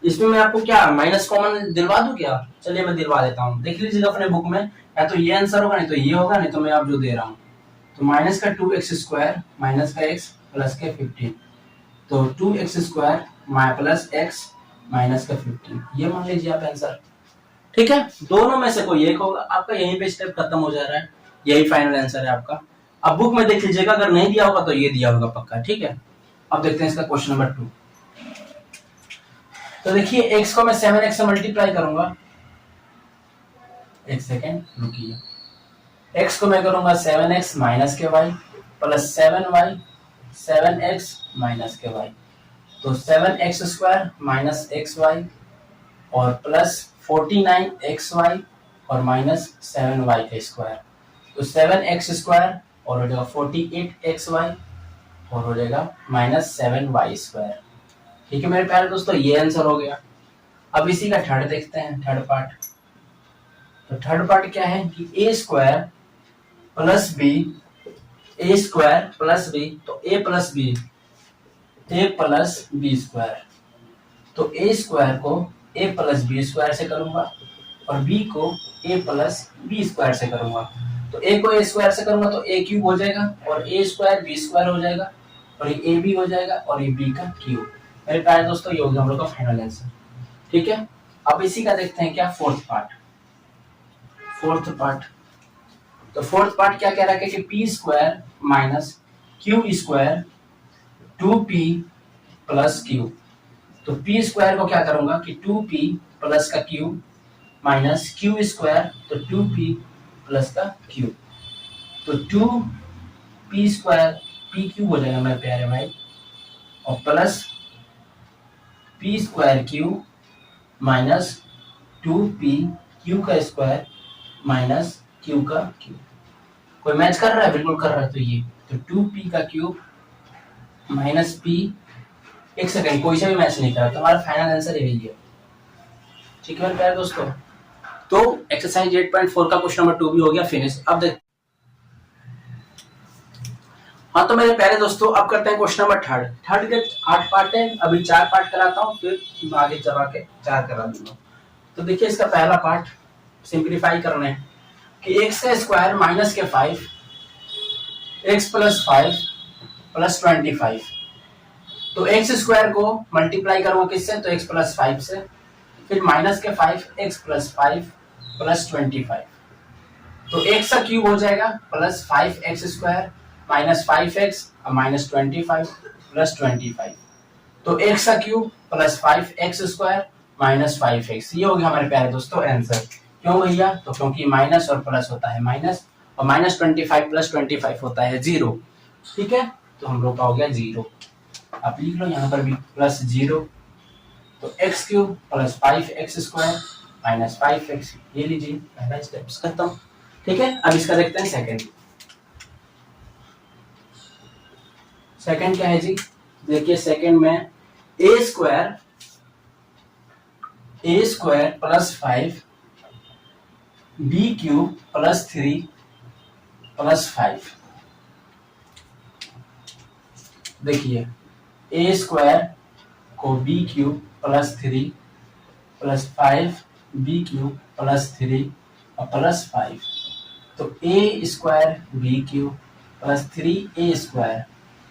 इसमें मैं आपको क्या माइनस कॉमन दिलवा दूं क्या? चलिए मैं दिलवा देता हूँ, देख लीजिएगा अपने बुक में, या तो ये आंसर होगा, नहीं तो ये होगा, नहीं तो मैं आप जो दे रहा हूँ। तो माइनस का 2x² माइनस का x प्लस के 15, तो 2x² प्लस x माइनस का 15, ये मान लीजिए आप आंसर। ठीक है, दोनों में से कोई एक होगा, आपका यहीं पे स्टेप खत्म हो जा रहा है, यही फाइनल आंसर है आपका। अब बुक में देख लीजिएगा, अगर नहीं दिया होगा तो ये दिया होगा पक्का। ठीक है, अब देखते हैं इसका क्वेश्चन नंबर 2। तो देखिए x को मैं 7x से मल्टीप्लाई करूंगा, एक सेकेंड रुकिए, x को मैं करूंगा 7x माइनस के y plus 7y 7x minus के y, तो 7x² माइनस xy और प्लस 49xy और माइनस 7y का स्क्वायर, तो 7x² और हो जाएगा 48xy और हो जाएगा माइनस 7y²। ठीक है मेरे प्यारे दोस्तों, ये आंसर हो गया। अब इसी का थर्ड देखते हैं, थर्ड पार्ट। तो थर्ड पार्ट क्या है कि a² plus b, a² plus b, तो a प्लस b तो a² को a प्लस b² से करूंगा और b को a प्लस b² से करूंगा। तो a को a² से करूंगा तो a³ हो जाएगा और a² b² हो जाएगा और ये ab हो जाएगा और ये b का क्यूब। मेरे प्यारे दोस्तों, ये हो गया हम लोग का फाइनल आंसर। ठीक है, अब इसी का देखते हैं क्या फोर्थ पार्ट। तो फोर्थ पार्ट क्या कह रहा है कि p² minus q² 2p plus q, तो p² को क्या करूंगा कि 2p प्लस का क्यूब माइनस q² तो 2p प्लस का क्यूब, तो 2p² p क्यूब हो जाएगा मेरे प्यारे भाई और plus p² cube minus 2p q का स्क्वायर माइनस q का क्यूब। कोई मैच कर रहा है? बिल्कुल कर रहा है। तो ये तो 2p का क्यूब माइनस p, एक सेकंड, कोई सा भी मैच नहीं करा, तो हमारा फाइनल आंसर यही है। ठीक है मेरे प्यारे दोस्तों, तो एक्सरसाइज 8.4 का क्वेश्चन नंबर 2 भी हो गया फिनिश। अब देख, हाँ तो मेरे प्यारे दोस्तों अब करते हैं क्वेश्चन नंबर थर्ड के 8 पार्ट है, अभी 4 पार्ट कराता हूँ, फिर आगे चला के 4 करा दूंगा। तो देखिए इसका पहला पार्ट सिंप्लीफाई करना है कि x का स्क्वायर माइनस के 5 x प्लस 5 प्लस 25, तो x² को मल्टीप्लाई करूंगा किससे, तो x प्लस 5 से, फिर माइनस के 5 x प्लस 5 प्लस 25, तो x का क्यूब हो जाएगा plus 5x² minus 5x minus 25 plus 25, तो x का cube plus 5x² minus 5x, ये हो गया हमारे प्यारे दोस्तों आंसर। क्यों भैया? तो क्योंकि माइनस और प्लस होता है माइनस और माइनस 25 प्लस 25 होता है 0। ठीक है, तो हम लोग का हो गया 0। आप लिख लो यहाँ पर भी प्लस 0, तो x³ plus 5x² minus 5x, ये लीजिए पहला स्टेप खत्म। ठीक है, अब इसका देखते हैं सेकंड। सेकंड क्या है जी? देखिए सेकंड में a² plus 5 b³ plus 3 plus 5। देखिए a² को b³ plus 3 plus 5 b³ plus 3 और प्लस 5, तो a² b³ plus 3a²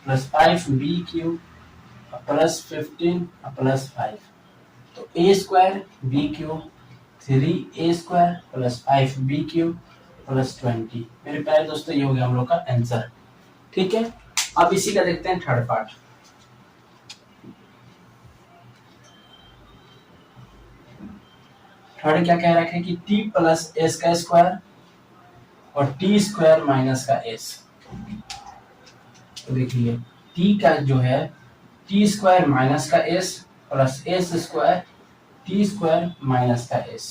plus 5b³ plus 15 plus 5, तो a² b³ 3a² plus 5b³ plus 20। मेरे प्यारे दोस्तों ये हो गया हम लोग का आंसर। ठीक है, अब इसी का देखते हैं थर्ड पार्ट। थर्ड क्या कह रहा है कि t प्लस s का स्क्वायर और t² माइनस का s। तो देखिए t का जो है t² माइनस का s plus s² t² minus का s,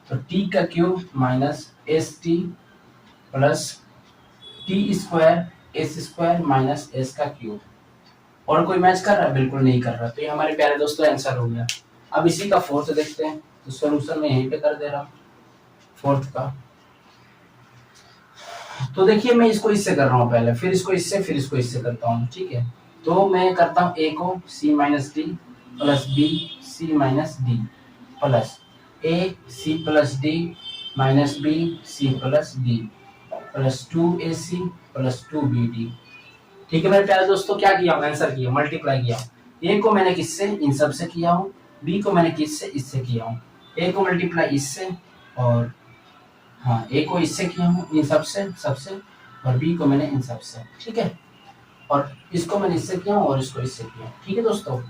तो t का cube minus st plus t² s² minus s का क्यूब। और कोई मैच कर रहा है? बिल्कुल नहीं कर रहा, तो ये हमारे प्यारे दोस्तों आंसर हो गया। अब इसी का फोर्थ देखते हैं, तो सॉल्यूशन में यहीं पे कर दे रहा हूँ फोर्थ का। तो देखिए मैं इसको इससे कर रहा हूँ पहले, फिर इसको इससे, फिर इसको इससे करता हूँ। ठीक है, तो मैं करता हूँ a को c minus D plus b C minus D plus A C plus D minus B C plus D plus 2ac plus 2bd। ठीक है मेरे प्यारे दोस्तों, क्या किया आंसर किया, मल्टीप्लाई किया। ए को मैंने किससे, इन सब से किया हूँ, बी को मैंने किससे, इससे किया हूँ। ए को मल्टीप्लाई इससे और हाँ ए को इससे किया हूँ, इन सबसे और बी को मैंने इन सबसे। ठीक है, और इसको मैंने इससे किया हूँ और इसको इससे किया। ठीक है दोस्तों,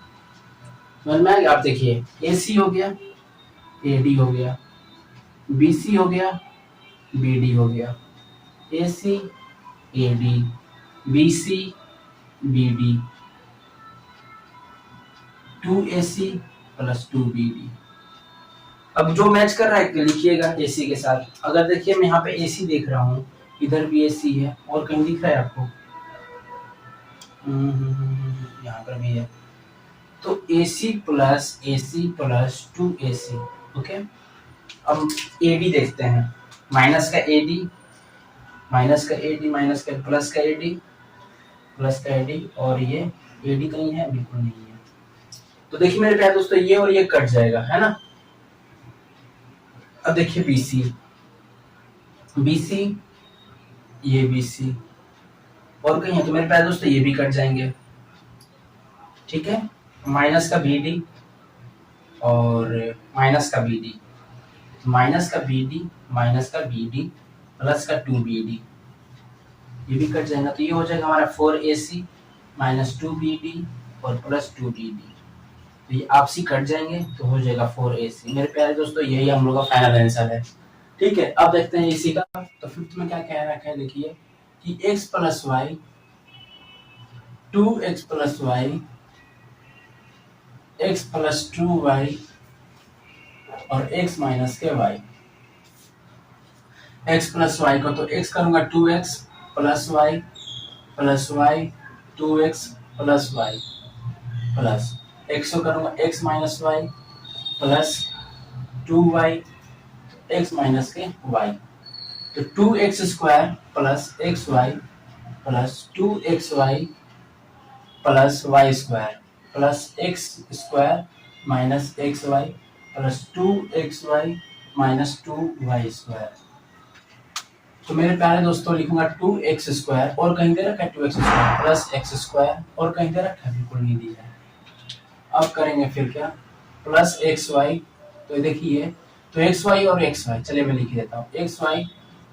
समझ में आ गया। आप देखिए ए सी हो गया, ए डी हो गया, बी सी हो गया, बी डी हो गया, A C A D B C B D 2ac plus 2bd। अब जो मैच कर रहा है लिखिएगा ac के साथ। अगर देखिए मैं यहाँ पे ac देख रहा हूँ, इधर भी ac है और कहीं दिख रहा है आपको, यहाँ पर भी है, तो ac प्लस 2ac। ओके, अब ad देखते हैं, माइनस का ad माइनस का ad माइनस का प्लस का ad प्लस का ad और ये ad कहीं है, बिल्कुल नहीं है। तो देखिए मेरे प्यारे दोस्तों ये और ये कट जाएगा, है ना। अब देखिए BC ये BC और कहीं है तो मेरे प्यारे दोस्तों ये भी कट जाएंगे। ठीक है, माइनस का BD और माइनस का BD प्लस का 2BD ये भी कट जाएगा। तो ये हो जाएगा हमारा 4AC माइनस 2BD और प्लस 2BD। तो ये आपसी कट जाएंगे तो हो जाएगा 4ac। मेरे प्यारे दोस्तों यही हम लोग का फाइनल आंसर है। ठीक है, अब देखते हैं इसी का। तो फिफ्थ में क्या कह रखा है, देखिए कि x plus Y 2x plus Y x plus 2y और x माइनस के y। x प्लस वाई को तो x करूंगा 2x plus Y 2x plus Y plus x को करूंगा x minus Y plus 2y x minus के y। तो 2x square plus xy plus 2xy plus y square plus x square minus xy plus 2xy minus 2y square. तो मेरे प्यारे दोस्तों लिखूंगा 2x स्क्वायर और कहीं दे रखा है 2x square plus x square और कहीं दे रखा है, बिल्कुल नहीं दिया है। अब करेंगे फिर क्या, प्लस xy। तो देखिए तो xy और xy, चलिए मैं लिख देता हूँ, xy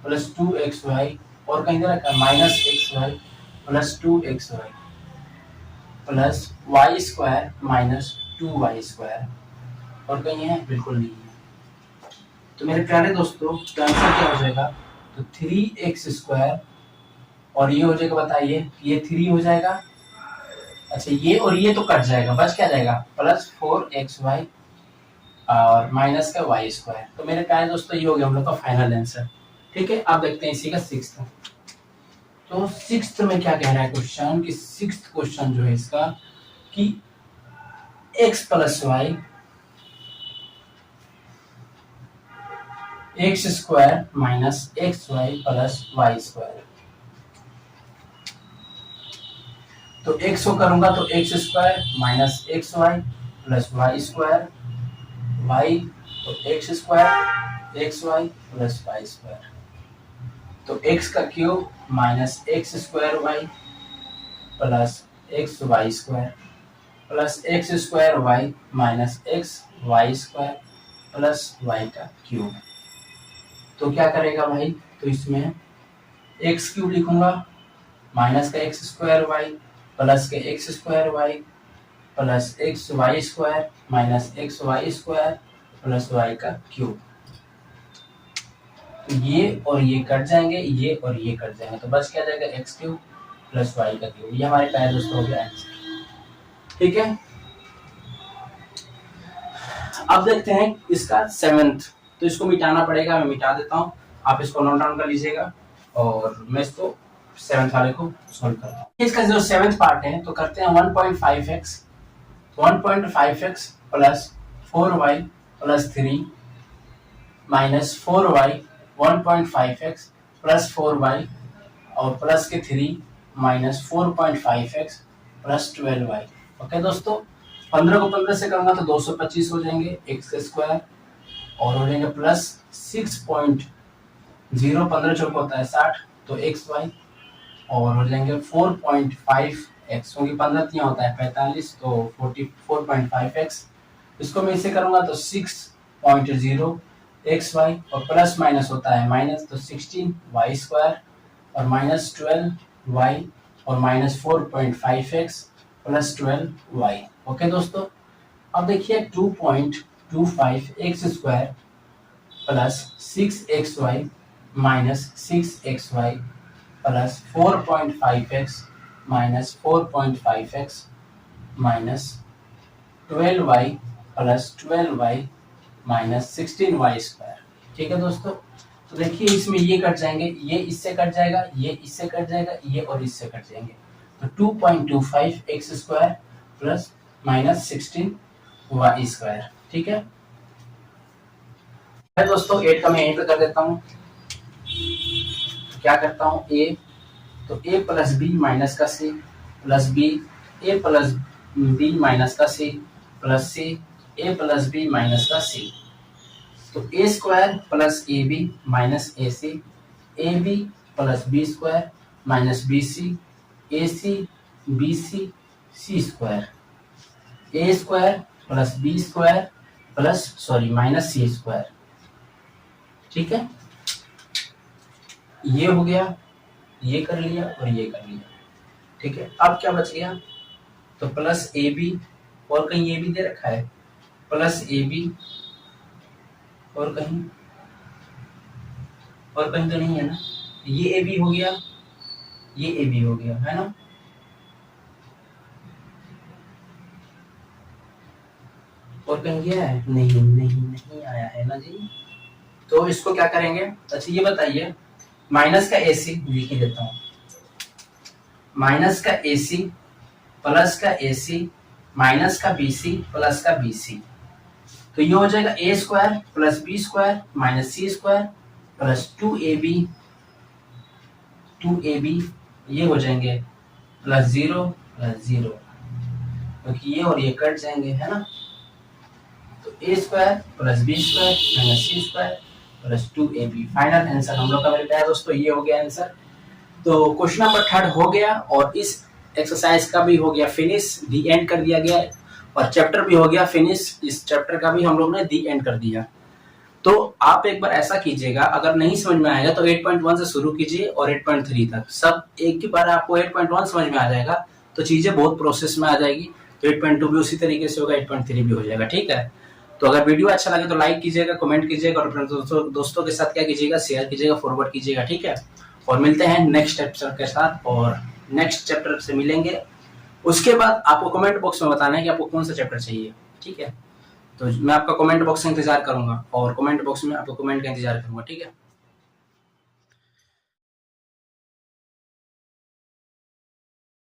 प्लस 2xy और कहीं दे रखा है minus xy plus 2xy plus y square minus 2y square और कहीं है, बिल्कुल नहीं है। तो मेरे प्यारे दोस्तों आंसर क्या हो जाएगा, तो 3x स्क्वायर और ये हो जाएगा, बताइए ये 3 हो जाएगा। अच्छा ये और ये तो कट जाएगा, बच क्या जाएगा, प्लस 4xy और माइनस का y स्क्वायर। तो मेरे प्यारे दोस्तों ये हो गया हम लोग का फाइनल आंसर। ठीक है, आप देखते हैं इसी का सिक्स्थ। तो सिक्स्थ में क्या कह रहा है क्वेश्चन, कि सिक्स्थ क्वेश्चन जो है इसका कि x plus Y X square minus X Y plus Y square. तो x को करूंगा तो X square minus X Y plus Y square, y तो X square X Y plus Y square. तो x का cube minus X square Y plus X Y square plus X square Y minus X Y square plus Y का क्यूब। तो क्या करेगा भाई, तो इसमें एक्स क्यूब लिखूंगा माइनस का एक्स स्क्वायर वाई प्लस के X square Y plus X Y square minus X Y square plus Y का क्यूब। तो ये और ये कट जाएंगे, ये और ये कट जाएंगे, तो बस क्या जाएगा एक्स क्यूब प्लस वाई का क्यूब। ये हमारे प्यारे दोस्तों हो गया आंसर। ठीक है, अब देखते हैं इसका सेवेंथ। तो इसको मिटाना पड़ेगा, मैं मिटा देता हूँ, आप इसको नोट डाउन कर लीजिएगा और मैं इसको सेवेंथ वाले को सॉल्व करता हूँ। इसका जो सेवेंथ पार्ट है तो करते हैं 1.5x plus 4y plus 3 minus 4y 1.5x plus 4y और प्लस के 3 minus 4.5x plus 12y। Okay दोस्तों, 15 को 15 से करूंगा तो 225 हो जाएंगे एक्स स्क्वायर, और हो जाएंगे प्लस 6.0, 15 चौक होता है 60, तो एक्स वाई, और हो जाएंगे 4.5 एक्स, क्योंकि 15 तिया होता है 45, तो 44.5 एक्स। इसको मैं इसे करूंगा तो 6.0 एक्स वाई, और प्लस माइनस होता है माइनस, तो 16 वाई स्क्वायर, और माइनस 12 वाई, और minus 4.5 X plus 12 Y. Okay दोस्तों, अब देखिए 2.25 X square plus 6 X Y minus 6 X Y plus 4.5 X minus 4.5 X minus 12 Y plus 12 Y minus 16 Y square. ठीक है दोस्तों, तो देखिए इसमें ये कट जाएंगे, ये इससे कट जाएगा, ये इससे कट जाएगा, ये और इससे कट जाएंगे, तो 2.25 X square plus minus 16 Y square. ठीक है दोस्तों, 8 का मैं यहीं पे कर देता हूँ। तो क्या करता हूँ, ए, तो ए प्लस बी माइनस का C plus B, A plus B minus का C plus C, A plus B minus का सी, तो A square plus A B minus A C, A B plus B square minus B C, A C B C C square, A square plus B square plus minus C square. ठीक है, ये हो गया, ये कर लिया और ये कर लिया। ठीक है, अब क्या बच गया, तो प्लस ए बी, और कहीं ये भी दे रखा है प्लस ए बी, और कहीं तो नहीं है ना, ये ए बी हो गया, ये ए बी हो गया, है ना। और कहीं गया है, नहीं आया है ना जी। तो इसको क्या करेंगे, अच्छा ये बताइए, माइनस का ए सी लिख ही देता हूं, माइनस का ए सी प्लस का ए सी माइनस का बी सी प्लस का बी सी, तो ये हो जाएगा A square plus B square minus C square plus 2ab, ये हो जाएंगे प्लस 0 प्लस 0, क्योंकि ये और ये कट जाएंगे, है ना। तो A square plus B square minus C square plus 2ab, final answer हम लोग का मिलता है दोस्तों, ये हो गया आंसर। तो क्वेश्चन नंबर 3 हो गया, और इस एक्सरसाइज का भी हो गया फिनिश, दी एंड कर दिया गया, और चैप्टर भी हो गया फिनिश, इस चैप्टर का भी हम लोग ने दी एंड कर दिया। तो आप एक बार ऐसा कीजिएगा, अगर नहीं समझ में आएगा तो 8.1 से शुरू कीजिए और 8.3 तक, सब एक ही बार आपको 8.1 समझ में आ जाएगा तो चीजें बहुत प्रोसेस में आ जाएगी, तो 8.2 भी उसी तरीके से होगा, 8.3 भी हो जाएगा। ठीक है, तो अगर वीडियो अच्छा लगे तो लाइक कीजिएगा, कमेंट कीजिएगा, और अपने दोस्तों के साथ क्या कीजिएगा, शेयर कीजिएगा, फॉरवर्ड कीजिएगा। ठीक है, और मिलते हैं नेक्स्ट चैप्टर के साथ, और नेक्स्ट चैप्टर से मिलेंगे। उसके बाद आपको कमेंट बॉक्स में बताना है कि आपको कौन सा चैप्टर चाहिए। ठीक है, तो मैं आपका कमेंट बॉक्स में इंतजार करूंगा, और कमेंट बॉक्स में आपको कमेंट का इंतजार करूंगा। ठीक है।